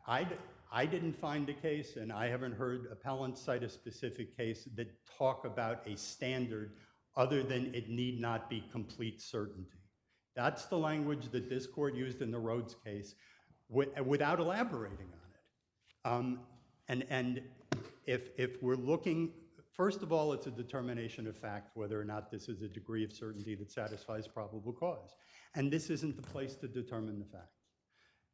I didn't find a case, and I haven't heard appellants cite a specific case that talk about a standard other than it need not be complete certainty. That's the language that this court used in the Rhodes case without elaborating on it. And if we're looking, first of all, it's a determination of fact whether or not this is a degree of certainty that satisfies probable cause. And this isn't the place to determine the facts.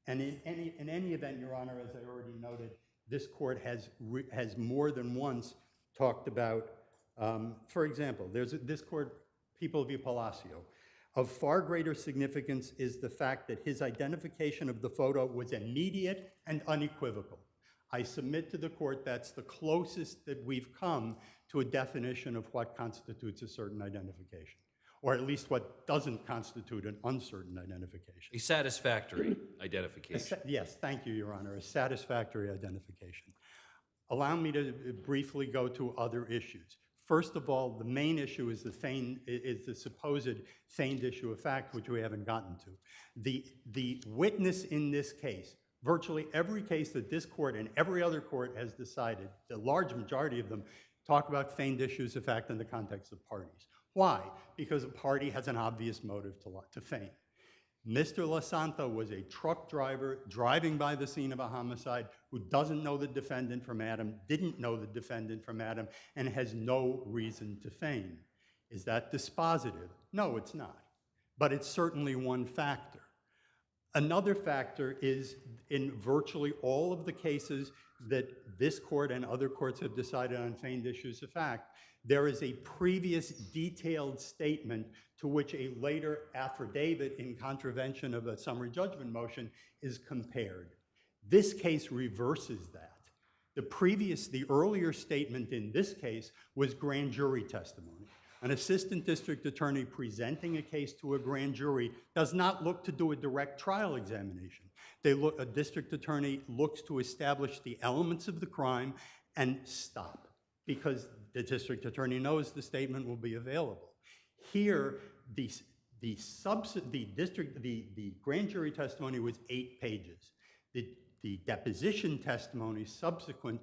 And in any event, Your Honor, as I already noted, this court has more than once talked about, for example, there's this court, People v. Palacio. Of far greater significance is the fact that his identification of the photo was immediate and unequivocal. I submit to the court that's the closest that we've come to a definition of what constitutes a certain identification, or at least what doesn't constitute an uncertain identification. A satisfactory identification. Yes, thank you, Your Honor, a satisfactory identification. Allow me to briefly go to other issues. First of all, the main issue is the supposed feigned issue of fact, which we haven't gotten to. The witness in this case, virtually every case that this court and every other court has decided, the large majority of them talk about feigned issues of fact in the context of parties. Why? Because a party has an obvious motive to feign. Mr. LaSanta was a truck driver driving by the scene of a homicide who doesn't know the defendant from Adam, didn't know the defendant from Adam, and has no reason to feign. Is that dispositive? No, it's not. But it's certainly one factor. Another factor is in virtually all of the cases that this court and other courts have decided on feigned issues of fact, there is a previous detailed statement to which a later affidavit in contravention of a summary judgment motion is compared. This case reverses that. The earlier statement in this case was grand jury testimony. An assistant district attorney presenting a case to a grand jury does not look to do a direct trial examination. A district attorney looks to establish the elements of the crime and stop, because the district attorney knows the statement will be available. Here, the grand jury testimony was 8 pages. The deposition testimony subsequent,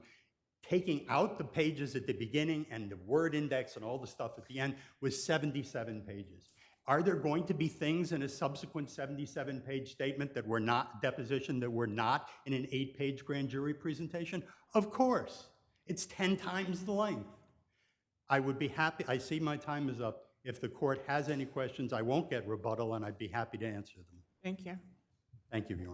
taking out the pages at the beginning and the word index and all the stuff at the end, was 77 pages. Are there going to be things in a subsequent 77-page statement that were not deposition, that were not in an 8-page grand jury presentation? Of course. It's 10 times the length. I would be happy, I see my time is up. If the court has any questions, I won't get rebuttal, and I'd be happy to answer them. Thank you. Thank you, Your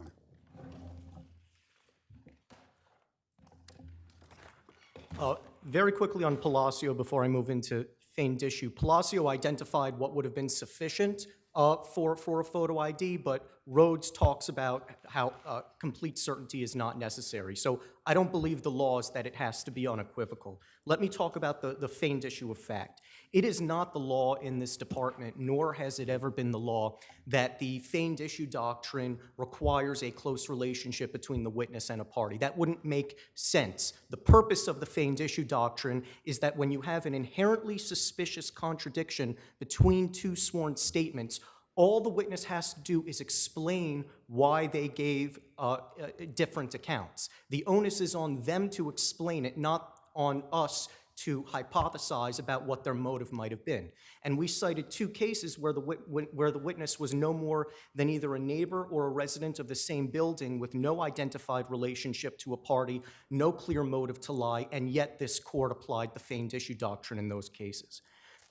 Honor. Very quickly on Palacio before I move into feigned issue. Palacio identified what would have been sufficient for a photo ID, but Rhodes talks about how complete certainty is not necessary. So I don't believe the law is that it has to be unequivocal. Let me talk about the feigned issue of fact. It is not the law in this department, nor has it ever been the law, that the feigned issue doctrine requires a close relationship between the witness and a party. That wouldn't make sense. The purpose of the feigned issue doctrine is that when you have an inherently suspicious contradiction between two sworn statements, all the witness has to do is explain why they gave different accounts. The onus is on them to explain it, not on us to hypothesize about what their motive might have been. And we cited 2 cases where the witness was no more than either a neighbor or a resident of the same building with no identified relationship to a party, no clear motive to lie, and yet this court applied the feigned issue doctrine in those cases.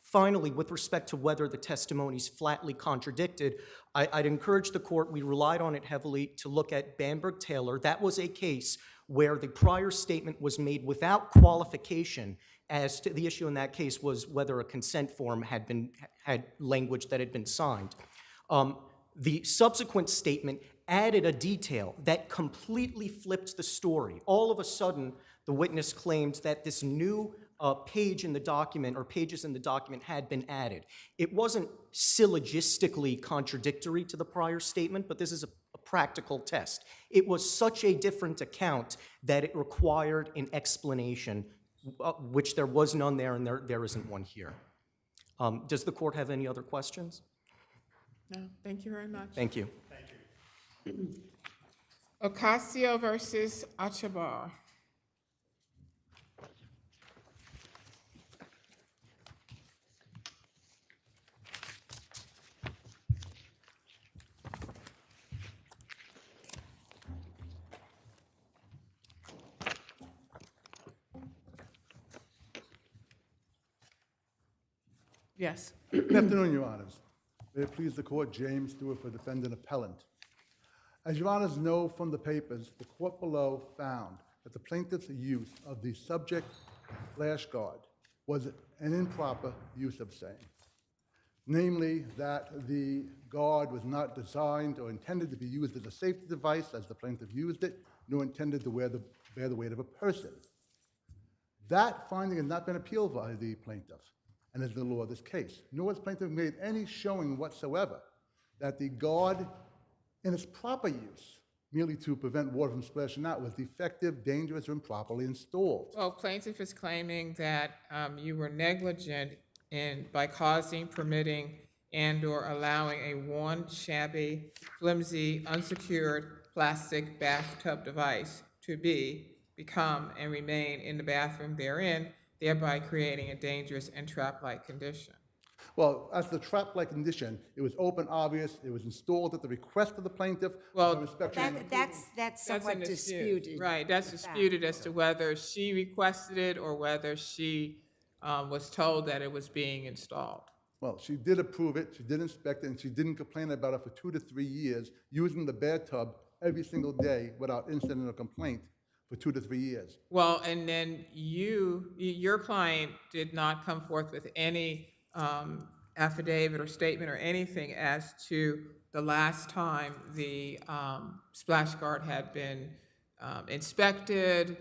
Finally, with respect to whether the testimonies flatly contradicted, I'd encourage the court, we relied on it heavily, to look at Bamberg-Taylor. That was a case where the prior statement was made without qualification, as to the issue in that case was whether a consent form had language that had been signed. The subsequent statement added a detail that completely flipped the story. All of a sudden, the witness claimed that this new page in the document, or pages in the document, had been added. It wasn't syllogistically contradictory to the prior statement, but this is a practical test. It was such a different account that it required an explanation, which there was none there, and there isn't one here. Does the court have any other questions? No, thank you very much. Thank you. Okasio versus Achabar. Yes. Good afternoon, Your Honors. May it please the court, James Stewart for defendant appellant. As Your Honors know from the papers, the court below found that the plaintiff's use of the subject flash guard was an improper use of same. Namely, that the guard was not designed or intended to be used as a safety device as the plaintiff used it, nor intended to bear the weight of a person. That finding has not been appealed by the plaintiff, and is the law of this case. Nor has plaintiff made any showing whatsoever that the guard, in its proper use, merely to prevent water from splashing out, was defective, dangerous, or improperly installed. Well, plaintiff is claiming that you were negligent by causing, permitting, and/or allowing a worn, shabby, flimsy, unsecured plastic bathtub device to become, and remain in the bathroom therein, thereby creating a dangerous and trap-like condition. Well, as the trap-like condition, it was open, obvious, it was installed at the request of the plaintiff. Well, That's somewhat disputed. Right, that's disputed as to whether she requested it or whether she was told that it was being installed. Well, she did approve it, she did inspect it, and she didn't complain about it for 2 to 3 years, using the bathtub every single day without incident or complaint for 2 to 3 years. Well, and then your client did not come forth with any affidavit or statement or anything as to the last time the splash guard had been inspected,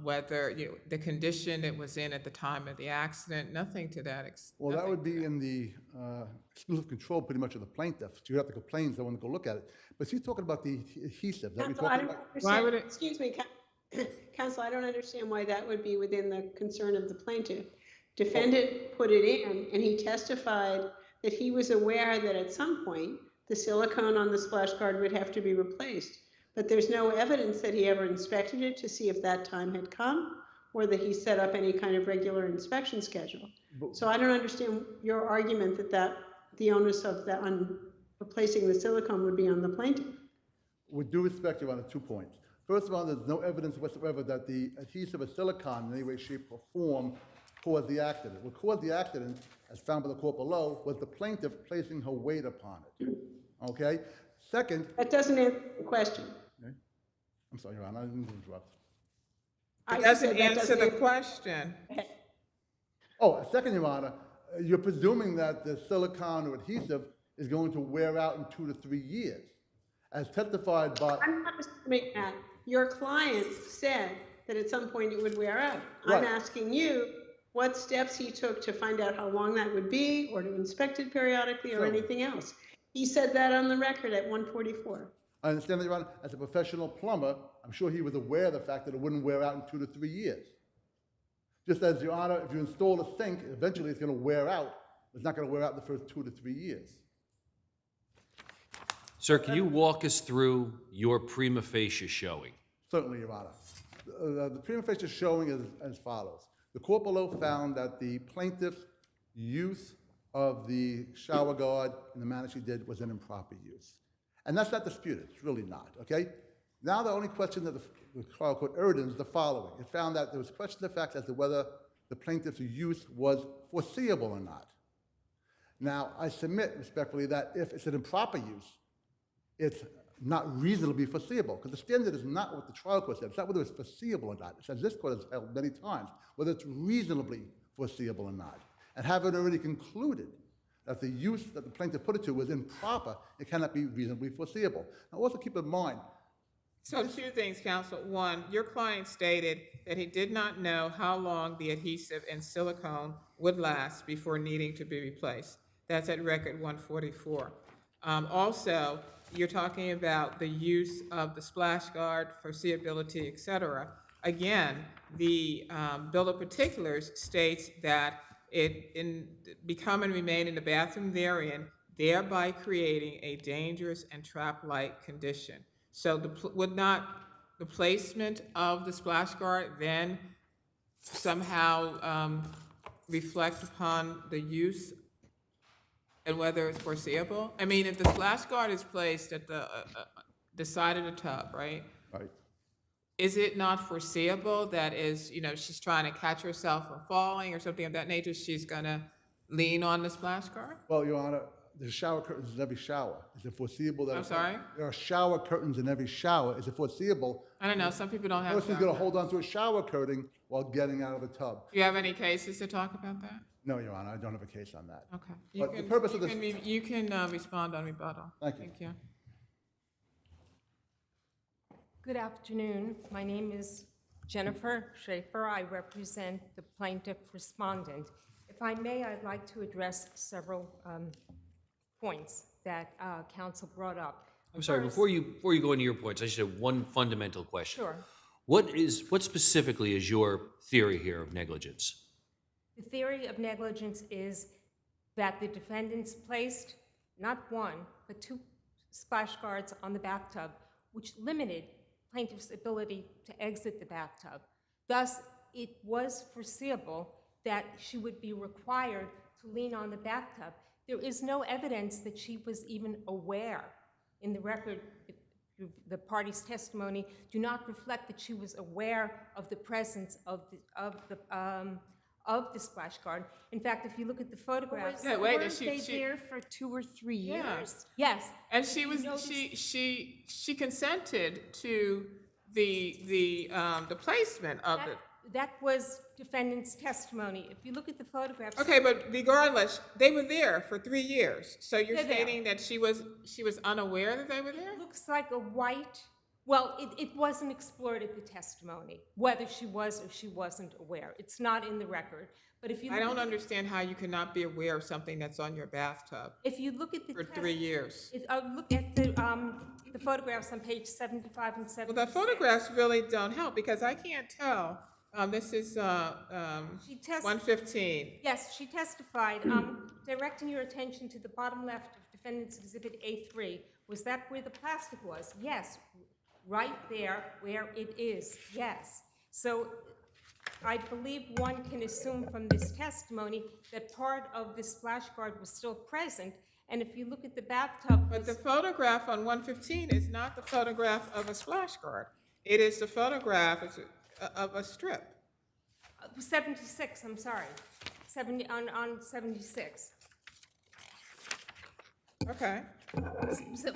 whether the condition it was in at the time of the accident, nothing to that extent. Well, that would be in the exclusive control pretty much of the plaintiff. She would have to complain, someone to go look at it. But she's talking about the adhesive. That we Counsel, I talking don't about. understand. Excuse me, Counsel, I don't understand why that would be within the concern of the plaintiff. Defendant put it in, and he testified that he was aware that at some point the silicone on the splash guard would have to be replaced. But there's no evidence that he ever inspected it to see if that time had come, or that he set up any kind of regular inspection schedule. So I don't understand your argument that the onus of that on replacing the silicone would be on the plaintiff. With due respect, Your Honor, 2 points. First of all, there's no evidence whatsoever that the adhesive or silicone in any way, shape, or form caused the accident. What caused the accident, as found by the court below, was the plaintiff placing her weight upon it. Okay? Second... That doesn't answer the question. Okay. I'm sorry, Your Honor, I didn't interrupt. It doesn't answer the question. Oh, second, Your Honor, you're presuming that the silicone or adhesive is going to wear out in 2 to 3 years, as testified by... I'm not assuming that. Your client said that at some point it would wear out. Right. I'm asking you what steps he took to find out how long that would be, or to inspect it periodically, or anything else. He said that on the record at 144. I understand that, Your Honor. As a professional plumber, I'm sure he was aware of the fact that it wouldn't wear out in 2 to 3 years. Just as, Your Honor, if you install a sink, eventually it's going to wear out. It's not going to wear out in the first 2 to 3 years. Sir, can you walk us through your prima facie showing? Certainly, Your Honor. the prima facie showing is as follows. The court below found that the plaintiff's use of the shower guard in the manner she did was an improper use. And that's not disputed, it's really not, okay? Now the only question that the trial court erred in is the following. It found that there was a question of fact as to whether the plaintiff's use was foreseeable or not. Now, I submit respectfully that if it's an improper use, it's not reasonably foreseeable, because the standard is not what the trial court said. It's not whether it's foreseeable or not. It's as this court has held many times, whether it's reasonably foreseeable or not. And having already concluded that the use that the plaintiff put it to was improper, it cannot be reasonably foreseeable. Now, also keep in mind. So two things, counsel. One, your client stated that he did not know how long the adhesive and silicone would last before needing to be replaced. That's at record 144. Also, you're talking about the use of the splash guard, foreseeability, et cetera. Again, the Bill of Particulars states that it become and remain in the bathroom therein, thereby creating a dangerous and trap-like condition. So would not the placement of the splash guard then somehow reflect upon the use and whether it's foreseeable? I mean, if the splash guard is placed at the side of the tub, right? Right. Is it not foreseeable that she's trying to catch herself from falling or something of that nature, she's gonna lean on the splash guard? Well, Your Honor, there's shower curtains in every shower. Is it foreseeable that... I'm sorry? There are shower curtains in every shower. Is it foreseeable? I don't know, some people don't have... A person's going to hold onto a shower curtain while getting out of the tub. Do you have any cases to talk about that? No, Your Honor, I don't have a case on that. Okay. But the purpose of this... You can respond on rebuttal. Thank you. Thank you. Good afternoon. My name is Jennifer Schaefer. I represent the plaintiff respondent. If I may, I'd like to address several points that counsel brought up. I'm sorry, before you go into your points, I just have one fundamental question. Sure. What specifically is your theory here of negligence? The theory of negligence is that the defendants placed not one, but two splash guards on the bathtub, which limited plaintiff's ability to exit the bathtub. Thus, it was foreseeable that she would be required to lean on the bathtub. There is no evidence that she was even aware. In the record, the party's testimony do not reflect that she was aware of the presence of the splash guard. In fact, if you look at the photographs, Weren't they there for 2 or 3 years? Yes. And she consented to the placement of it. That was defendant's testimony. If you look at the photographs. Okay, but regardless, they were there for 3 years. So you're They're stating that she was unaware that they were there? It looks like a white. Well, it wasn't explored at the testimony, whether she was or she wasn't aware. It's not in the record. But if you I don't understand how you cannot be aware of something that's on your bathtub. If you look at the for 3 years. Look at the photographs on page 75 and 76. Well, the photographs really don't help because I can't tell. This is 115. Yes, she testified. Directing your attention to the bottom left of Defendant's Exhibit A3. Was that where the plastic was? Yes. Right there where it is. Yes. So I believe one can assume from this testimony that part of the splash guard was still present. And if you look at the bathtub. But the photograph on 115 is not the photograph of a splash guard. It is the photograph of a strip. 76, I'm sorry. 70 on 76. Okay. So,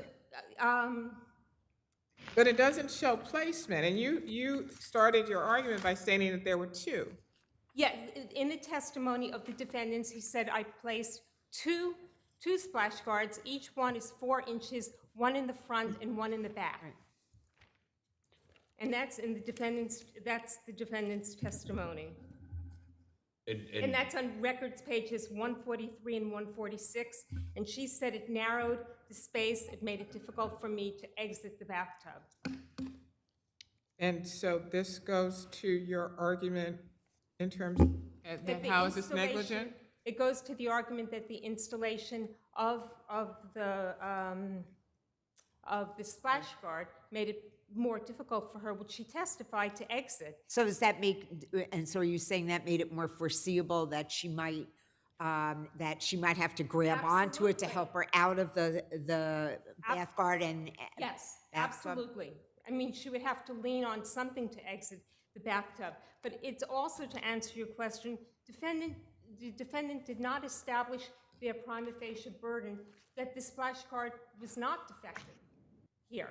but it doesn't show placement, and you started your argument by stating that there were two. Yeah, in the testimony of the defendants, he said, I placed two splash guards. Each one is 4 inches, one in the front and one in the back. And that's the defendant's testimony. And that's on records pages 143 and 146. And she said it narrowed the space. It made it difficult for me to exit the bathtub. And so this goes to your argument in terms of how is this negligent? It goes to the argument that the installation of the of the splash guard made it more difficult for her, which she testified, to exit. So does that make, and so are you saying that made it more foreseeable that she might have to grab onto it to help her out of the bath guard and Yes, bathtub? absolutely. I mean, she would have to lean on something to exit the bathtub. But it's also, to answer your question, the defendant did not establish their prima facie burden that the splash guard was not defective here.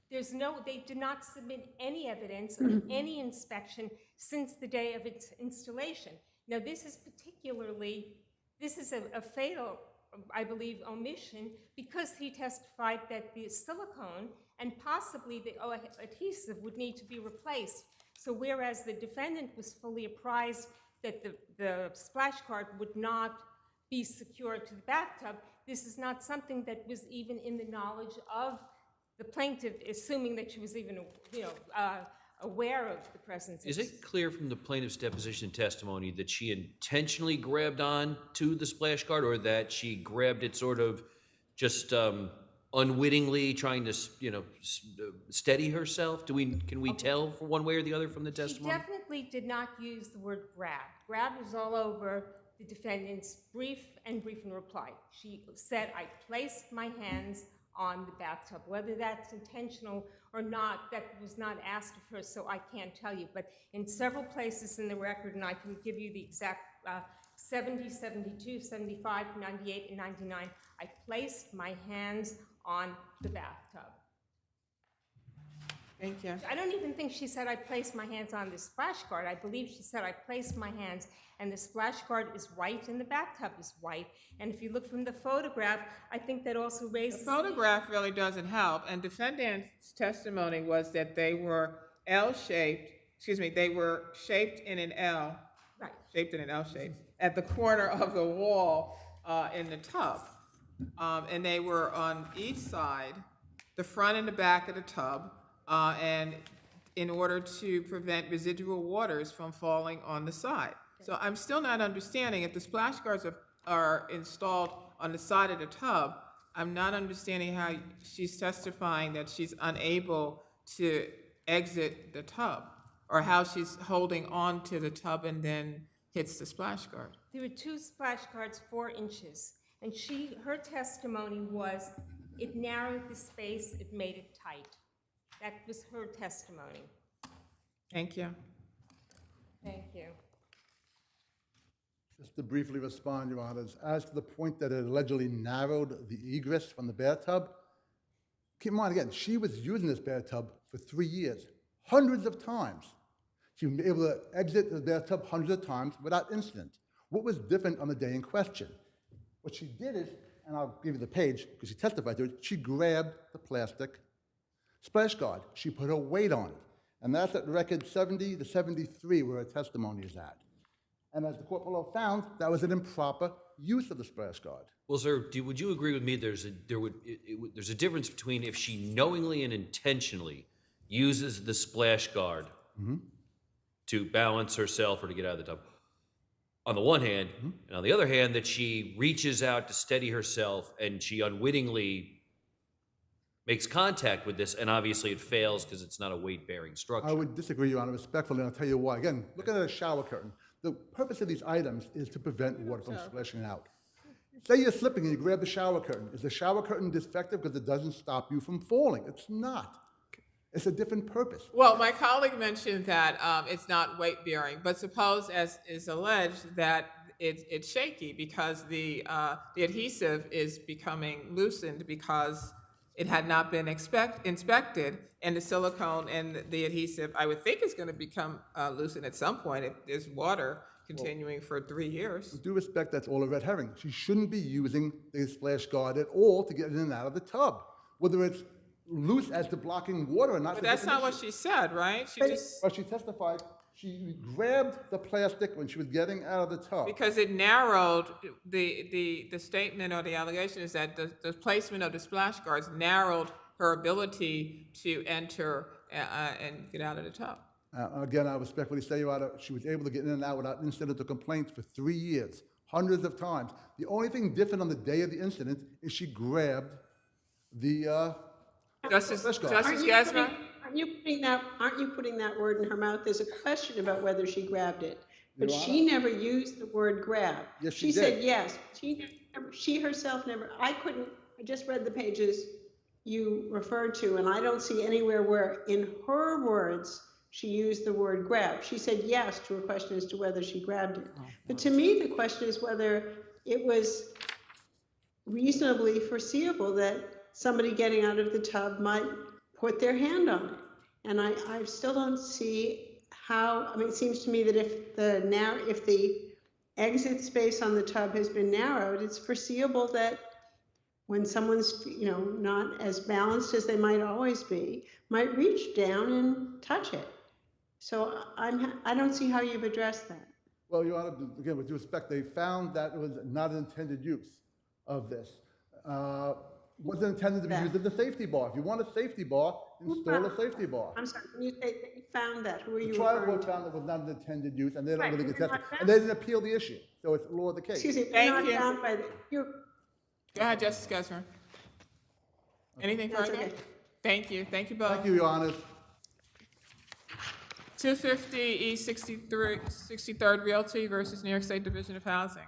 They did not submit any evidence of any inspection since the day of its installation. Now, this is a fatal, I believe, omission, because he testified that the silicone and possibly the adhesive would need to be replaced. So whereas the defendant was fully apprised that the splash guard would not be secured to the bathtub, this is not something that was even in the knowledge of the plaintiff, assuming that she was even, aware of the presence. Is it clear from the plaintiff's deposition testimony that she intentionally grabbed on to the splash guard, or that she grabbed it sort of just unwittingly, trying to, steady herself? Can we tell for one way or the other from the testimony? She definitely did not use the word grab. Grab was all over the defendant's brief in reply. She said, "I placed my hands on the bathtub." Whether that's intentional or not, that was not asked of her, so I can't tell you. But in several places in the record, and I can give you the exact 70, 72, 75, 98, and 99, I placed my hands on the bathtub. Thank you. I don't even think she said I placed my hands on the splash guard. I believe she said I placed my hands, and the splash guard is white and the bathtub is white. And if you look from the photograph, I think that also raises... The photograph really doesn't help, and defendant's testimony was that they were they were shaped in an L. Right. Shaped in an L shape at the corner of the wall in the tub. And they were on each side, the front and the back of the tub, and in order to prevent residual waters from falling on the side. So I'm still not understanding, if the splash guards are installed on the side of the tub, I'm not understanding how she's testifying that she's unable to exit the tub, or how she's holding on to the tub and then hits the splash guard. There were two splash guards 4 inches, and her testimony was it narrowed the space, it made it tight. That was her testimony. Thank you. Thank you. Just to briefly respond, Your Honors, as to the point that it allegedly narrowed the egress from the bathtub, keep in mind again, she was using this bathtub for 3 years, hundreds of times. She was able to exit the bathtub hundreds of times without incident. What was different on the day in question? What she did is, and I'll give you the page because she testified to it, she grabbed the plastic splash guard. She put her weight on it. And that's at record 70 to 73 where her testimony is at. And as the court below found, that was an improper use of the splash guard. Well, sir, would you agree with me there's a difference between if she knowingly and intentionally uses the splash guard to balance herself or to get out of the tub, on the one hand, and on the other hand, that she reaches out to steady herself and she unwittingly makes contact with this, and obviously it fails because it's not a weight-bearing structure. I would disagree, Your Honor, respectfully, and I'll tell you why. Again, look at a shower curtain. The purpose of these items is to prevent water from splashing out. Say you're slipping and you grab the shower curtain. Is the shower curtain defective because it doesn't stop you from falling? It's not. It's a different purpose. Well, my colleague mentioned that it's not weight-bearing, but suppose, as is alleged, that it's shaky because the adhesive is becoming loosened because it had not been inspected, and the silicone and the adhesive, I would think, is going to become loosened at some point if there's water continuing for 3 years. With due respect, that's all a red herring. She shouldn't be using the splash guard at all to get in and out of the tub. Whether it's loose as to blocking water or not. But that's not what she said, right? But she testified she grabbed the plastic when she was getting out of the tub. Because it narrowed, the statement or the allegation is that the placement of the splash guards narrowed her ability to enter and get out of the tub. Again, I respectfully say, Your Honor, she was able to get in and out without incident or complaints for 3 years, hundreds of times. The only thing different on the day of the incident is she grabbed the Justice Aren't Gasman? aren't you putting that word in her mouth? There's a question about whether she grabbed it, but Your she never used the word grab. Yes, she She said did. yes. She herself never, I just read the pages you referred to, and I don't see anywhere where, in her words, she used the word grab. She said yes to a question as to whether she grabbed it. But to me, the question is whether it was reasonably foreseeable that somebody getting out of the tub might put their hand on it. And I still don't see how, I mean, it seems to me that if the exit space on the tub has been narrowed, it's foreseeable that when someone's, not as balanced as they might always be, might reach down and touch it. So I don't see how you've addressed that. Well, Your Honor, again, with due respect, they found that it was not an intended use of this. Wasn't intended to be used as a safety bar. If you want a safety bar, install a safety bar. I'm sorry, when you say they found that, who are you The trial referring court to? found it was not an intended use, and they don't Right, really but get we're tested. not And they didn't appeal the issue, so it's law of the case. Excuse me, Thank we're you. not bound by the, Go ahead, Justice Gasman. Anything That's further? okay. Thank you. Thank you both. Thank you, Your Honor. 250 East 63rd Realty versus New York State Division of Housing.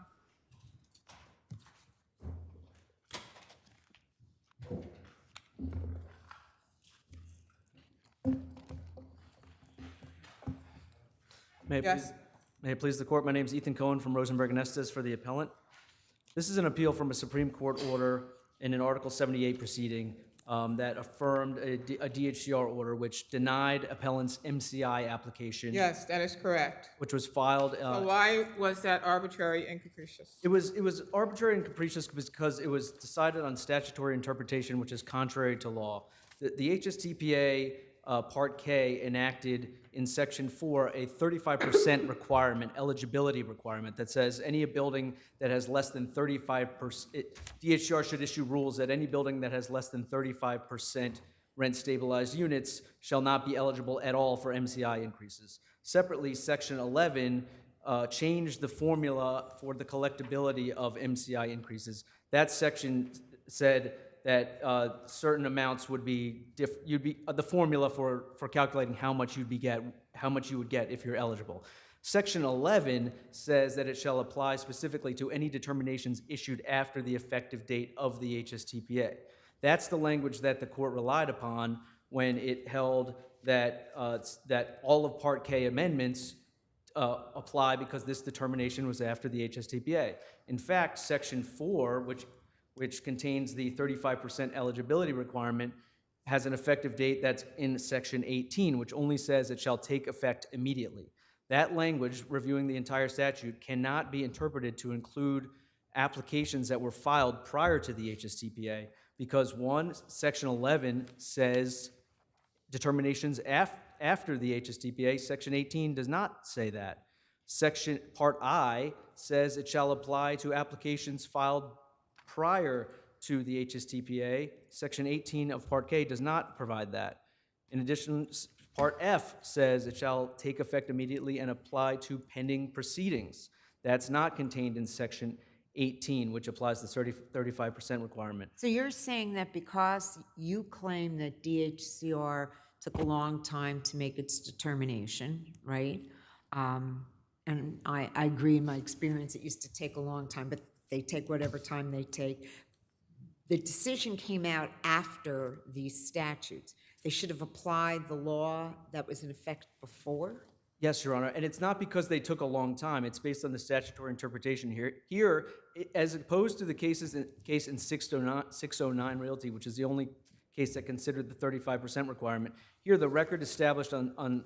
Yes. May it please the court, my name is Ethan Cohen from Rosenberg and Estes for the appellant. This is an appeal from a Supreme Court order in an Article 78 proceeding that affirmed a DHCR order which denied appellant's MCI application. Yes, that is correct. Which was filed. So why was that arbitrary and capricious? It was arbitrary and capricious because it was decided on statutory interpretation, which is contrary to law. The HSTPA Part K enacted in Section 4 a 35% requirement, eligibility requirement, that says any building that has less than 35%, DHCR should issue rules that any building that has less than 35% rent stabilized units shall not be eligible at all for MCI increases. Separately, Section 11 changed the formula for the collectability of MCI increases. That section said that certain amounts would be the formula for calculating how much you would get if you're eligible. Section 11 says that it shall apply specifically to any determinations issued after the effective date of the HSTPA. That's the language that the court relied upon when it held that that all of Part K amendments apply because this determination was after the HSTPA. In fact, Section 4, which contains the 35% eligibility requirement, has an effective date that's in Section 18, which only says it shall take effect immediately. That language, reviewing the entire statute, cannot be interpreted to include applications that were filed prior to the HSTPA because, one, Section 11 says determinations after the HSTPA. Section 18 does not say that. Part I says it shall apply to applications filed prior to the HSTPA. Section 18 of Part K does not provide that. In addition, Part F says it shall take effect immediately and apply to pending proceedings. That's not contained in Section 18, which applies the 35% requirement. So you're saying that because you claim that DHCR took a long time to make its determination, right? And I agree, in my experience, it used to take a long time, but they take whatever time they take. The decision came out after these statutes. They should have applied the law that was in effect before? Yes, Your Honor, and it's not because they took a long time. It's based on the statutory interpretation here. Here, as opposed to the case in 609 Realty, which is the only case that considered the 35% requirement, here the record established on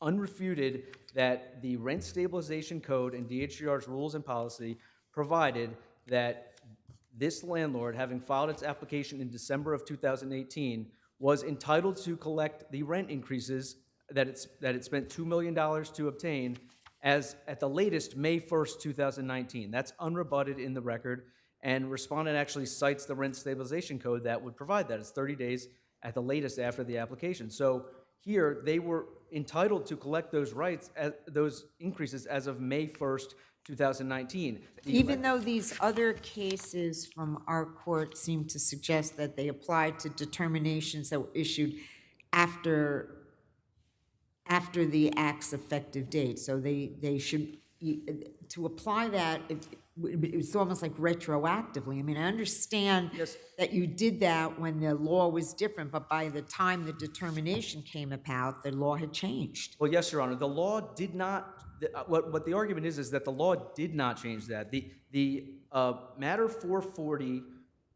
unrefuted that the Rent Stabilization Code and DHCR's rules and policy provided that this landlord, having filed its application in December of 2018, was entitled to collect the rent increases that it spent $2 million to obtain as at the latest May 1st, 2019. That's unrebutted in the record, and respondent actually cites the Rent Stabilization Code that would provide that. It's 30 days at the latest after the application. So here, they were entitled to collect those rights, those increases as of May 1st, 2019. Even though these other cases from our court seem to suggest that they applied to determinations that were issued after the act's effective date. So they should, to apply that, it's almost like retroactively. I mean, I understand that you did that when the law was different, but by the time the determination came about, the law had changed. Well, yes, Your Honor, the law did not, what the argument is that the law did not change that. The matter 440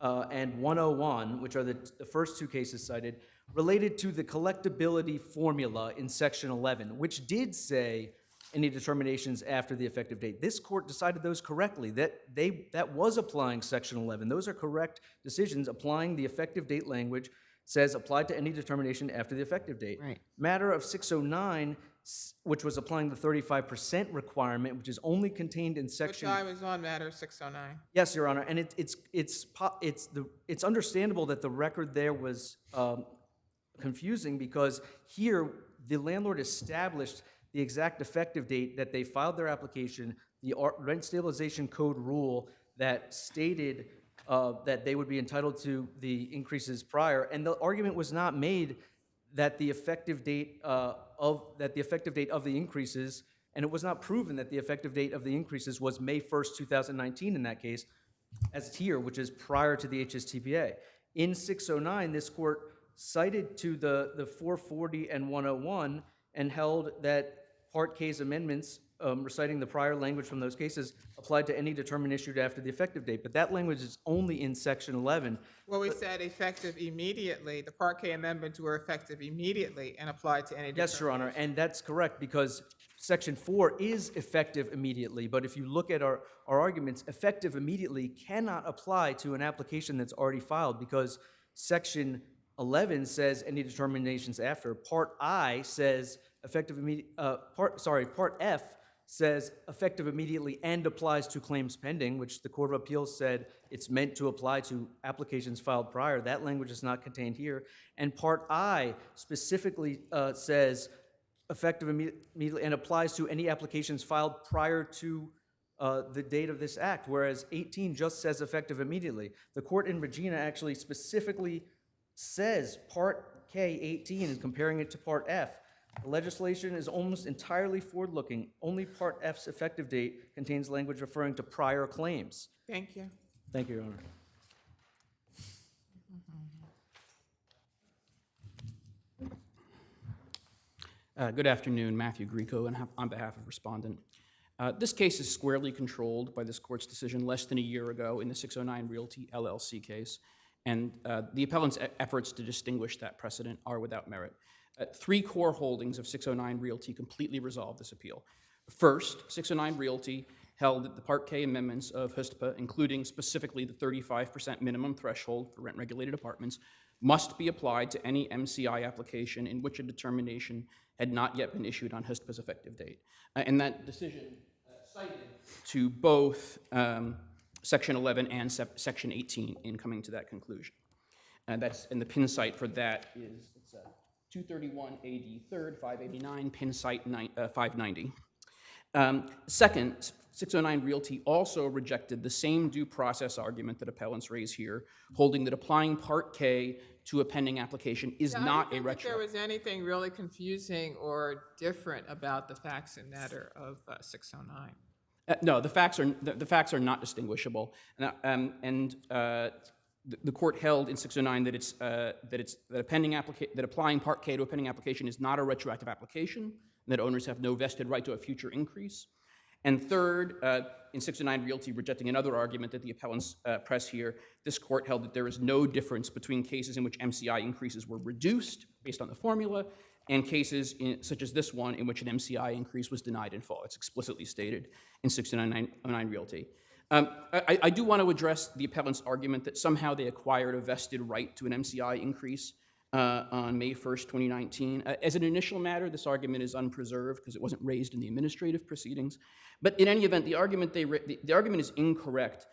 and 101, which are the first two cases cited, related to the collectability formula in Section 11, which did say any determinations after the effective date. This court decided those correctly, that was applying Section 11. Those are correct decisions. Applying the effective date language says applied to any determination after the effective date. Right. Matter of 609, which was applying the 35% requirement, which is only contained in Section... Which I was on matter 609. Yes, Your Honor, and it's understandable that the record there was confusing because here the landlord established the exact effective date that they filed their application, the rent stabilization code rule that stated that they would be entitled to the increases prior, and the argument was not made that the effective date of the increases, and it was not proven that the effective date of the increases was May 1st, 2019 in that case, as here, which is prior to the HSTPA. In 609, this court cited to the 440 and 101 and held that Part K's amendments, reciting the prior language from those cases, applied to any determination issued after the effective date. But that language is only in Section 11. Well, we said effective immediately. The Part K amendments were effective immediately and applied to any Yes, Your Honor, and that's correct because Section 4 is effective immediately. But if you look at our arguments, effective immediately cannot apply to an application that's already filed because Section 11 says any determinations after. Part I says Part F says effective immediately and applies to claims pending, which the Court of Appeals said it's meant to apply to applications filed prior. That language is not contained here. And Part I specifically says effective immediately and applies to any applications filed prior to the date of this act, whereas 18 just says effective immediately. The court in Regina actually specifically says Part K 18 and comparing it to Part F. The legislation is almost entirely forward-looking. Only Part F's effective date contains language referring to prior claims. Thank you. Thank you, Your Honor. Good afternoon, Matthew Grieco, and on behalf of Respondent. This case is squarely controlled by this court's decision less than a year ago in the 609 Realty LLC case, and the appellant's efforts to distinguish that precedent are without merit. Three core holdings of 609 Realty completely resolve this appeal. First, 609 Realty held that the Part K amendments of HSTPA, including specifically the 35% minimum threshold for rent-regulated apartments, must be applied to any MCI application in which a determination had not yet been issued on HSTPA's effective date. And that decision cited to both Section 11 and Section 18 in coming to that conclusion. And the pin site for that is 231 AD 3rd, 589, pin site 590. Second, 609 Realty also rejected the same due process argument that appellants raise here, holding that applying Part K to a pending application is not a retro. I don't think there was anything really confusing or different about the facts and matter of 609. No, the facts are not distinguishable, and the court held in 609 that applying Part K to a pending application is not a retroactive application, and that owners have no vested right to a future increase. And third, in 609 Realty, rejecting another argument that the appellants press here, this court held that there is no difference between cases in which MCI increases were reduced based on the formula and cases such as this one in which an MCI increase was denied in full. It's explicitly stated in 609 Realty. I do want to address the appellant's argument that somehow they acquired a vested right to an MCI increase on May 1st, 2019. As an initial matter, this argument is unpreserved because it wasn't raised in the administrative proceedings. But in any event, the argument is incorrect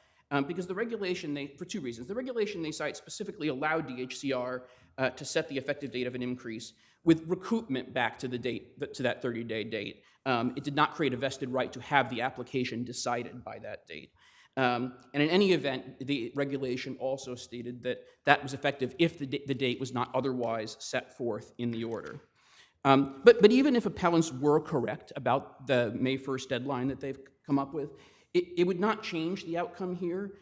because the regulation, for two reasons. The regulation they cite specifically allowed DHCR to set the effective date of an increase with recoupment back to the date, to that 30-day date. It did not create a vested right to have the application decided by that date. And in any event, the regulation also stated that that was effective if the date was not otherwise set forth in the order. But even if appellants were correct about the May 1st deadline that they've come up with, it would not change the outcome here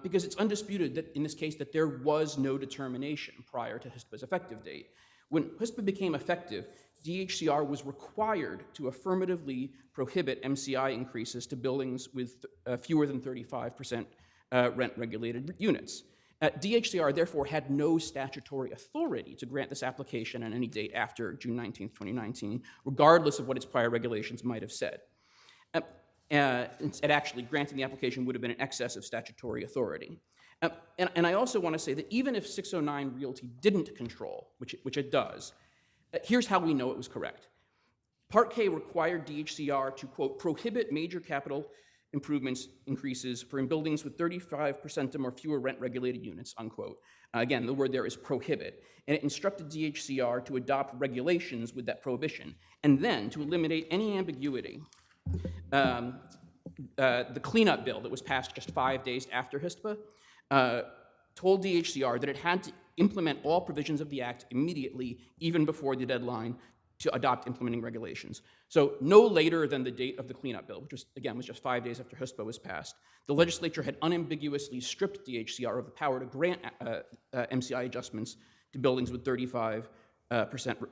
because it's undisputed that in this case that there was no determination prior to HISPA's effective date. When HISPA became effective, DHCR was required to affirmatively prohibit MCI increases to buildings with fewer than 35% rent-regulated units. DHCR therefore had no statutory authority to grant this application on any date after June 19th, 2019, regardless of what its prior regulations might have said. It actually, granting the application would have been in excess of statutory authority. And I also want to say that even if 609 Realty didn't control, which it does, here's how we know it was correct. Part K required DHCR to, quote, prohibit major capital improvements increases for in buildings with 35% or fewer rent-regulated units, unquote. Again, the word there is prohibit. And it instructed DHCR to adopt regulations with that prohibition, and then to eliminate any ambiguity. The cleanup bill that was passed just 5 days after HISPA told DHCR that it had to implement all provisions of the Act immediately, even before the deadline to adopt implementing regulations. So no later than the date of the cleanup bill, which was, again, was just 5 days after HISPA was passed, the legislature had unambiguously stripped DHCR of the power to grant MCI adjustments to buildings with 35%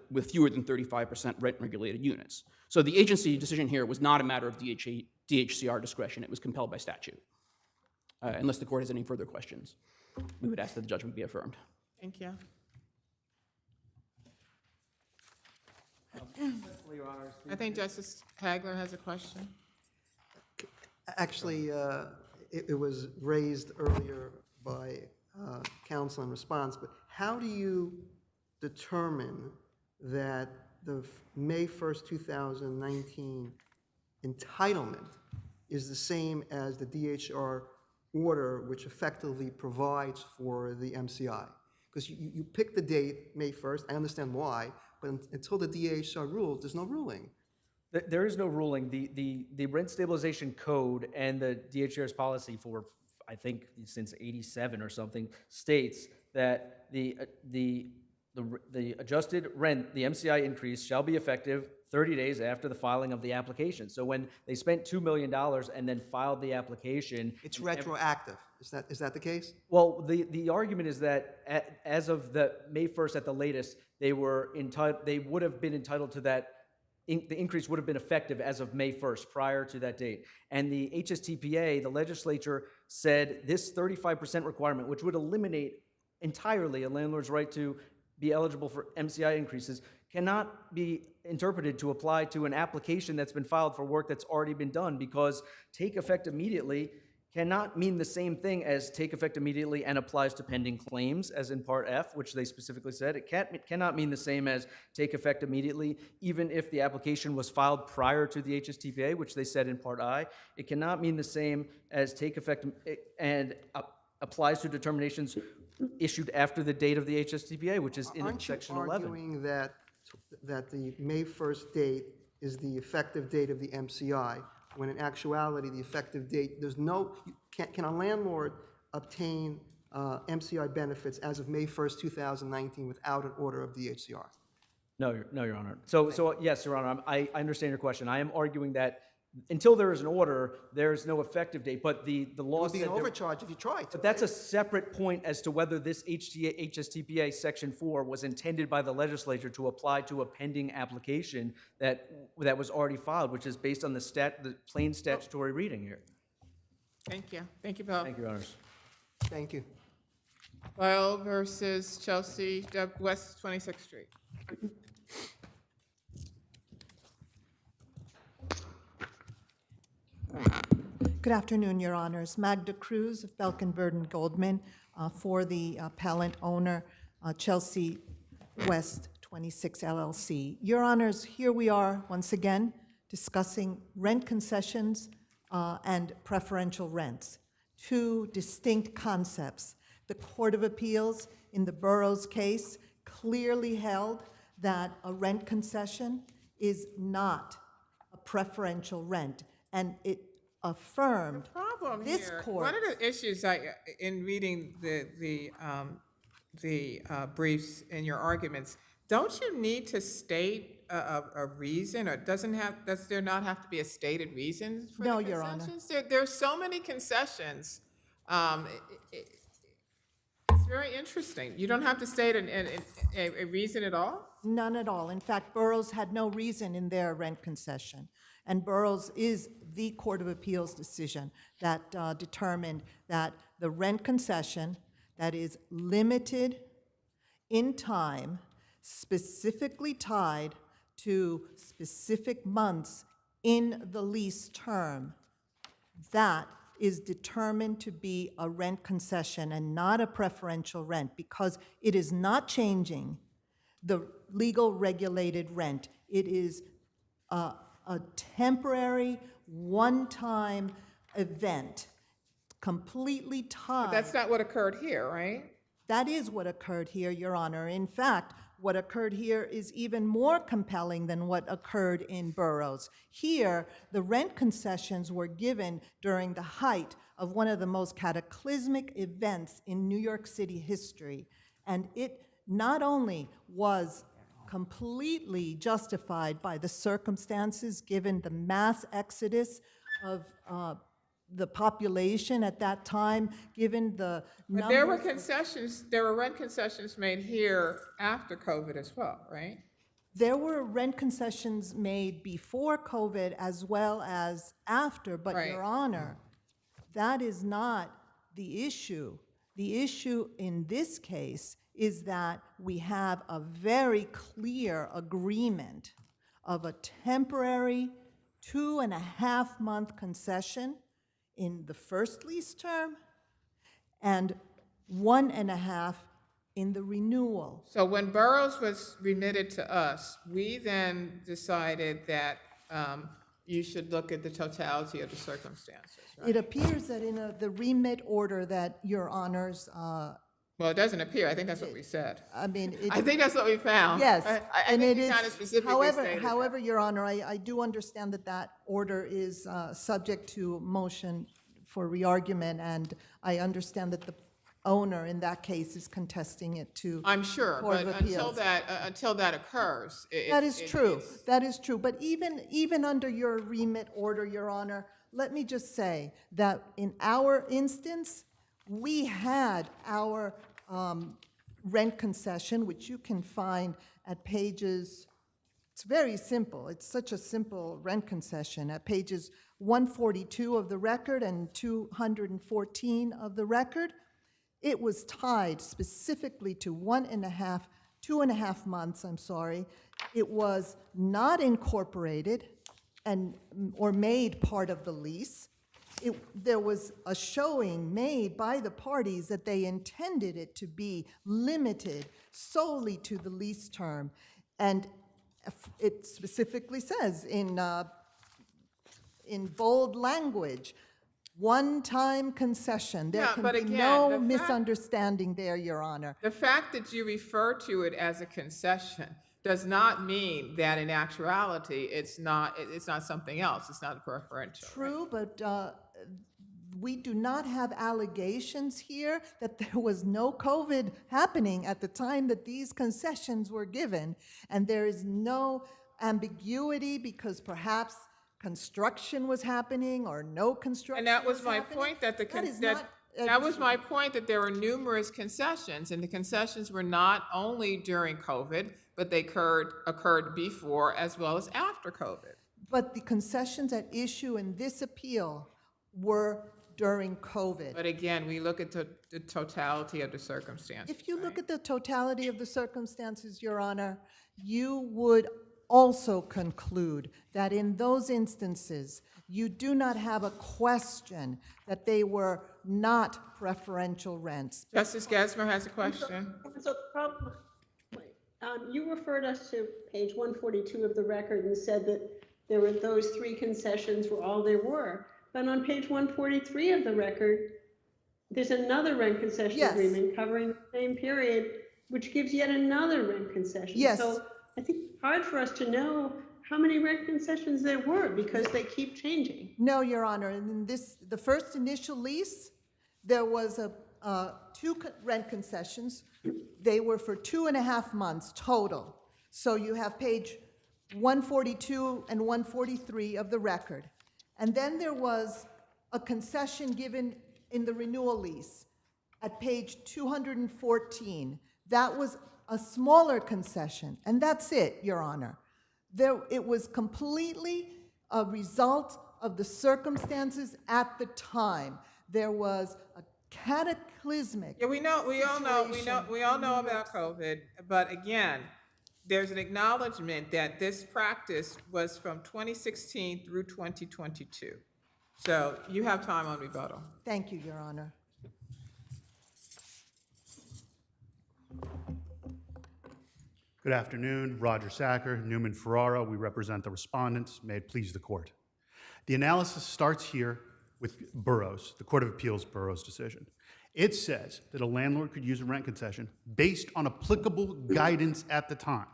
with fewer than 35% rent-regulated units. So the agency decision here was not a matter of DHCR discretion. It was compelled by statute. Unless the court has any further questions, we would ask that the judgment be affirmed. Thank you. I think Justice Hagler has a question. Actually, it was raised earlier by counsel in response, but how do you determine that the May 1st, 2019 entitlement is the same as the DHR order which effectively provides for the MCI? Because you pick the date, May 1st, I understand why, but until the DHR rules, there's no ruling. There is no ruling. The rent stabilization code and the DHR's policy for, I think, since '87 or something, states that the adjusted rent, the MCI increase, shall be effective 30 days after the filing of the application. So when they spent $2 million and then filed the application, it's retroactive. Is that the case? Well, the argument is that as of the May 1st at the latest, they would have been entitled to that. The increase would have been effective as of May 1st, prior to that date. And the HSTPA, the legislature, said this 35% requirement, which would eliminate entirely a landlord's right to be eligible for MCI increases, cannot be interpreted to apply to an application that's been filed for work that's already been done, because take effect immediately cannot mean the same thing as take effect immediately and applies to pending claims, as in Part F, which they specifically said. It cannot mean the same as take effect immediately, even if the application was filed prior to the HSTPA, which they said in Part I. It cannot mean the same as take effect and applies to determinations issued after the date of the HSTPA, which is in Section 11. Aren't you arguing that the May 1st date is the effective date of the MCI, when in actuality the effective date, there's no, can a landlord obtain MCI benefits as of May 1st, 2019 without an order of DHCR? No, Your Honor. So yes, Your Honor, I understand your question. I am arguing that until there is an order, there is no effective date, but the law It would be an overcharge if you tried to. But that's a separate point as to whether this HSTPA Section 4 was intended by the legislature to apply to a pending application that was already filed, which is based on the plain statutory reading here. Thank you. Thank you, Bill. Thank you, Your Honors. Thank you. Well versus Chelsea, West 26th Street. Good afternoon, Your Honors. Magda Cruz of Belkin Burden Goldman for the appellant owner, Chelsea West 26 LLC. Your Honors, here we are once again discussing rent concessions and preferential rents, two distinct concepts. The Court of Appeals in the Burroughs case clearly held that a rent concession is not a preferential rent, and it affirmed Problem this here, court. one of the issues in reading the briefs and your arguments, don't you need to state a reason, or does there not have to be a stated reason for No, the Your Honor. concessions? There's so many concessions. It's very interesting. You don't have to state a reason at all? None at all. In fact, Burroughs had no reason in their rent concession. And Burroughs is the Court of Appeals decision that determined that the rent concession that is limited in time, specifically tied to specific months in the lease term, that is determined to be a rent concession and not a preferential rent, because it is not changing the legal regulated rent. It is a temporary, one-time event, completely tied. But that's not what occurred here, right? That is what occurred here, Your Honor. In fact, what occurred here is even more compelling than what occurred in Burroughs. Here, the rent concessions were given during the height of one of the most cataclysmic events in New York City history. And it not only was completely justified by the circumstances, given the mass exodus of the population at that time, given the But there were concessions, there were rent concessions made here after COVID as well, right? There were rent concessions made before COVID as well as after, but Right. Your Honor, that is not the issue. The issue in this case is that we have a very clear agreement of a temporary 2.5-month concession in the first lease term and 1.5 in the renewal. So when Burroughs was remitted to us, we then decided that you should look at the totality of the circumstances, right? It appears that in the remit order that Your Honors, Well, it doesn't appear. I think that's what we said. I mean, I think that's what we found. yes, I and think it we is. kind of specifically stated that. However, Your Honor, I do understand that that order is subject to motion for re-argument, and I understand that the owner in that case is contesting it to I'm sure, Court but of Appeals. until that occurs. That is true. That is true. But even under your remit order, Your Honor, let me just say that in our instance, we had our rent concession, which you can find at pages, it's very simple. It's such a simple rent concession at pages 142 of the record and 214 of the record. It was tied specifically to 2.5 months, It was not incorporated or made part of the lease. There was a showing made by the parties that they intended it to be limited solely to the lease term. And it specifically says in bold language, one-time concession. There Yeah, can but be again, no the fact- misunderstanding there, Your Honor. The fact that you refer to it as a concession does not mean that in actuality it's not something else. It's not preferential. True, but we do not have allegations here that there was no COVID happening at the time that these concessions were given, and there is no ambiguity because perhaps construction was happening or no construction And that was my happening. point that That was my point that there were numerous concessions, and the concessions were not only during COVID, but they occurred before as well as after COVID. But the concessions at issue in this appeal were during COVID. But again, we look at the totality of the circumstances. If you look at the totality of the circumstances, Your Honor, you would also conclude that in those instances, you do not have a question that they were not preferential rents. Justice Gasmer has a question. So the problem, you referred us to page 142 of the record and said that there were those 3 concessions were all there were. But on page 143 of the record, there's another rent concession Yes. agreement covering the same period which gives yet another rent concession. Yes. So I think it's hard for us to know how many rent concessions there were because they keep changing. No, Your Honor, in the first initial lease, there was two rent concessions. They were for 2.5 months total. So you have page 142 and 143 of the record. And then there was a concession given in the renewal lease at page 214. That was a smaller concession, and that's it, Your Honor. It was completely a result of the circumstances at the time. There was a cataclysmic. Yeah, we all know about COVID, but again, there's an acknowledgement that this practice was from 2016 through 2022. So you have time on rebuttal. Thank you, Your Honor. Good afternoon, Roger Sacker, Newman Ferrara. We represent the respondents. May it please the court. The analysis starts here with Burroughs, the Court of Appeals Burroughs decision. It says that a landlord could use a rent concession based on applicable guidance at the time.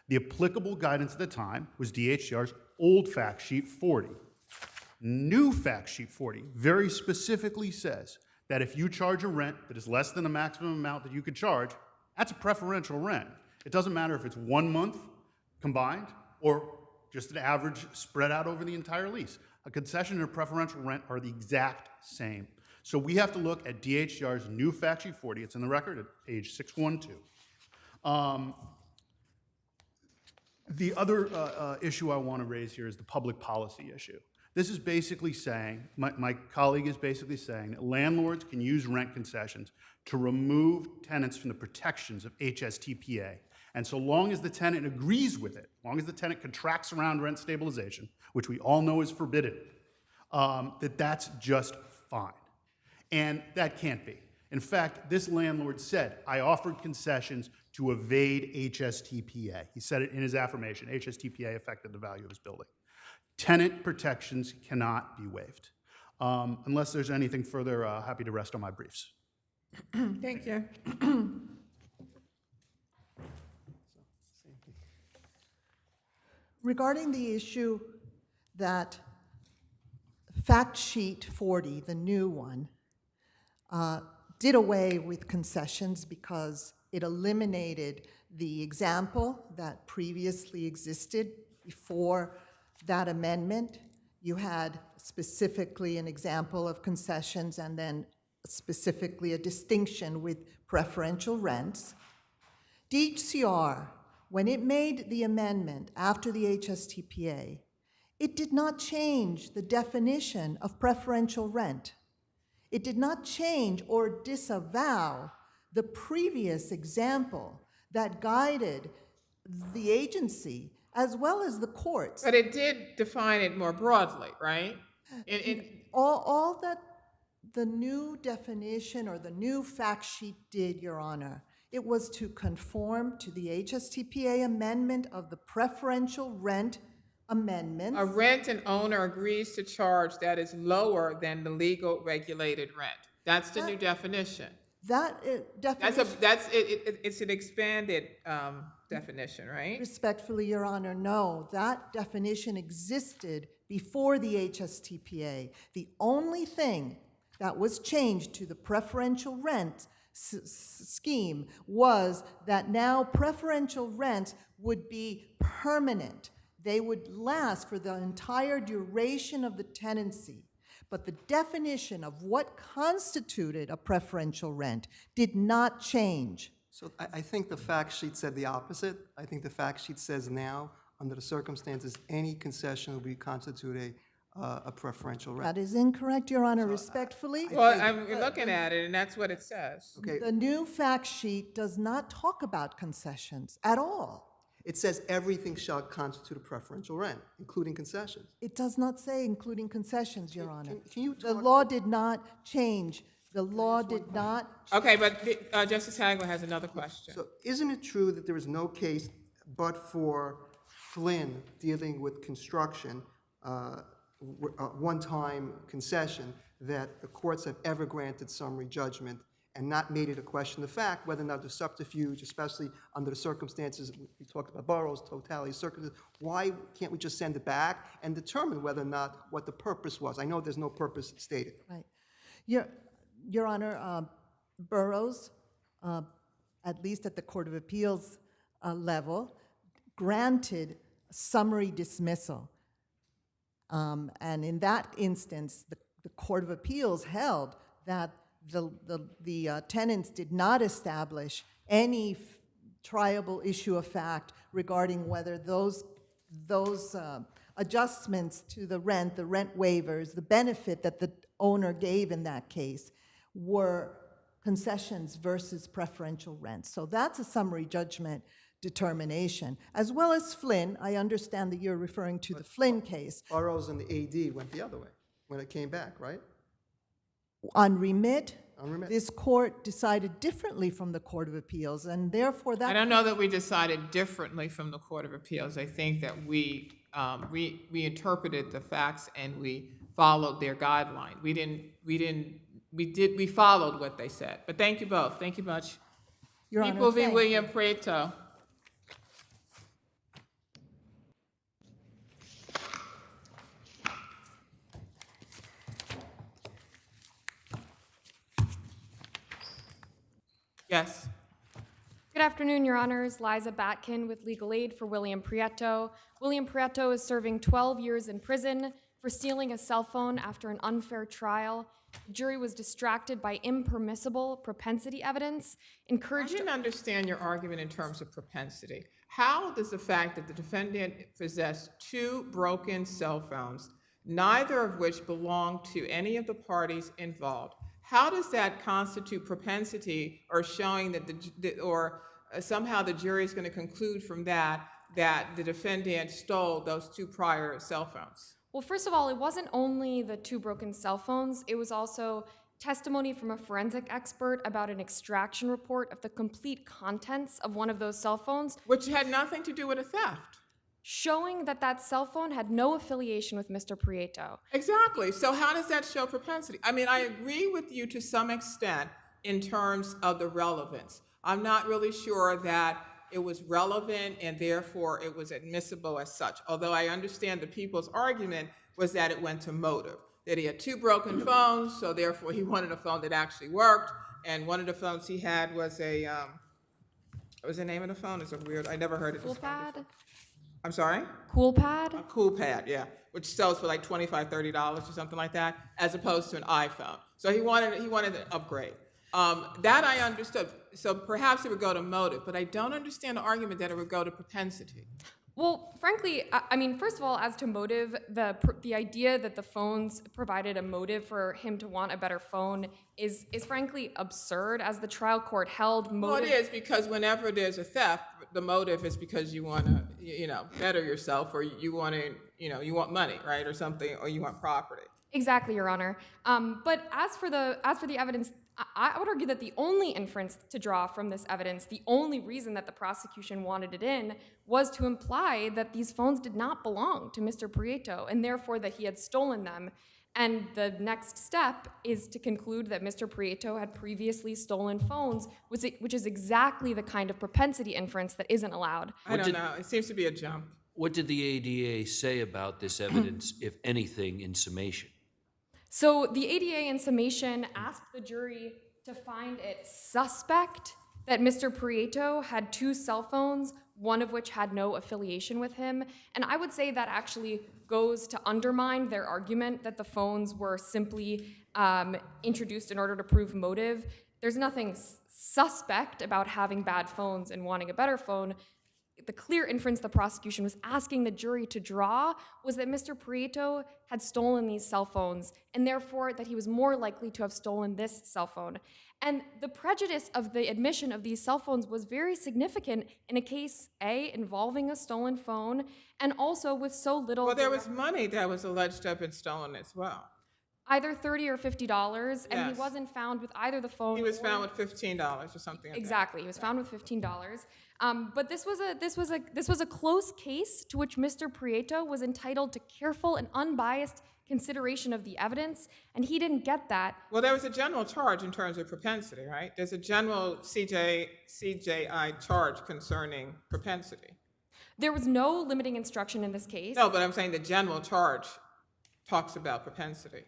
The applicable guidance at the time was DHCR's old fact sheet 40. New fact sheet 40 very specifically says that if you charge a rent that is less than the maximum amount that you could charge, that's a preferential rent. It doesn't matter if it's 1 month combined or just an average spread out over the entire lease. A concession and a preferential rent are the exact same. So we have to look at DHCR's new fact sheet 40. It's in the record at page 612. The other issue I want to raise here is the public policy issue. This is basically saying, my colleague is basically saying that landlords can use rent concessions to remove tenants from the protections of HSTPA. And so long as the tenant agrees with it, as long as the tenant contracts around rent stabilization, which we all know is forbidden, that's just fine. And that can't be. In fact, this landlord said, I offered concessions to evade HSTPA. He said it in his affirmation. HSTPA affected the value of his building. Tenant protections cannot be waived. Unless there's anything further, happy to rest on my briefs. Thank you. Regarding the issue that fact sheet 40, the new one, did away with concessions because it eliminated the example that previously existed before that amendment. You had specifically an example of concessions and then specifically a distinction with preferential rents. DHCR, when it made the amendment after the HSTPA, it did not change the definition of preferential rent. It did not change or disavow the previous example that guided the agency as well as the courts. But it did define it more broadly, right? All that the new definition or the new fact sheet did, Your Honor, it was to conform to the HSTPA amendment of the preferential rent amendments. A rent an owner agrees to charge that is lower than the legal regulated rent. That's the new definition. Definition. It's an expanded definition, right? Respectfully, Your Honor, no. That definition existed before the HSTPA. The only thing that was changed to the preferential rent scheme was that now preferential rents would be permanent. They would last for the entire duration of the tenancy. But the definition of what constituted a preferential rent did not change. So I think the fact sheet said the opposite. I think the fact sheet says now, under the circumstances, any concession will constitute a preferential rent. That is incorrect, Your Honor, respectfully. Well, I'm looking at it, and that's what it says. Okay. The new fact sheet does not talk about concessions at all. It says everything shall constitute a preferential rent, including concessions. It does not say including concessions, Your Honor. Can you The law did not change. The law did not. Okay, but Justice Hagler has another question. So isn't it true that there is no case but for Flynn dealing with construction, one-time concession, that the courts have ever granted summary judgment and not made it a question of fact, whether or not the subterfuge, especially under the circumstances, we talked about Burroughs, totality of circumstances, why can't we just send it back and determine whether or not what the purpose was? I know there's no purpose stated. Right. Your Honor, Burroughs, at least at the Court of Appeals level, granted summary dismissal. And in that instance, the Court of Appeals held that the tenants did not establish any triable issue of fact regarding whether those adjustments to the rent waivers, the benefit that the owner gave in that case, were concessions versus preferential rent. So that's a summary judgment determination. As well as Flynn, I understand that you're referring to the Flynn case. Burroughs and the AD went the other way when it came back, right? On remit, this court decided differently from the Court of Appeals, and therefore that... I don't know that we decided differently from the Court of Appeals. I think that we interpreted the facts and we followed their guideline. We followed what they said. But thank you both. Thank you much. Your Honor, People v. thank William Prietto. Yes. Good afternoon, Your Honors. Liza Batkin with Legal Aid for William Prietto. William Prietto is serving 12 years in prison for stealing a cell phone after an unfair trial. The jury was distracted by impermissible propensity evidence, encouraged... I didn't understand your argument in terms of propensity. How does the fact that the defendant possessed 2 broken cell phones, neither of which belonged to any of the parties involved, how does that constitute propensity or showing that somehow the jury is going to conclude from that the defendant stole those 2 prior cell phones? Well, first of all, it wasn't only the 2 broken cell phones. It was also testimony from a forensic expert about an extraction report of the complete contents of one of those cell phones. Which had nothing to do with a theft. Showing that cell phone had no affiliation with Mr. Prietto. Exactly. So how does that show propensity? I mean, I agree with you to some extent in terms of the relevance. I'm not really sure that it was relevant and therefore it was admissible as such. Although I understand the people's argument was that it went to motive. That he had 2 broken phones, so therefore he wanted a phone that actually worked. And one of the phones he had was a, what was the name of the phone? It's a weird, I never heard it. Cool Pad? I'm sorry? Cool Pad? A Cool Pad, yeah, which sells for like $25, $30 or something like that, as opposed to an iPhone. So he wanted an upgrade. That I understood. So perhaps it would go to motive, but I don't understand the argument that it would go to propensity. Well, frankly, I mean, first of all, as to motive, the idea that the phones provided a motive for him to want a better phone is frankly absurd. As the trial court held, motive... Well, it is, because whenever there's a theft, the motive is because you want to, better yourself, or you want to, you want money, right, or something, or you want property. Exactly, Your Honor. But as for the evidence, I would argue that the only inference to draw from this evidence, the only reason that the prosecution wanted it in, was to imply that these phones did not belong to Mr. Prietto, and therefore that he had stolen them. And the next step is to conclude that Mr. Prietto had previously stolen phones, which is exactly the kind of propensity inference that isn't allowed. I don't know. It seems to be a jump. What did the ADA say about this evidence, if anything, in summation? So the ADA in summation asked the jury to find it suspect that Mr. Prietto had 2 cell phones, one of which had no affiliation with him. And I would say that actually goes to undermine their argument that the phones were simply introduced in order to prove motive. There's nothing suspect about having bad phones and wanting a better phone. The clear inference the prosecution was asking the jury to draw was that Mr. Prietto had stolen these cell phones, and therefore that he was more likely to have stolen this cell phone. And the prejudice of the admission of these cell phones was very significant in a case, A, involving a stolen phone, and also with so little... Well, there was money that was alleged to have been stolen as well. Either $30 or $50, and he Yes. wasn't found with either the phone. He was or- found with $15 or something like that. Exactly, he was found with $15. But this was a close case to which Mr. Prietto was entitled to careful and unbiased consideration of the evidence, and he didn't get that. Well, there was a general charge in terms of propensity, right? There's a general CJI charge concerning propensity. There was no limiting instruction in this case. No, but I'm saying the general charge talks about propensity.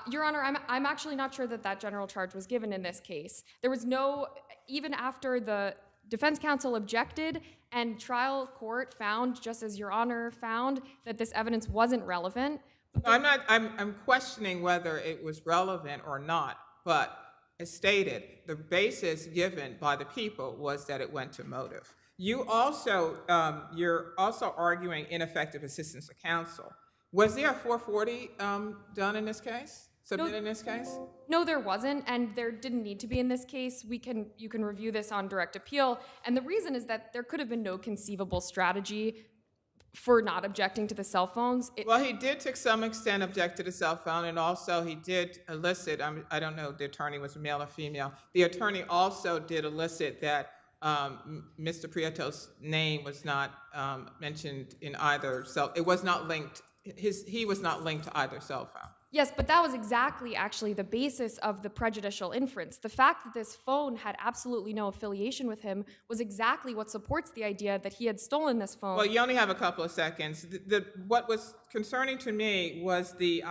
Your Honor, I'm actually not sure that that general charge was given in this case. There was no, even after the defense counsel objected and trial court found, just as Your Honor found, that this evidence wasn't relevant. I'm questioning whether it was relevant or not, but as stated, the basis given by the people was that it went to motive. You're also arguing ineffective assistance of counsel. Was there a 440 done in this case, submitted in this case? No, there wasn't, and there didn't need to be in this case. You can review this on direct appeal, and the reason is that there could have been no conceivable strategy for not objecting to the cell phones. Well, he did to some extent object to the cell phone, and also he did elicit, I don't know if the attorney was male or female, the attorney also did elicit that Mr. Prietto's name was not mentioned in either cell, it was not linked, he was not linked to either cell phone. Yes, but that was exactly actually the basis of the prejudicial inference. The fact that this phone had absolutely no affiliation with him was exactly what supports the idea that he had stolen this phone. Well, you only have a couple of seconds. What was concerning to me was the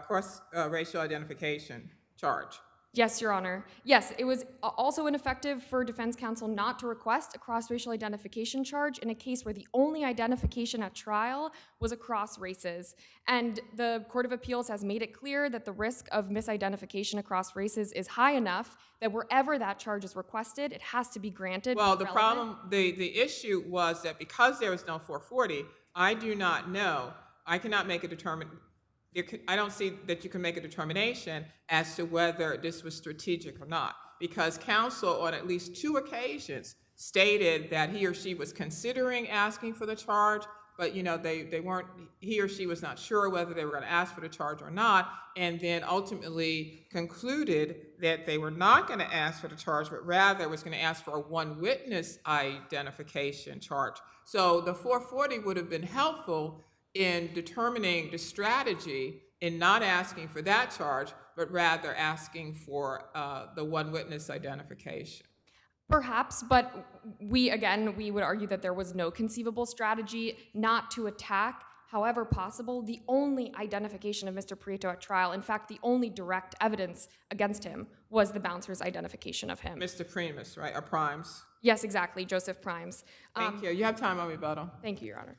cross-racial identification charge. Yes, Your Honor. Yes, it was also ineffective for defense counsel not to request a cross-racial identification charge in a case where the only identification at trial was across races. And the Court of Appeals has made it clear that the risk of misidentification across races is high enough that wherever that charge is requested, it has to be granted. Well, the problem, the issue was that because there was no 440, I do not know, I cannot make a determination. I don't see that you can make a determination as to whether this was strategic or not, because counsel on at least 2 occasions stated that he or she was considering asking for the charge, but they weren't, he or she was not sure whether they were going to ask for the charge or not, and then ultimately concluded that they were not going to ask for the charge, but rather was going to ask for a one witness identification charge. So the 440 would have been helpful in determining the strategy in not asking for that charge, but rather asking for the one witness identification. Perhaps, but we would argue that there was no conceivable strategy not to attack, however possible, the only identification of Mr. Prietto at trial. In fact, the only direct evidence against him was the bouncer's identification of him. Mr. Primus, right, or Primes? Yes, exactly, Joseph Primes. Thank you. You have time on rebuttal. Thank you, Your Honor.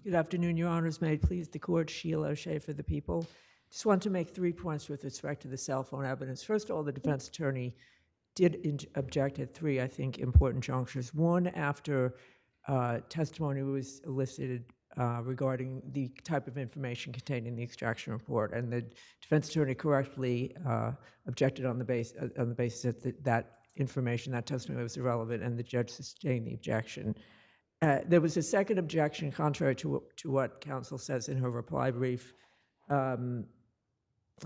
Good afternoon, Your Honors. May it please the Court, Sheila O'Shea for the people. Just want to make 3 points with respect to the cell phone evidence. First of all, the defense attorney did object at 3, I think, important junctures. One, after testimony was elicited regarding the type of information contained in the extraction report, and the defense attorney correctly objected on the basis that that information, that testimony was irrelevant, and the judge sustained the objection. There was a second objection, contrary to what counsel says in her reply brief. Let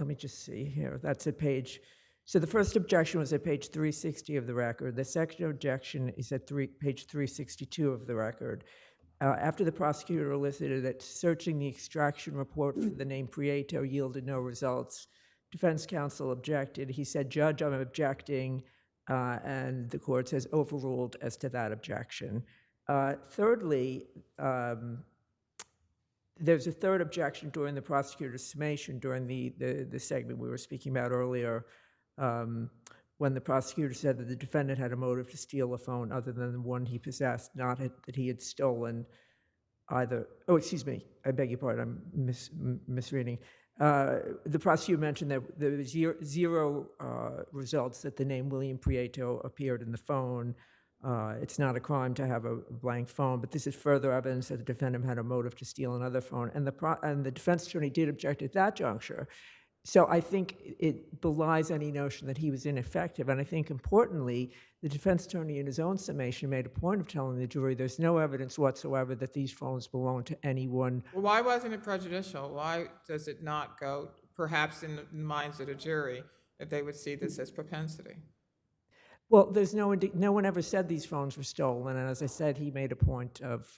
me just see here. That's at page. So the first objection was at page 360 of the record. The second objection is at page 362 of the record. After the prosecutor elicited that searching the extraction report for the name Prietto yielded no results, defense counsel objected. He said, "Judge, I'm objecting," and the court says overruled as to that objection. Thirdly, there's a third objection during the prosecutor's summation during the segment we were speaking about earlier, when the prosecutor said that the defendant had a motive to steal a phone other than the one he possessed, not that he had stolen either. Oh, excuse me, I beg your pardon, I'm misreading. The prosecutor mentioned that there was zero results that the name William Prietto appeared in the phone. It's not a crime to have a blank phone, but this is further evidence that the defendant had a motive to steal another phone. And the defense attorney did object at that juncture. So I think it belies any notion that he was ineffective. And I think importantly, The defense attorney in his own summation made a point of telling the jury there's no evidence whatsoever that these phones belong to anyone. Well, why wasn't it prejudicial? Why does it not go, perhaps in the minds of the jury, that they would see this as propensity? Well, there's no one ever said these phones were stolen, and as I said, he made a point of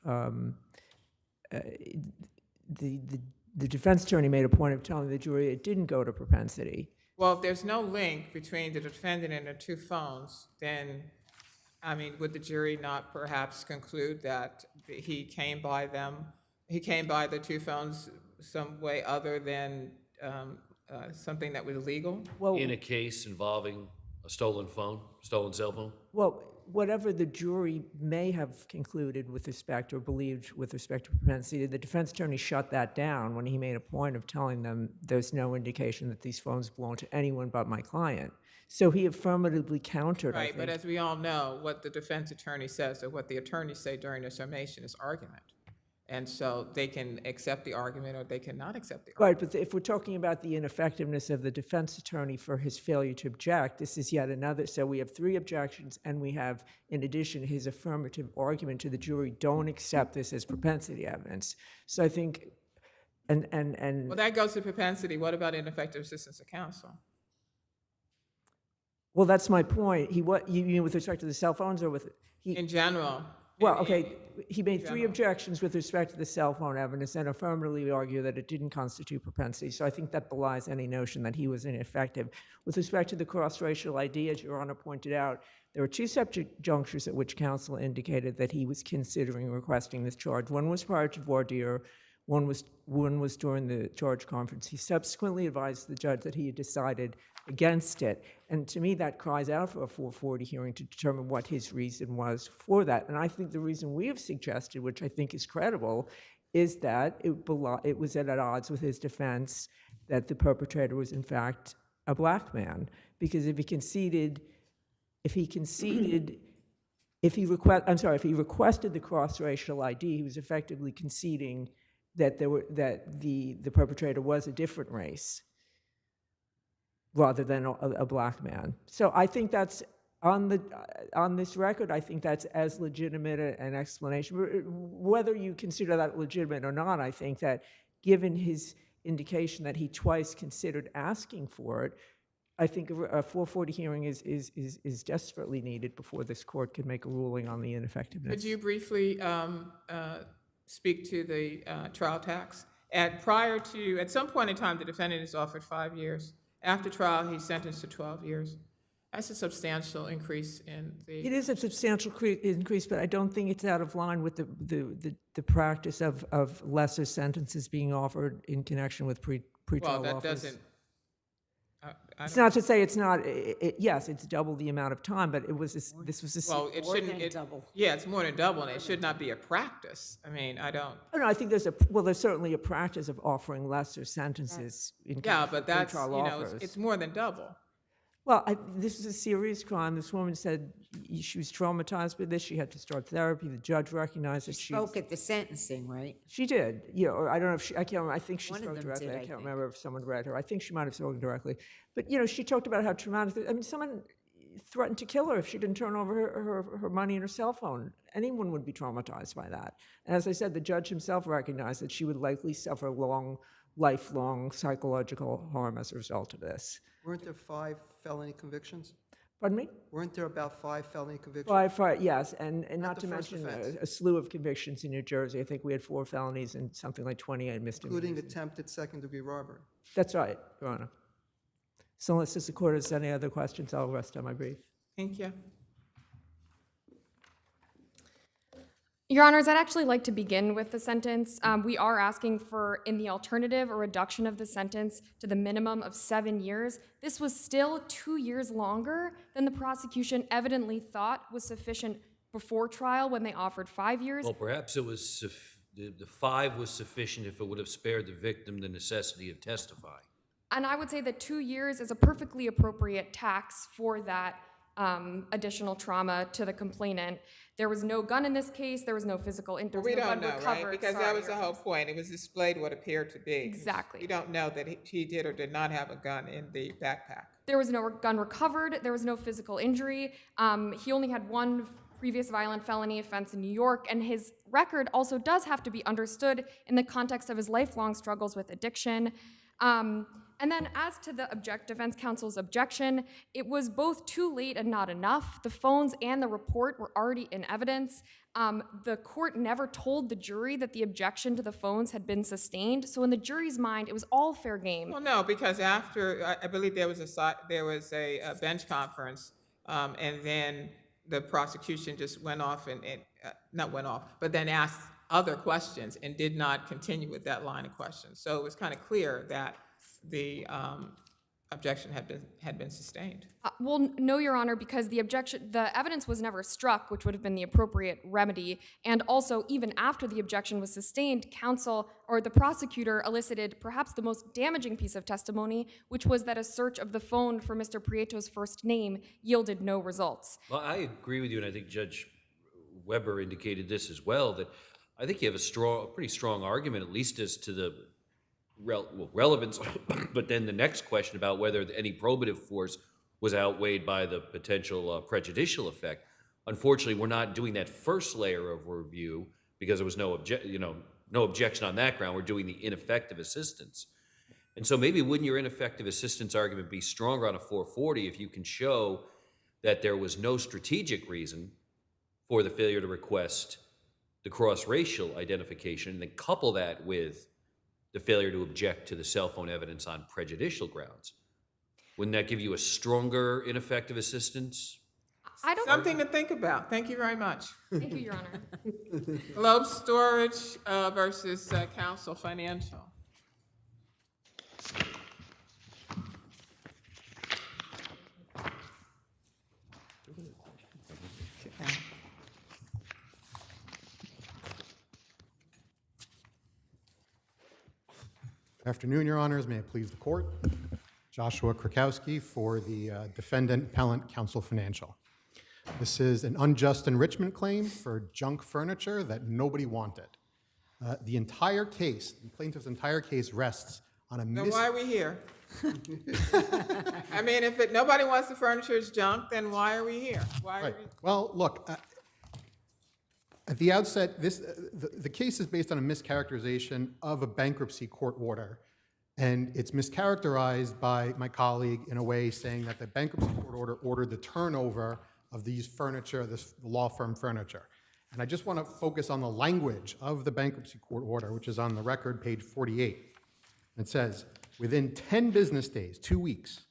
the defense attorney made a point of telling the jury it didn't go to propensity. Well, if there's no link between the defendant and the two phones, then, I mean, would the jury not perhaps conclude that he came by the two phones some way other than something that was legal? Well, In a case involving a stolen phone, stolen cell phone? well, whatever the jury may have concluded with respect or believed with respect to propensity, the defense attorney shut that down when he made a point of telling them there's no indication that these phones belong to anyone but my client. So he affirmatively countered. Right, but as we all know, what the defense attorney says or what the attorneys say during the summation is argument. And so they can accept the argument or they cannot accept the argument. Right, but if we're talking about the ineffectiveness of the defense attorney for his failure to object, this is yet another. So we have 3 objections, and we have, in addition, his affirmative argument to the jury, don't accept this as propensity evidence. So I think, and Well, that goes to propensity. What about ineffective assistance of counsel? well, that's my point. You mean with respect to the cell phones or with In general. Well, okay, he made 3 objections with respect to the cell phone evidence and affirmatively argued that it didn't constitute propensity. So I think that belies any notion that he was ineffective. With respect to the cross-racial ID, as Your Honor pointed out, there were 2 separate junctures at which counsel indicated that he was considering requesting this charge. One was prior to voir dire, one was during the charge conference. He subsequently advised the judge that he had decided against it. And to me, that cries out for a 440 hearing to determine what his reason was for that. And I think the reason we have suggested, which I think is credible, is that it was at odds with his defense that the perpetrator was in fact a black man. Because if he requested the cross-racial ID, he was effectively conceding that the perpetrator was a different race rather than a black man. So I think that's on this record. I think that's as legitimate an explanation. Whether you consider that legitimate or not, I think that given his indication that he twice considered asking for it, I think a 440 hearing is desperately needed before this court can make a ruling on the ineffectiveness. Could you briefly speak to the trial tax? At some point in time, the defendant is offered 5 years. After trial, he's sentenced to 12 years. That's a substantial increase in the... It is a substantial increase, but I don't think it's out of line with the practice of lesser sentences being offered in connection with pretrial offers. Well, that doesn't... It's not to say it's not. Yes, it's double the amount of time, but this was Well, it shouldn't... double. Yeah, it's more than double, and it should not be a practice. I mean, I don't... Oh, no, I think there's certainly a practice of offering lesser sentences in Yeah, but that's, pretrial offers. it's more than double. Well, this is a serious crime. This woman said she was traumatized by this. She had to start therapy. The judge recognized that she spoke at the sentencing, right? She did. Yeah, or I don't know if I can't remember. I think she One of spoke them directly. did, I I can't think. remember if someone read her. I think she might have spoken directly. But, she talked about how traumatic. I mean, someone threatened to kill her if she didn't turn over her money and her cell phone. Anyone would be traumatized by that. And as I said, the judge himself recognized that she would likely suffer lifelong psychological harm as a result of this. Weren't there 5 felony convictions? Pardon me? Weren't there about 5 felony convictions? Five, yes, and not to the first mention offense. a slew of convictions in New Jersey. I think we had 4 felonies and something like 28 misdemeanors. Including attempted second-degree robbery. That's right, Your Honor. So unless the court has any other questions, I'll rest on my brief. Thank you. Your Honors, I'd actually like to begin with the sentence. We are asking for, in the alternative, a reduction of the sentence to the minimum of 7 years. This was still 2 years longer than the prosecution evidently thought was sufficient before trial when they offered 5 years. Well, perhaps it was the 5 was sufficient if it would have spared the victim the necessity of testifying. And I would say that 2 years is a perfectly appropriate tax for that additional trauma to the complainant. There was no gun in this case. There was no physical. There was We no don't gun know, right? recovered. Because Sorry, that was Your the whole point. It was displayed what appeared to be. Exactly. We don't know that he did or did not have a gun in the backpack. There was no gun recovered. There was no physical injury. He only had one previous violent felony offense in New York, and his record also does have to be understood in the context of his lifelong struggles with addiction. And then as to the defense counsel's objection, it was both too late and not enough. The phones and the report were already in evidence. The court never told the jury that the objection to the phones had been sustained. So in the jury's mind, it was all fair game. Well, no, because after, I believe there was a bench conference, and then the prosecution just went off and not went off, but then asked other questions and did not continue with that line of questions. So it was kind of clear that the objection had been sustained. Well, no, Your Honor, because the evidence was never struck, which would have been the appropriate remedy. And also, even after the objection was sustained, counsel or the prosecutor elicited perhaps the most damaging piece of testimony, which was that a search of the phone for Mr. Prietto's first name yielded no results. Well, I agree with you, and I think Judge Weber indicated this as well, that I think you have a pretty strong argument, at least as to the relevance, but then the next question about whether any probative force was outweighed by the potential prejudicial effect. Unfortunately, we're not doing that first layer of review because there was no objection on that ground. We're doing the ineffective assistance. And so maybe wouldn't your ineffective assistance argument be stronger on a 440 if you can show that there was no strategic reason for the failure to request the cross-racial identification, and then couple that with the failure to object to the cell phone evidence on prejudicial grounds? Wouldn't that give you a stronger ineffective assistance? Something to think about. Thank you very much. Thank you, Your Honor. Globe Storage versus Council Financial. Afternoon, Your Honors. May it please the court. Joshua Krakowski for the defendant, Appellant, Council Financial. This is an unjust enrichment claim for junk furniture that nobody wanted. The entire case, the plaintiff's entire case rests on a Then why are we here? I mean, if nobody wants the furniture as junk, then why are we here? Well, look, at the outset, the case is based on a mischaracterization of a bankruptcy court order, and it's mischaracterized by my colleague in a way saying that the bankruptcy court order ordered the turnover of these furniture, this law firm furniture. And I just want to focus on the language of the bankruptcy court order, which is on the record, page 48. It says, within 10 business days, 2 weeks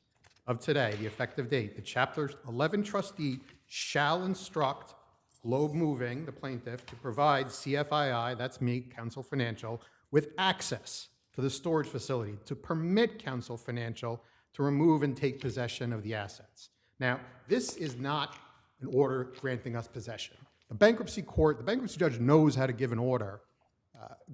of today, the effective date, the Chapter 11 trustee shall instruct Globe Moving, the plaintiff, to provide CFII, that's me, Council Financial, with access to the storage facility to permit Council Financial to remove and take possession of the assets. Now, this is not an order granting us possession. The bankruptcy court, the bankruptcy judge knows how to give an order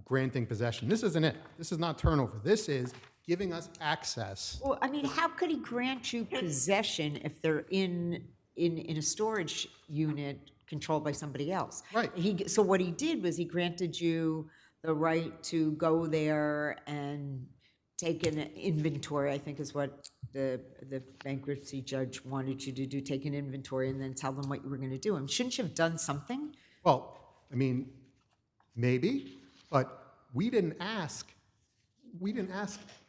granting possession. This isn't it. This is not turnover. This is giving us access. Well, I mean, how could he grant you possession if they're in a storage unit controlled by somebody else? Right. So what he did was he granted you the right to go there and take an inventory, I think is what the bankruptcy judge wanted you to do, take an inventory and then tell them what you were going to do. And shouldn't you have done something? Well, I mean, maybe, but we didn't ask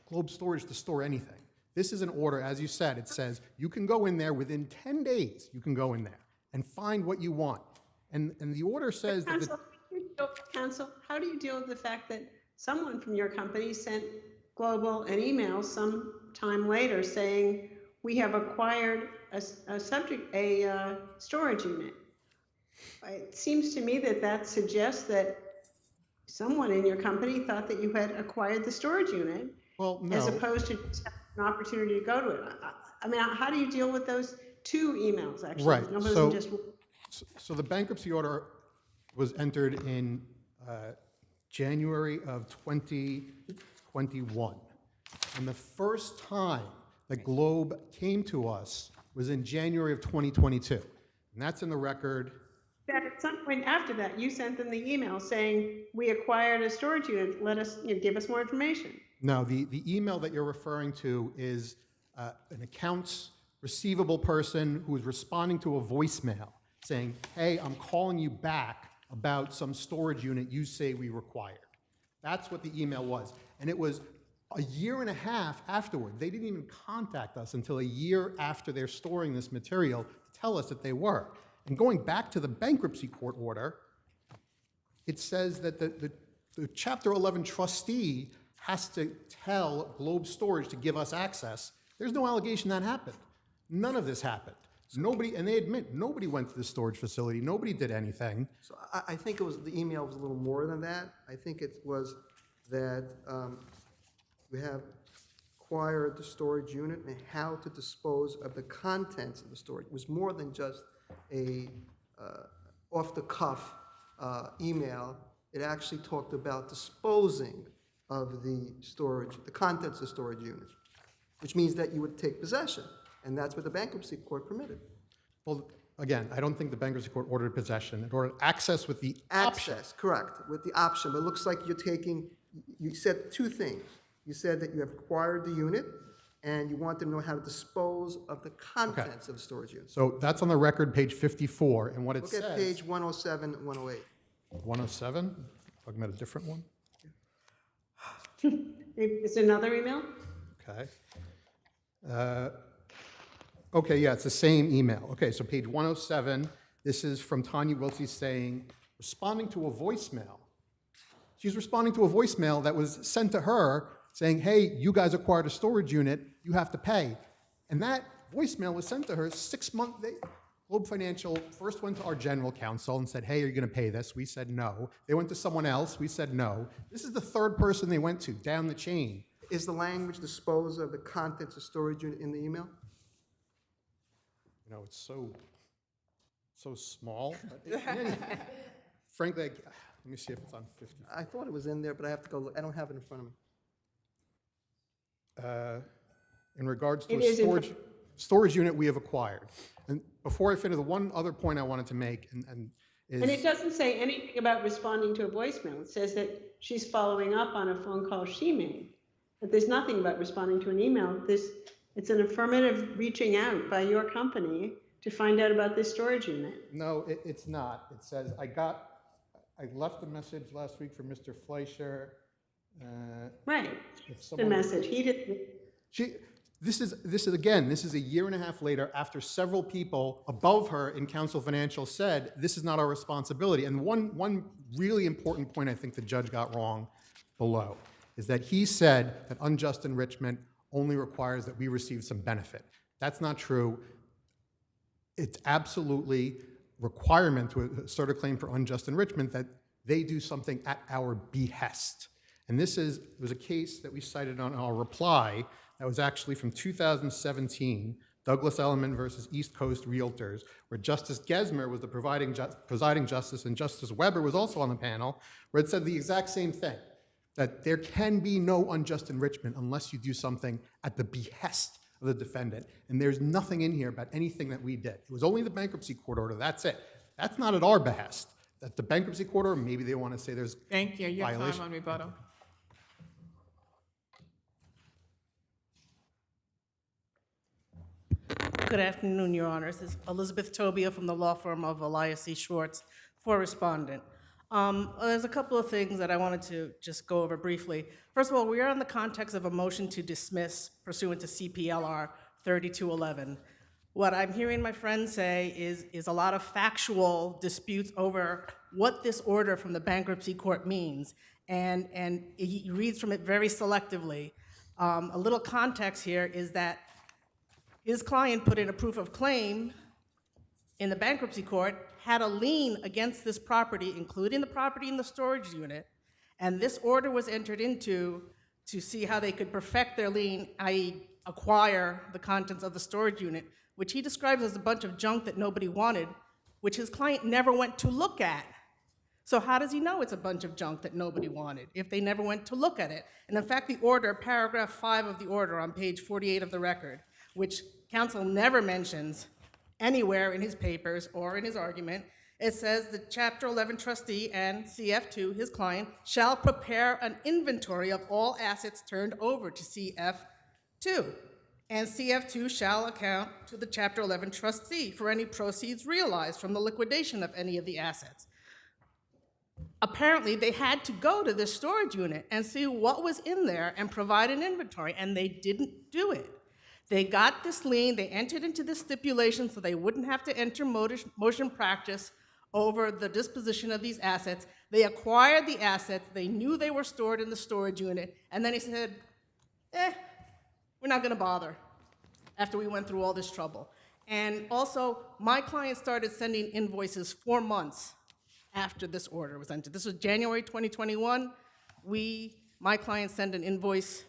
Globe Storage to store anything. This is an order, as you said, it says you can go in there within 10 days, you can go in there and find what you want. And the order says that Counsel, how do you deal with the fact that someone from your company sent Global an email some time later saying, we have acquired a storage unit? It seems to me that suggests that someone in your company thought that you had acquired the storage unit, well, no, as opposed to just an opportunity to go to it. I mean, how do you deal with those two emails, actually? right. No, So the bankruptcy order was entered in January of 2021. And the first time the Globe came to us was in January of 2022. And that's in the record. That at some point after that, you sent them the email saying, we acquired a storage unit, let us, give us more information. No, the email that you're referring to is an accounts receivable person who is responding to a voicemail saying, hey, I'm calling you back about some storage unit you say we required. That's what the email was. And it was a year and a half afterward. They didn't even contact us until a year after they're storing this material to tell us that they were. And going back to the bankruptcy court order, it says that the Chapter 11 trustee has to tell Globe Storage to give us access. There's no allegation that happened. None of this happened. Nobody, and they admit, nobody went to the storage facility. Nobody did anything. So I think it was, the email was a little more than that. I think it was that we have acquired the storage unit and how to dispose of the contents of the storage. It was more than just a off-the-cuff email. It actually talked about disposing of the storage, the contents of the storage unit, which means that you would take possession. And that's what the bankruptcy court permitted. Well, again, I don't think the bankruptcy court ordered possession. It ordered access with the option. Access, correct, with the option. But it looks like you're taking, you said two things. You said that you have acquired the unit and you want to know how to dispose of the contents of the storage unit. So that's on the record, page 54, and what it says. Look at page 107 and 108. 107? Talking about a different one? Is there another email? Okay. Okay, yeah, it's the same email. Okay, so page 107, this is from Tanya Wiltsey saying, responding to a voicemail. She's responding to a voicemail that was sent to her saying, hey, you guys acquired a storage unit, you have to pay. And that voicemail was sent to her 6 months. Globe Financial first went to our general counsel and said, hey, are you going to pay this? We said no. They went to someone else. We said no. This is the third person they went to down the chain. Is the language dispose of the contents of storage unit in the email? You know, it's so small. Frankly, let me see if it's on 50. I thought it was in there, but I have to go look. I don't have it in front of me. In regards to a storage unit we have acquired. And before I finish, the one other point I wanted to make is... And it doesn't say anything about responding to a voicemail. It says that she's following up on a phone call she made. But there's nothing about responding to an email. It's an affirmative reaching out by your company to find out about this storage unit. No, it's not. It says, I left a message last week for Mr. Fleischer. Right, the message. He didn't. This is a year and a half later after several people above her in Counsel Financial said, this is not our responsibility. And one really important point I think the judge got wrong below is that he said that unjust enrichment only requires that we receive some benefit. That's not true. It's absolutely requirement to assert a claim for unjust enrichment that they do something at our behest. And this was a case that we cited on our reply that was actually from 2017, Douglas Elliman versus East Coast Realtors, where Justice Gesmer was the presiding justice and Justice Weber was also on the panel, where it said the exact same thing, that there can be no unjust enrichment unless you do something at the behest of the defendant. And there's nothing in here about anything that we did. It was only the bankruptcy court order, that's it. That's not at our behest. That the bankruptcy court order, maybe they want to say there's Thank you. Your violation. time on rebuttal. Good afternoon, Your Honors. This is Elizabeth Tobia from the law firm of Elias C. Schwartz for respondent. There's a couple of things that I wanted to just go over briefly. First of all, we are in the context of a motion to dismiss pursuant to CPLR 3211. What I'm hearing my friend say is a lot of factual disputes over what this order from the bankruptcy court means, and he reads from it very selectively. A little context here is that his client put in a proof of claim in the bankruptcy court, had a lien against this property, including the property in the storage unit, and this order was entered into to see how they could perfect their lien, i.e. acquire the contents of the storage unit, which he describes as a bunch of junk that nobody wanted, which his client never went to look at. So how does he know it's a bunch of junk that nobody wanted if they never went to look at it? And in fact, the order, paragraph 5 of the order on page 48 of the record, which counsel never mentions anywhere in his papers or in his argument. It says the Chapter 11 trustee and CF2, his client, shall prepare an inventory of all assets turned over to CF2, and CF2 shall account to the Chapter 11 trustee for any proceeds realized from the liquidation of any of the assets. Apparently, they had to go to this storage unit and see what was in there and provide an inventory, and they didn't do it. They got this lien, they entered into this stipulation so they wouldn't have to enter motion practice over the disposition of these assets. They acquired the assets, they knew they were stored in the storage unit, and then he said, we're not gonna bother, after we went through all this trouble. And also, my client started sending invoices 4 months after this order was entered. This was January 2021. My client sent an invoice,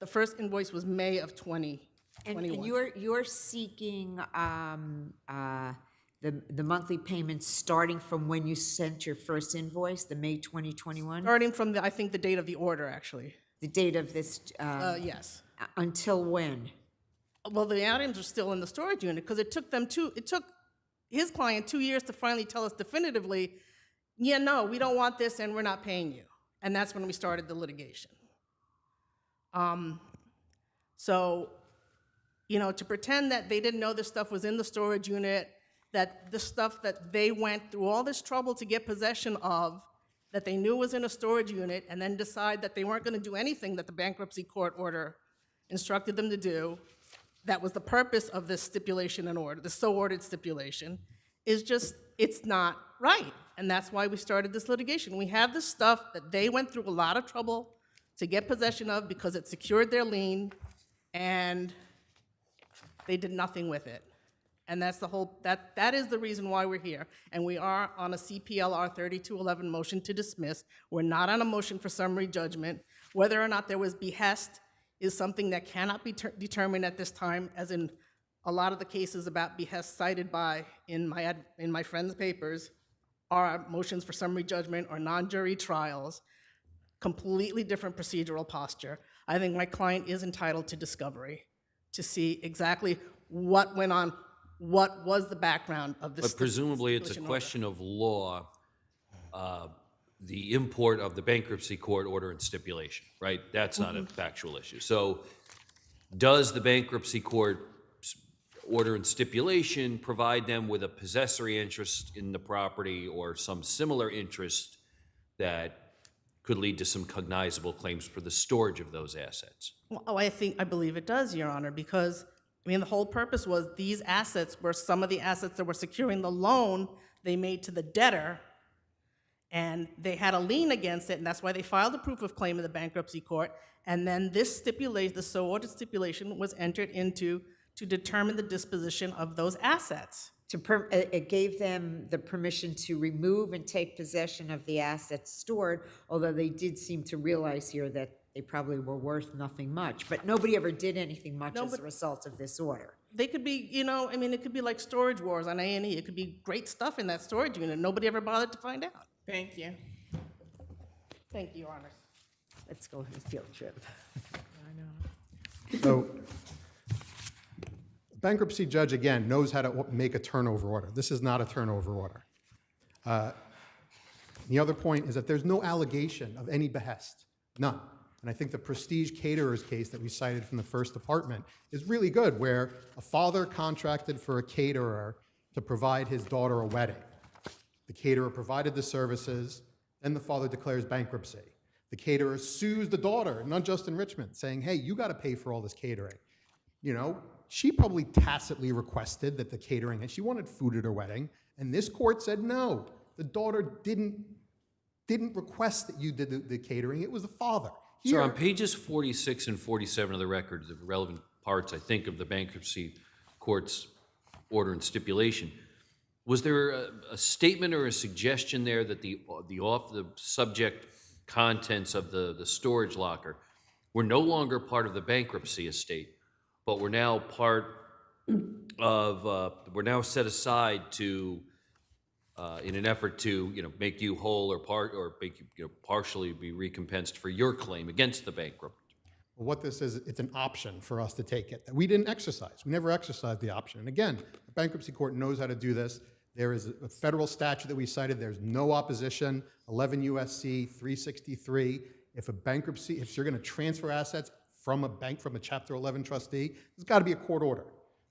the first invoice was May of 2021. And you're seeking the monthly payments starting from when you sent your first invoice, the May 2021? Starting from, I think, the date of the order, actually. The date of this? Yes. Until when? Well, the items are still in the storage unit because it took his client 2 years to finally tell us definitively, yeah, no, we don't want this and we're not paying you. And that's when we started the litigation. So, to pretend that they didn't know this stuff was in the storage unit, that the stuff that they went through all this trouble to get possession of, that they knew was in a storage unit, and then decide that they weren't going to do anything that the bankruptcy court order instructed them to do, that was the purpose of this stipulation and order, the so-ordered stipulation, is just, it's not right. And that's why we started this litigation. We have this stuff that they went through a lot of trouble to get possession of because it secured their lien, and they did nothing with it. And that's the whole, that is the reason why we're here. And we are on a CPLR 3211 motion to dismiss. We're not on a motion for summary judgment. Whether or not there was behest is something that cannot be determined at this time, as in a lot of the cases about behest cited in my friend's papers are motions for summary judgment or non-jury trials, completely different procedural posture. I think my client is entitled to discovery to see exactly what went on, what was the background of this. But presumably it's a question of law, the import of the bankruptcy court order and stipulation, right? That's not a factual issue. So does the bankruptcy court order and stipulation provide them with a possessory interest in the property or some similar interest that could lead to some cognizable claims for the storage of those assets? Well, I believe it does, Your Honor, because the whole purpose was these assets were some of the assets that were securing the loan they made to the debtor, and they had a lien against it, and that's why they filed a proof of claim in the bankruptcy court, and then this stipulation, the so-ordered stipulation, was entered into to determine the disposition of those assets. It gave them the permission to remove and take possession of the assets stored, although they did seem to realize here that they probably were worth nothing much. But nobody ever did anything much as a result of this order. They could be, it could be like storage wars on A&E. It could be great stuff in that storage unit. Nobody ever bothered to find out. Thank you. Thank you, Your Honor. Let's go on a field trip. So, bankruptcy judge, again, knows how to make a turnover order. This is not a turnover order. The other point is that there's no allegation of any behest, none. And I think the Prestige Caterers case that we cited from the First Department is really good, where a father contracted for a caterer to provide his daughter a wedding. The caterer provided the services, then the father declares bankruptcy. The caterer sues the daughter in unjust enrichment, saying, hey, you got to pay for all this catering. She probably tacitly requested that the catering, and she wanted food at her wedding, and this court said no. The daughter didn't request that you did the catering, it was the father. So on pages 46 and 47 of the record, the relevant parts, I think, of the bankruptcy court's order and stipulation, was there a statement or a suggestion there that the subject contents of the storage locker were no longer part of the bankruptcy estate, but were now were now set aside to, in an effort to, make you whole or make you, partially be recompensed for your claim against the bankrupt? Well, what this is, it's an option for us to take it. We didn't exercise. We never exercised the option. And again, the bankruptcy court knows how to do this. There is a federal statute that we cited. There's no opposition, 11 U.S.C. 363. If you're going to transfer assets from a bank, from a Chapter 11 trustee, there's got to be a court order.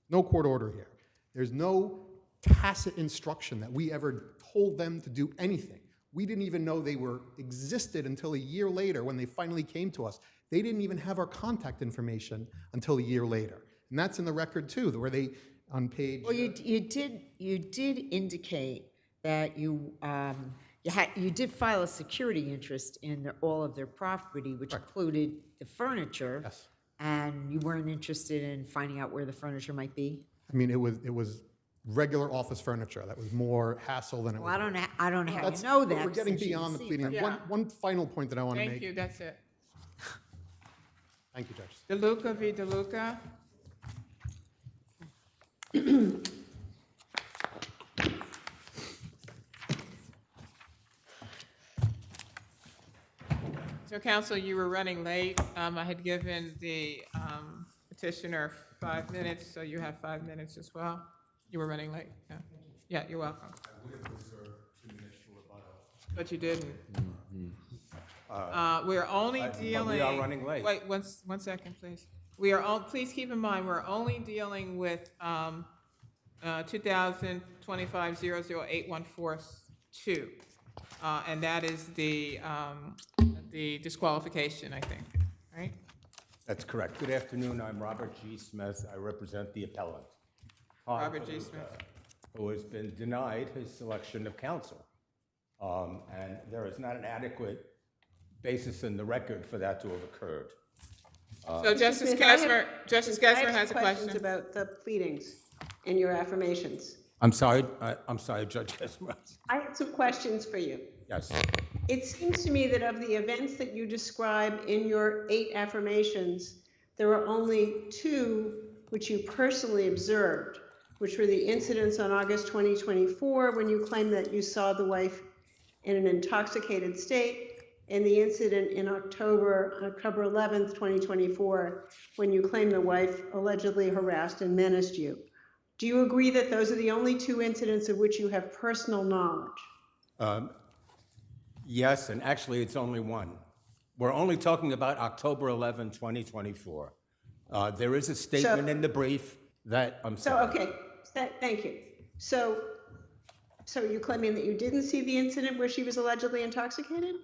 No court order here. There's no tacit instruction that we ever told them to do anything. We didn't even know they existed until a year later when they finally came to us. They didn't even have our contact information until a year later. And that's in the record too, where they, on page... Well, you did indicate that you did file a security interest in all of their property, which included the furniture. Yes. And you weren't interested in finding out where the furniture might be? I mean, it was regular office furniture. That was more hassle than it was. Well, I don't know how you know that. We're getting since you beyond the didn't see pleading. it. Yeah. One final point that I want to make. Thank you, that's it. Thank you, Judge. DeLuca v. DeLuca. So, counsel, you were running late. I had given the petitioner 5 minutes, so you have 5 minutes as well. You were running late. Yeah, yeah, you're welcome. I would have reserved 2 minutes for rebuttal. But you didn't. We're only dealing. We are running late. Wait, one second, please. We are all. Please keep in mind we're only dealing with 2025-008142, and that is the disqualification, I think. Right? That's correct. Good afternoon. I'm Robert G. Smith. I represent the appellant. Robert G. Smith. Who has been denied his selection of counsel. And there is not an adequate basis in the record for that to have occurred. So Justice Kessler has a questions question. about the pleadings and your affirmations. I'm sorry, Judge Kessler. I have some questions for you. Yes. It seems to me that of the events that you describe in your 8 affirmations, there are only 2 which you personally observed, which were the incidents on August 2024 when you claimed that you saw the wife in an intoxicated state, and the incident in October 11th, 2024, when you claimed the wife allegedly harassed and menaced you. Do you agree that those are the only 2 incidents of which you have personal knowledge? Yes, and actually it's only 1. We're only talking about October 11, 2024. There is a statement in the brief that, I'm sorry. Okay, thank you. So you're claiming that you didn't see the incident where she was allegedly intoxicated?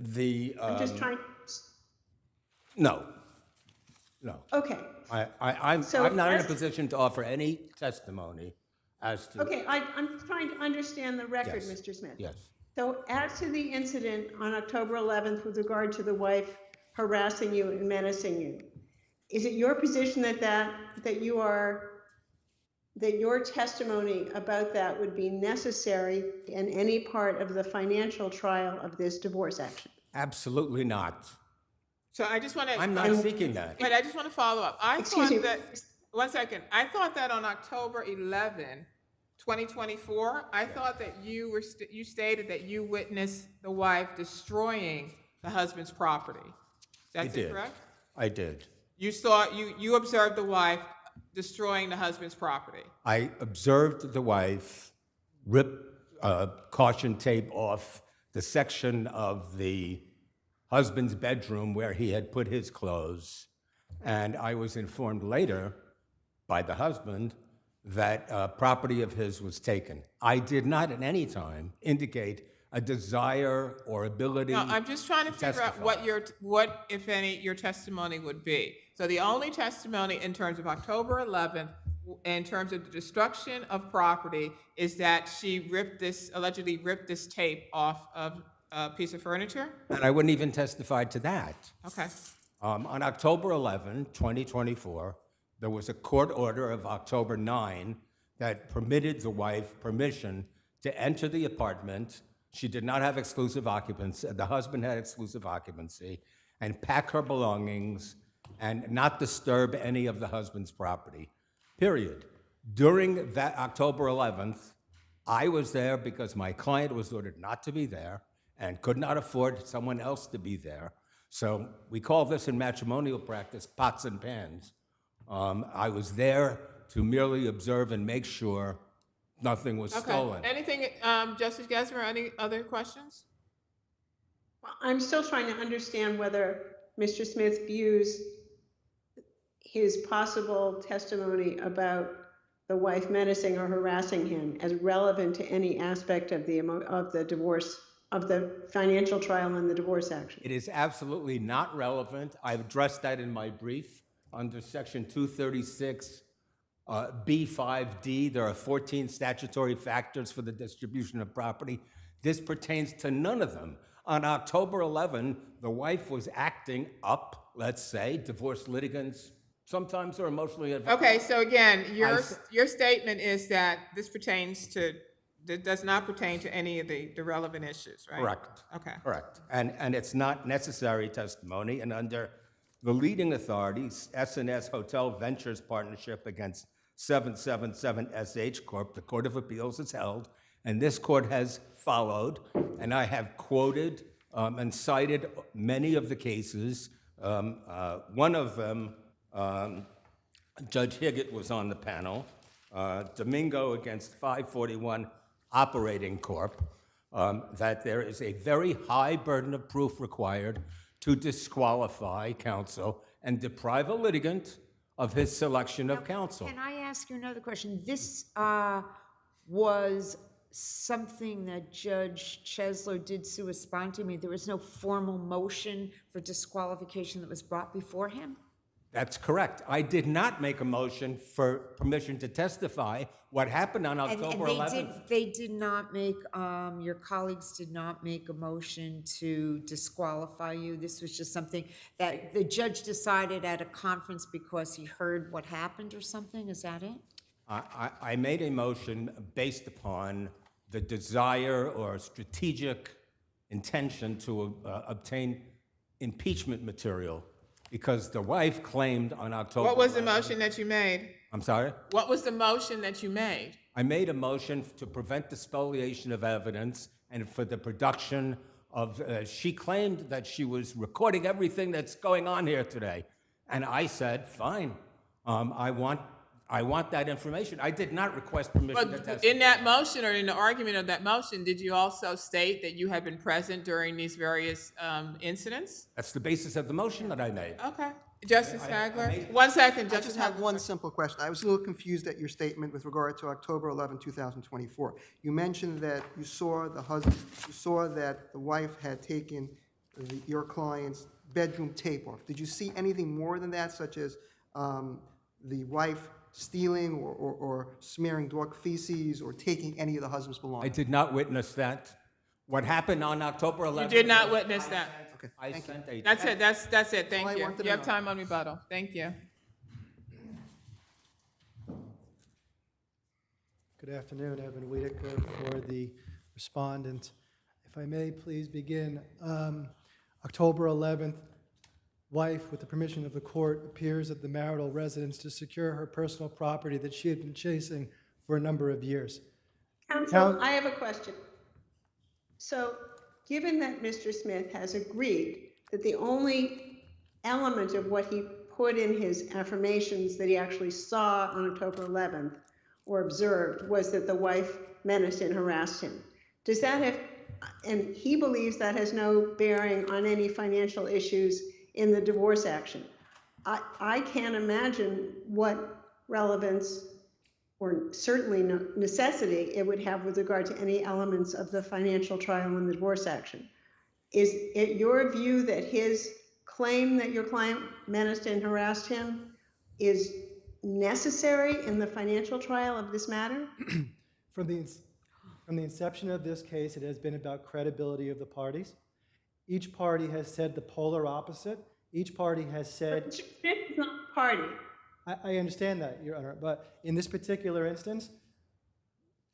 I'm just trying. No. Okay. I'm not in a position to offer any testimony as to. Okay, I'm trying to understand the record, Yes. Mr. Smith. Yes. So as to the incident on October 11th with regard to the wife harassing you and menacing you, is it your position that your testimony about that would be necessary in any part of the financial trial of this divorce action? Absolutely not. So I just want to. I'm not seeking that. But I just want to follow up. Excuse me. One second. I thought that on October 11, 2024, I thought that you stated that you witnessed the wife destroying the husband's property. That's it, correct? I did. You observed the wife destroying the husband's property. I observed the wife rip caution tape off the section of the husband's bedroom where he had put his clothes, and I was informed later by the husband that property of his was taken. I did not at any time indicate a desire or ability. No, I'm just trying to figure out what, if any, your testimony would be. So the only testimony in terms of October 11th, in terms of the destruction of property, is that she allegedly ripped this tape off of a piece of furniture? And I wouldn't even testify to that. Okay. On October 11, 2024, there was a court order of October 9 that permitted the wife permission to enter the apartment. She did not have exclusive occupancy. The husband had exclusive occupancy, and pack her belongings and not disturb any of the husband's property, period. During that October 11th, I was there because my client was ordered not to be there, and could not afford someone else to be there. So we call this in matrimonial practice pots and pans. I was there to merely observe and make sure nothing was stolen. Anything, Justice Gasser, any other questions? Well, I'm still trying to understand whether Mr. Smith views his possible testimony about the wife menacing or harassing him as relevant to any aspect of the divorce, of the financial trial and the divorce action. It is absolutely not relevant. I've addressed that in my brief under Section 236 B5D. There are 14 statutory factors for the distribution of property. This pertains to none of them. On October 11, the wife was acting up, let's say, divorce litigants sometimes are emotionally involved. Okay, so again, your statement is that this does not pertain to any of the relevant issues, right? Correct. Okay. Correct. And it's not necessary testimony. And under the leading authorities, S&S Hotel Ventures Partnership against 777 SH Corp., the Court of Appeals has held, and this court has followed, and I have quoted and cited many of the cases. One of them, Judge Higgett was on the panel, Domingo against 541 Operating Corp., that there is a very high burden of proof required to disqualify counsel and deprive a litigant of his selection of counsel. Can I ask you another question? This was something that Judge Chesler did sua sponte. I mean, there was no formal motion for disqualification that was brought before him? That's correct. I did not make a motion for permission to testify. What happened on October 11th? They did not make, your colleagues did not make a motion to disqualify you. This was just something that the judge decided at a conference because he heard what happened or something? Is that it? I made a motion based upon the desire or strategic intention to obtain impeachment material, because the wife claimed on October 11th. What was the motion that you made? I'm sorry? What was the motion that you made? I made a motion to prevent the spoliation of evidence and for the production of, she claimed that she was recording everything that's going on here today. And I said, fine, I want that information. I did not request permission to testify. In that motion or in the argument of that motion, did you also state that you had been present during these various incidents? That's the basis of the motion that I made. Okay. Justice Hagler? 1 second, I Justice just have Hagler. one simple question. I was a little confused at your statement with regard to October 11, 2024. You mentioned that you saw that the wife had taken your client's bedroom tape off. Did you see anything more than that, such as the wife stealing or smearing dog feces or taking any of the husband's belongings? I did not witness that. What happened on October 11th? You did not witness that. Okay, I thank you. sent a That's it. That's it. Thank all I you. wanted to You have know. time on rebuttal. Thank you. Good afternoon, Evan Wiedeker for the respondent. If I may please begin. October 11th, wife, with the permission of the court, appears at the marital residence to secure her personal property that she had been chasing for a number of years. Counsel, I have a question. So, given that Mr. Smith has agreed that the only element of what he put in his affirmations that he actually saw on October 11th or observed was that the wife menaced and harassed him, does that have, and he believes that has no bearing on any financial issues in the divorce action. I can't imagine what relevance or certainly no necessity it would have with regard to any elements of the financial trial in the divorce action. Is it your view that his claim that your client menaced and harassed him is necessary in the financial trial of this matter? From the inception of this case, it has been about credibility of the parties. Each party has said the polar opposite. Each party has said... But Smith is not a party. I understand that, Your Honor, but in this particular instance,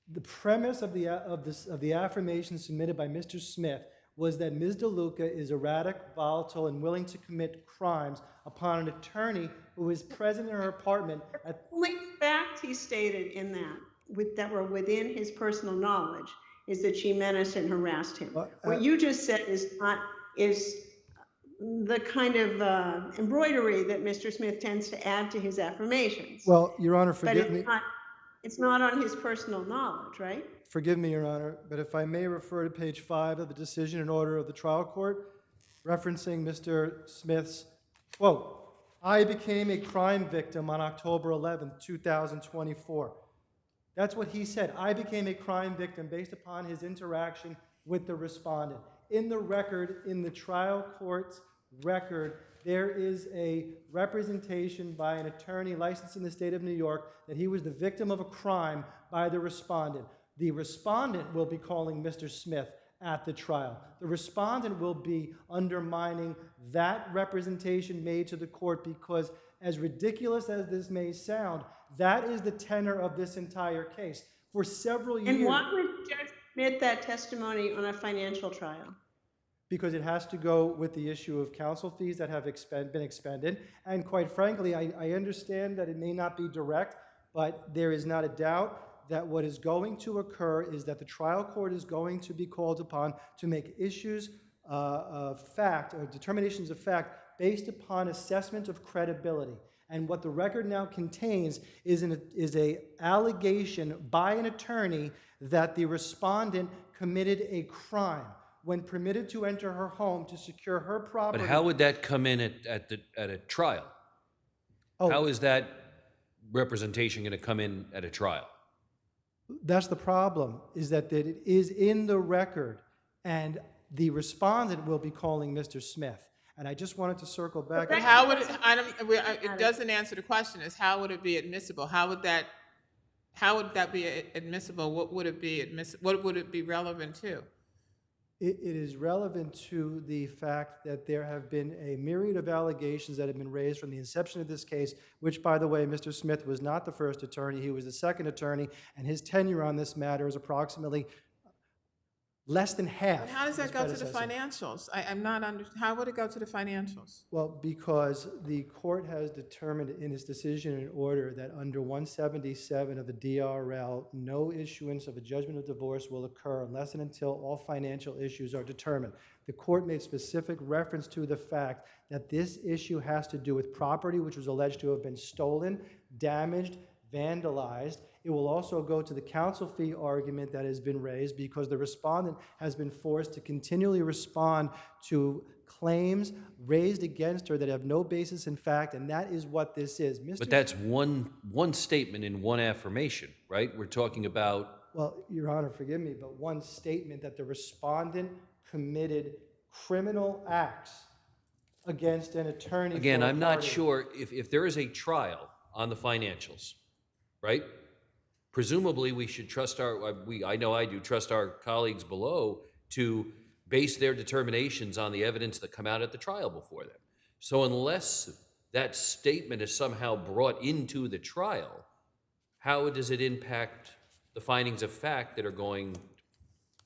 the premise of the affirmation submitted by Mr. Smith was that Ms. DeLuca is erratic, volatile, and willing to commit crimes upon an attorney who is present in her apartment. The only fact he stated in that were within his personal knowledge is that she menaced and harassed him. What you just said is the kind of embroidery that Mr. Smith tends to add to his affirmations. Well, Your Honor, But forgive me. it's not on his personal knowledge, right? Forgive me, Your Honor, but if I may refer to page 5 of the decision in order of the trial court, referencing Mr. Smith's quote, "I became a crime victim on October 11th, 2024. That's what he said. I became a crime victim based upon his interaction with the respondent. In the record, in the trial court's record, there is a representation by an attorney licensed in the state of New York that he was the victim of a crime by the respondent. The respondent will be calling Mr. Smith at the trial. The respondent will be undermining that representation made to the court because, as ridiculous as this may sound, that is the tenor of this entire case. For several years... And why would Judge admit that testimony on a financial trial? Because it has to go with the issue of counsel fees that have been expended. And quite frankly, I understand that it may not be direct, but there is not a doubt that what is going to occur is that the trial court is going to be called upon to make issues of fact, or determinations of fact, based upon assessment of credibility. And what the record now contains is a allegation by an attorney that the respondent committed a crime when permitted to enter her home to secure her property. But how would that come in at a trial? Oh. How is that representation going to come in at a trial? That's the problem, is that it is in the record, and the respondent will be calling Mr. Smith. And I just wanted to circle back. But how would it, it doesn't answer the question, is how would it be admissible? How would that be admissible? What would it be what would it be relevant to? It is relevant to the fact that there have been a myriad of allegations that have been raised from the inception of this case, which, by the way, Mr. Smith was not the first attorney, he was the second attorney, and his tenure on this matter is approximately less than half. And how does that go to the financials? I'm not how would it go to the financials? Well, because the court has determined in its decision and order that under 177 of the DRL, no issuance of a judgment of divorce will occur unless and until all financial issues are determined. The court made specific reference to the fact that this issue has to do with property which was alleged to have been stolen, damaged, vandalized. It will also go to the counsel fee argument that has been raised because the respondent has been forced to continually respond to claims raised against her that have no basis in fact, and that is what this is. But that's one statement in one affirmation, right? We're talking about... Well, Your Honor, forgive me, but one statement that the respondent committed criminal acts against an attorney. Again, I'm not sure if there is a trial on the financials, right? Presumably, we should trust I know I do, trust our colleagues below to base their determinations on the evidence that come out at the trial before them. So unless that statement is somehow brought into the trial, how does it impact the findings of fact that are going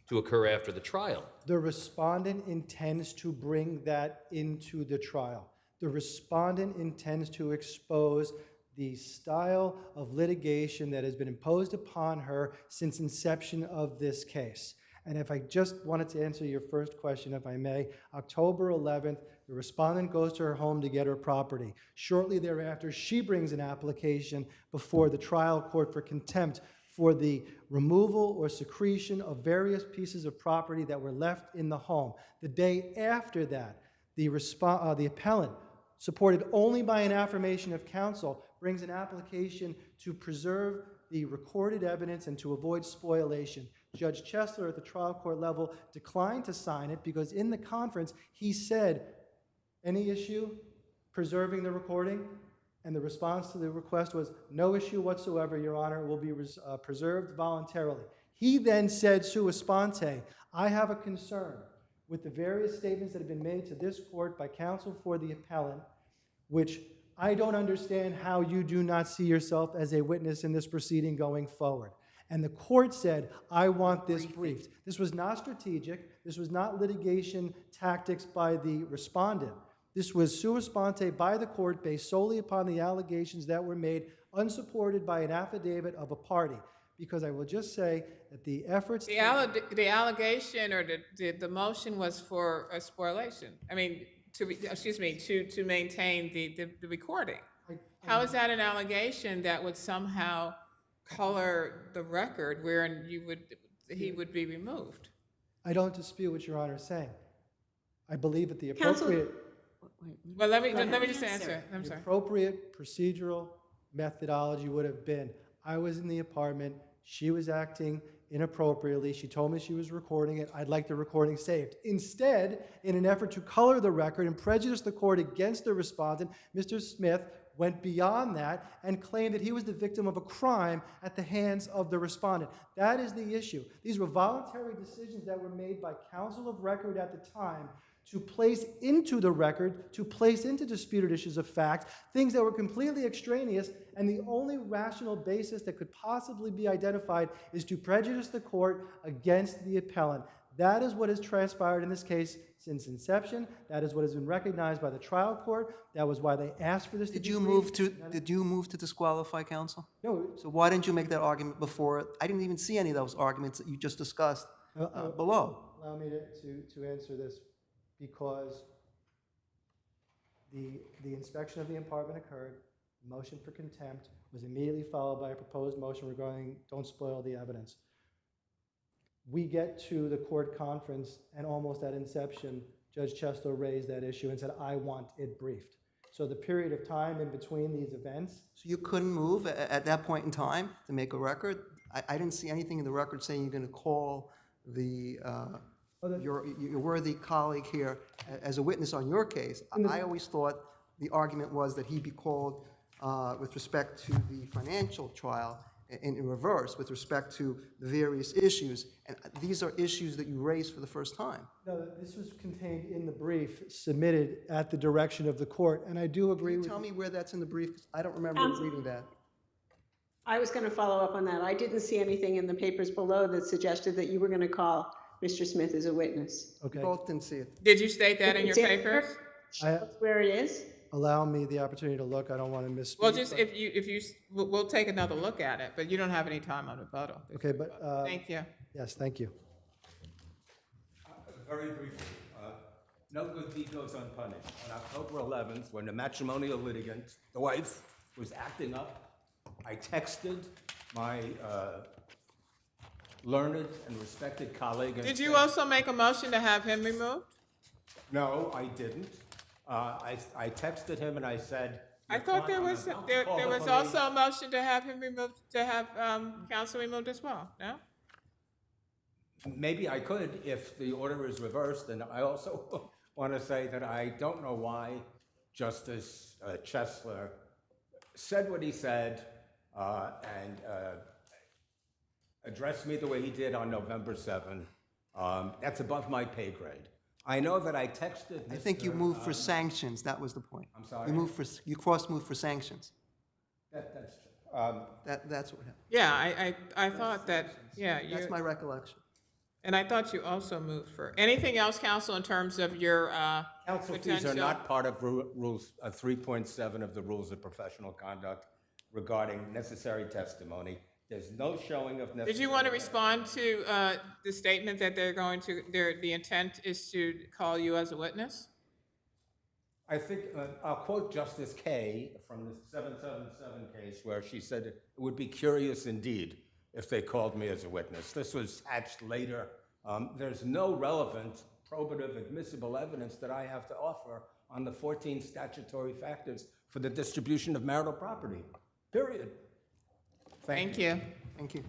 to occur after the trial? The respondent intends to bring that into the trial. The respondent intends to expose the style of litigation that has been imposed upon her since inception of this case. And if I just wanted to answer your first question, if I may, October 11th, the respondent goes to her home to get her property. Shortly thereafter, she brings an application before the trial court for contempt for the removal or secretion of various pieces of property that were left in the home. The day after that, the appellant, supported only by an affirmation of counsel, brings an application to preserve the recorded evidence and to avoid spoliation. Judge Chesler at the trial court level declined to sign it because in the conference he said, any issue preserving the recording? And the response to the request was, no issue whatsoever, Your Honor, will be preserved voluntarily. He then said, sua sponte, I have a concern with the various statements that have been made to this court by counsel for the appellant, which I don't understand how you do not see yourself as a witness in this proceeding going forward. And the court said, I want this briefed. This was not strategic. This was not litigation tactics by the respondent. This was sua sponte by the court based solely upon the allegations that were made, unsupported by an affidavit of a party. because I will just say that the efforts. The allegation or the motion was for a spoliation. I mean, to maintain the recording. How is that an allegation that would somehow color the record wherein he would be removed? I don't dispute what Your Honor is saying. I believe that the Counsel- appropriate. Well, let me just answer. I'm The sorry. appropriate procedural methodology would have been, I was in the apartment, she was acting inappropriately, she told me she was recording it, I'd like the recording saved. Instead, in an effort to color the record and prejudice the court against the respondent, Mr. Smith went beyond that and claimed that he was the victim of a crime at the hands of the respondent. That is the issue. These were voluntary decisions that were made by counsel of record at the time to place into the record, to place into disputed issues of fact, things that were completely extraneous, and the only rational basis that could possibly be identified is to prejudice the court against the appellant. That is what has transpired in this case since inception. That is what has been recognized by the trial court. That was why they asked for this. Did you move to disqualify counsel? No. So why didn't you make that argument before? I didn't even see any of those arguments that you just discussed below. Allow me to answer this, because the inspection of the apartment occurred, motion for contempt was immediately followed by a proposed motion regarding don't spoil the evidence. We get to the court conference, and almost at inception, Judge Chesler raised that issue and said, I want it briefed. So the period of time in between these events. So you couldn't move at that point in time to make a record? I didn't see anything in the record saying you're going to call your worthy colleague here as a witness on your case. I always thought the argument was that he be called with respect to the financial trial, and in reverse with respect to the various issues. And these are issues that you raised for the first time. No, this was contained in the brief submitted at the direction of the court, and I do agree with you. Tell me where that's in the brief. I don't remember reading that. I was going to follow up on that. I didn't see anything in the papers below that suggested that you were going to call Mr. Smith as a witness. Okay. Both didn't see it. Did you state that in your papers? That's where it is. Allow me the opportunity to look. I don't want to misspeak. Well, just we'll take another look at it, but you don't have any time on rebuttal. Okay, but. Thank you. Yes, thank you. Very briefly, no good deed goes unpunished. On October 11th, when the matrimonial litigant, the wife, was acting up, I texted my learned and respected colleague. And Did you also make a motion to have him removed? No, I didn't. I texted him and I said. I thought there was also a motion to have him removed, to have counsel removed as well. No. Maybe I could if the order is reversed, and I also want to say that I don't know why Justice Chesler said what he said and addressed me the way he did on November 7. That's above my pay grade. I know that I texted. I think you moved for sanctions. That was the point. I'm sorry. You cross-moved for sanctions. That's true. That's what happened. Yeah, I thought that. Yeah, That's my recollection. And I thought you also moved for anything else, counsel, in terms of your counsel fees are not part of rules 3.7 of the Rules of Professional Conduct regarding necessary testimony. There's no showing of necessary. Did you want to respond to the statement that the intent is to call you as a witness? I think I'll quote Justice Kaye from the 777 case where she said it would be curious indeed if they called me as a witness. This was hatched later. There's no relevant, probative, admissible evidence that I have to offer on the 14 statutory factors for the distribution of marital property. Period. Thank you. Thank you.